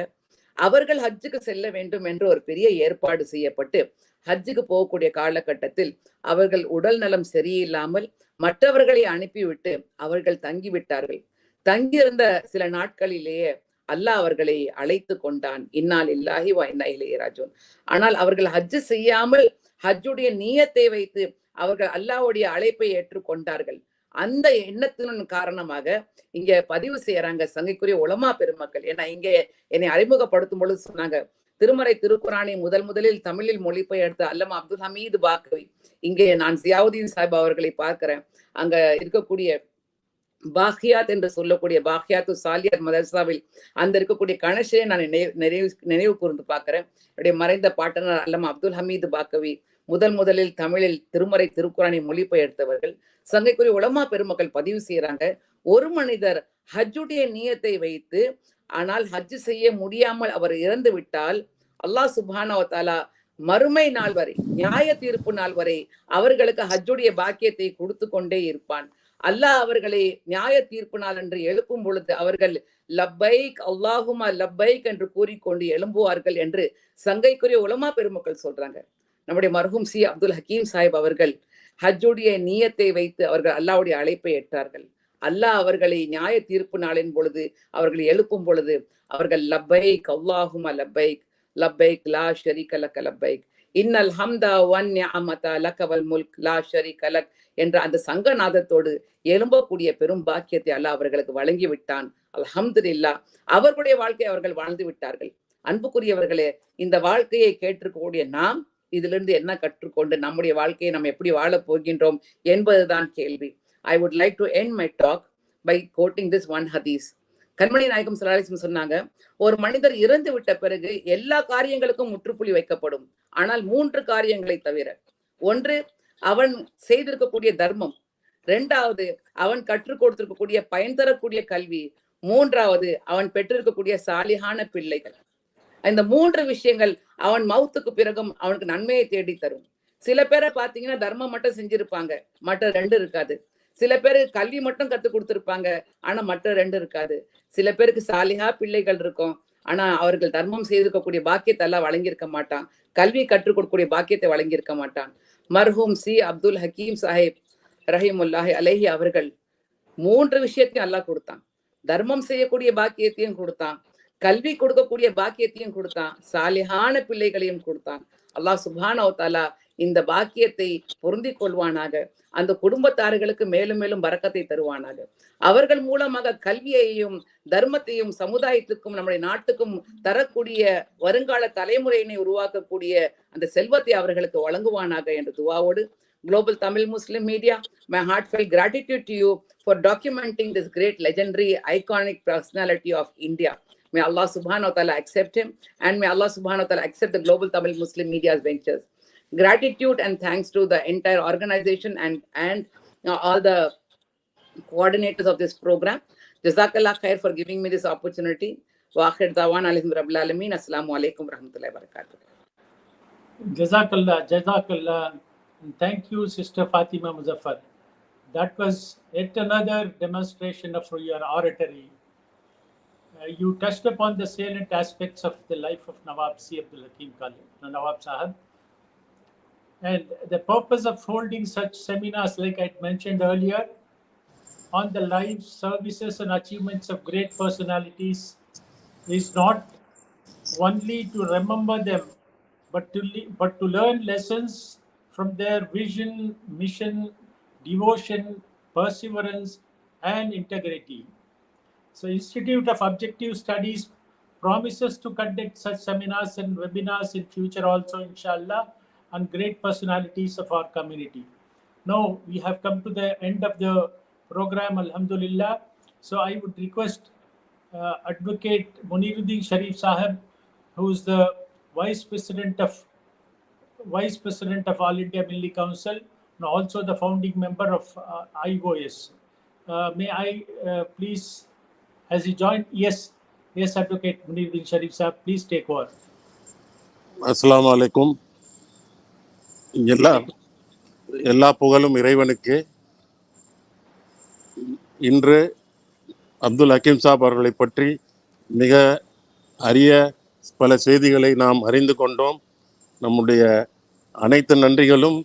Speaker 6: அவர்கள் ஹஜ்ஜுக்கு செல்ல வேண்டும் என்று ஒரு பெரிய ஏற்பாடு செய்யப்பட்டு ஹஜ்ஜுக்கு போகக்கூடிய காலகட்டத்தில் அவர்கள் உடல் நலம் சரியில்லாமல் மற்றவர்களை அனுப்பிவிட்டு அவர்கள் தங்கிவிட்டார்கள். தங்கியிருந்த சில நாட்களிலேயே அல்லாஹ் அவர்களை அழைத்து கொண்டான். இன்னா லில்லாஹி வ இன்னா இலைஹி ராஜிஊன். ஆனால் அவர்கள் ஹஜ்ஜு செய்யாமல் ஹஜ்ஜுடைய நியத்தை வைத்து அவர்கள் அல்லாஹ்வுடைய அழைப்பை ஏற்றுக்கொண்டார்கள். அந்த எண்ணத்தின் காரணமாக இங்க பதிவு செய்யறாங்க சங்கைக்குரிய உலமா பெருமக்கள். ஏன்னா இங்க என்னை அறிமுகப்படுத்தும் பொழுது சொன்னாங்க, திருமறை திருக்குரானை முதலில் தமிழில் மொழிபெயர்த்த அல்லமா அப்துல் ஹமீது பாக்கவி. இங்கே நான் ஜியாவுதீன் சாஹிப் அவர்களை பார்க்கிறேன். அங்க இருக்கக்கூடிய பாக்கியாத் என்று சொல்லக்கூடிய பாக்கியாத்து சாலியாத் மதரசாவில் அந்த இருக்கக்கூடிய கணேஷை நான் நினைவு கூர்ந்து பார்க்கிறேன். என்னுடைய மறைந்த பாட்டனர் அல்லமா அப்துல் ஹமீது பாக்கவி முதலில் தமிழில் திருமறை திருக்குரானை மொழிபெயர்த்தவர்கள். சங்கைக்குரிய உலமா பெருமக்கள் பதிவு செய்யறாங்க, ஒரு மனிதர் ஹஜ்ஜுடைய நியத்தை வைத்து ஆனால் ஹஜ்ஜு செய்ய முடியாமல் அவர் இறந்து விட்டால் அல்லாஹ் சுப்ஹானஹு வ தஆலா மறுமை நாள் வரை, நியாய தீர்ப்பு நாள் வரை அவர்களுக்கு ஹஜ்ஜுடைய பாக்கியத்தை கொடுத்து கொண்டே இருப்பான். அல்லாஹ் அவர்களை நியாய தீர்ப்பு நாள் என்று எழுப்பும் பொழுது அவர்கள் லப்பைக் அல்லாஹுமா லப்பைக் என்று கூறிக்கொண்டு எழும்புவார்கள் என்று சங்கைக்குரிய உலமா பெருமக்கள் சொல்றாங்க. நம்முடைய மர்ஹூம் சி அப்துல் ஹக்கீம் சாஹிப் அவர்கள் ஹஜ்ஜுடைய நியத்தை வைத்து அவர்கள் அல்லாஹ்வுடைய அழைப்பை ஏற்றார்கள். அல்லாஹ் அவர்களை நியாய தீர்ப்பு நாளின் பொழுது அவர்கள் எழுப்பும் பொழுது அவர்கள் லப்பைக் அல்லாஹுமா லப்பைக் லப்பைக் லா ஷரீக லக லப்பைக் இன்னல் ஹம்தா வன் நிஅமத லக வல் முல்க் லா ஷரீக லக் என்ற அந்த சங்கநாதத்தோடு எழும்பக்கூடிய பெரும் பாக்கியத்தை அல்லாஹ் அவர்களுக்கு வழங்கி விட்டான். அல்ஹம்துலில்லாஹ். அவர்களுடைய வாழ்க்கை அவர்கள் வாழ்ந்து விட்டார்கள். அன்புக்குரியவர்களே, இந்த வாழ்க்கையை கேட்டிருக்கக்கூடிய நாம் இதிலிருந்து என்ன கற்றுக்கொண்டு நம்முடைய வாழ்க்கையை நம்ம எப்படி வாழப் போகின்றோம் என்பதுதான் கேள்வி. I would like to end my talk by quoting this one hadith. கண்மணி நாயகம் ஸல்லல்லாஹு அலைஹி வஸல்லம் சொன்னாங்க, ஒரு மனிதர் இறந்து விட்ட பிறகு எல்லா காரியங்களுக்கும் முற்றுப்புள்ளி வைக்கப்படும், ஆனால் 3 காரியங்களை தவிர. ஒன்று, அவன் செய்திருக்கக்கூடிய தர்மம். 2வது, அவன் கற்றுக் கொடுத்திருக்கக்கூடிய பயன் தரக்கூடிய கல்வி. 3வது, அவன் பெற்றிருக்கக்கூடிய சாலிஹான பிள்ளைகள். இந்த 3 விஷயங்கள் அவன் மௌத்துக்கு பிறகும் அவனுக்கு நன்மையை தேடி தரும். சில பேரை பாத்தீங்கன்னா தர்மம் மட்டும் செஞ்சிருப்பாங்க, மற்ற 2 இருக்காது. சில பேருக்கு கல்வி மட்டும் கற்றுக் கொடுத்திருப்பாங்க, ஆனா மற்ற 2 இருக்காது. சில பேருக்கு சாலிஹா பிள்ளைகள் இருக்கும், ஆனா அவர்கள் தர்மம் செய்திருக்கக்கூடிய பாக்கியத்தை எல்லாம் வழங்கியிருக்க மாட்டான், கல்வி கற்றுக் கொடுக்கக்கூடிய பாக்கியத்தை வழங்கியிருக்க மாட்டான். மர்ஹூம் சி அப்துல் ஹக்கீம் சாஹிப் ரஹிமுல்லாஹி அலைஹி அவர்கள் 3 விஷயத்தையும் அல்லாஹ் கொடுத்தான். தர்மம் செய்யக்கூடிய பாக்கியத்தையும் கொடுத்தான், கல்வி கொடுக்கக்கூடிய பாக்கியத்தையும் கொடுத்தான், சாலிஹான பிள்ளைகளையும் கொடுத்தான். அல்லாஹ் சுப்ஹானஹு வ தஆலா இந்த பாக்கியத்தை பொருந்திக் கொள்வானாக. அந்த குடும்பத்தார்களுக்கு மேலும் மேலும் பரக்கத்தை தருவானாக. அவர்கள் மூலமாக கல்வியையும் தர்மத்தையும் சமுதாயத்துக்கும் நம்முடைய நாட்டுக்கும் தரக்கூடிய வருங்கால தலைமுறையினை உருவாக்கக்கூடிய அந்த செல்வத்தை அவர்களுக்கு வழங்குவானாக என்ற துவாவோடு, Global Tamil Muslim Media, my heartfelt gratitude to you for documenting this great legendary iconic personality of India. May Allah subhanahu wa ta'ala accept him, and may Allah subhanahu wa ta'ala accept the Global Tamil Muslim Media's ventures. Gratitude and thanks to the entire organization and all the coordinators of this program. Jazakallah khair for giving me this opportunity. Wa akhir dawan alhamdulillahi rabbil alamin. Assalamu alaikum warahmatullahi wabarakatuh.
Speaker 1: Jazakallah. And thank you, Sister Fatima Muzaffar. That was yet another demonstration of your oratory. You touched upon the salient aspects of the life of Nawab C. Abdul Hakim Nawab Sahab. And the purpose of holding such seminars, like I mentioned earlier, on the lives, services, and achievements of great personalities is not only to remember them, but to learn lessons from their vision, mission, devotion, perseverance, and integrity. So, Institute of Objective Studies promises to conduct such seminars and webinars in future also, inshallah, on great personalities of our community. Now, we have come to the end of the program, alhamdulillah. So, I would request Advocate Muniruddin Sharif Sahib, who is the Vice President of All India Milli Council, and also the founding member of IOS. May I please, has he joined? Yes, Advocate Muniruddin Sharif Sahib, please take over.
Speaker 7: அஸ்ஸலாமு அலைக்கும். எல்லா புகழும் இறைவனுக்கு. இன்று அப்துல் ஹக்கீம் சாப் அவர்களை பற்றி மிக அரிய பல செய்திகளை நாம் அறிந்து கொண்டோம். நம்முடைய அனைத்து நன்றிகளும்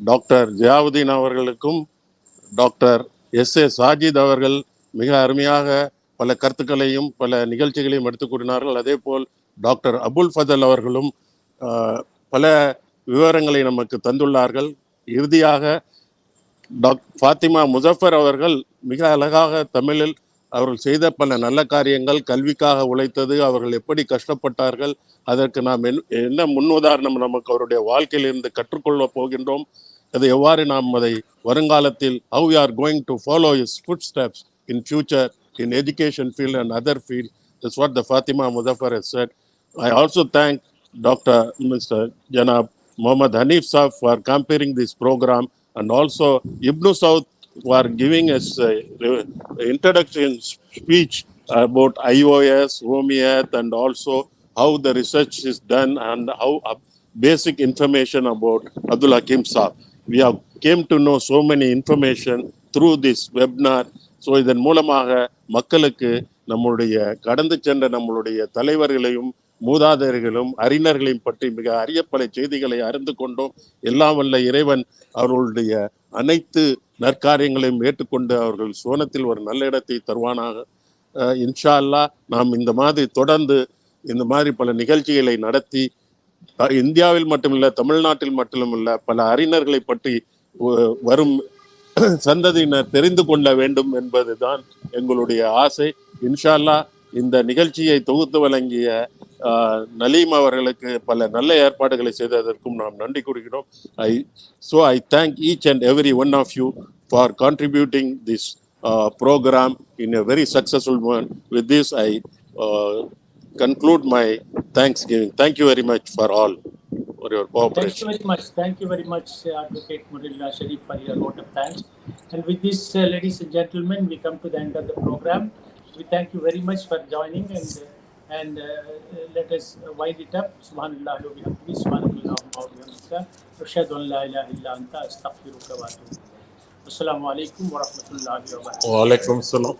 Speaker 7: டாக்டர் ஜியாவுதீன் அவர்களுக்கும், டாக்டர் S.A. சாஜித் அவர்கள் மிக அருமையாக பல கருத்துக்களையும் பல நிகழ்ச்சிகளையும் எடுத்துக் கூறினார்கள். அதே போல் டாக்டர் அபுல் ஃபதல் அவர்களும் பல விவரங்களை நமக்கு தந்துள்ளார்கள். இறுதியாக ஃபாத்திமா முசஃபர் அவர்கள் மிக அழகாக தமிழில் அவர்கள் செய்த பல நல்ல காரியங்கள், கல்விக்காக உழைத்தது, அவர்கள் எப்படி கஷ்டப்பட்டார்கள், அதற்கு நாம் என்ன முன்னுதாரணம் நமக்கு அவருடைய வாழ்க்கையிலிருந்து கற்றுக்கொள்ள போகின்றோம், அது எவ்வாறு நாம் அதை வருங்காலத்தில் how we are going to follow his footsteps in future in education field and other field. That's what the Fatima Muzaffar has said. I also thank Dr. Mr. Janab Muhammad Hanif Saab for comparing this program, and also Ibn Saud for giving us introduction speech about IOS, Homeopath, and also how the research is done and how basic information about Abdul Hakim Saab. We have came to know so many information through this webinar. So இதன் மூலமாக மக்களுக்கு நம்முடைய கடந்து சென்ற நம்மளுடைய தலைவர்களையும் மூதாதையர்களும் அறிஞர்களையும் பற்றி மிக அரிய பல செய்திகளை அறிந்து கொண்டோம். எல்லாம் வல்ல இறைவன் அவர்களுடைய அனைத்து நற்காரியங்களையும் ஏற்றுக்கொண்டு அவர்கள் சோனத்தில் ஒரு நல்ல இடத்தை தருவானாக. இன்ஷா அல்லாஹ் நாம் இந்த மாதிரி தொடர்ந்து இந்த மாதிரி பல நிகழ்ச்சிகளை நடத்தி இந்தியாவில் மட்டுமில்லை, தமிழ்நாட்டில் மட்டுமில்ல, பல அறிஞர்களை பற்றி வரும் சந்ததியினர் தெரிந்து கொள்ள வேண்டும் என்பதுதான் எங்களுடைய ஆசை. இன்ஷா அல்லாஹ் இந்த நிகழ்ச்சியை தொகுத்து வழங்கிய நலீம் அவர்களுக்கு பல நல்ல ஏற்பாடுகளை செய்ததற்கும் நாம் நன்றி கூறுகிறோம். I thank each and every one of you for contributing this program in a very successful one. With this, I conclude my thanksgiving. Thank you very much for all for your cooperation.
Speaker 1: Thank you very much, Advocate Muridullah Sharif, for your vote of thanks. And with this, ladies and gentlemen, we come to the end of the program. We thank you very much for joining, and let us wind it up. Subhanallah wa bihamdihi, subhanallahumma wa bihamdika, ashhadu an la ilaha illa anta, astaghfiruka wa atubu ilayk. Assalamu alaikum wa rahmatullahi wa barakatuh.
Speaker 7: Wa alaikum salam.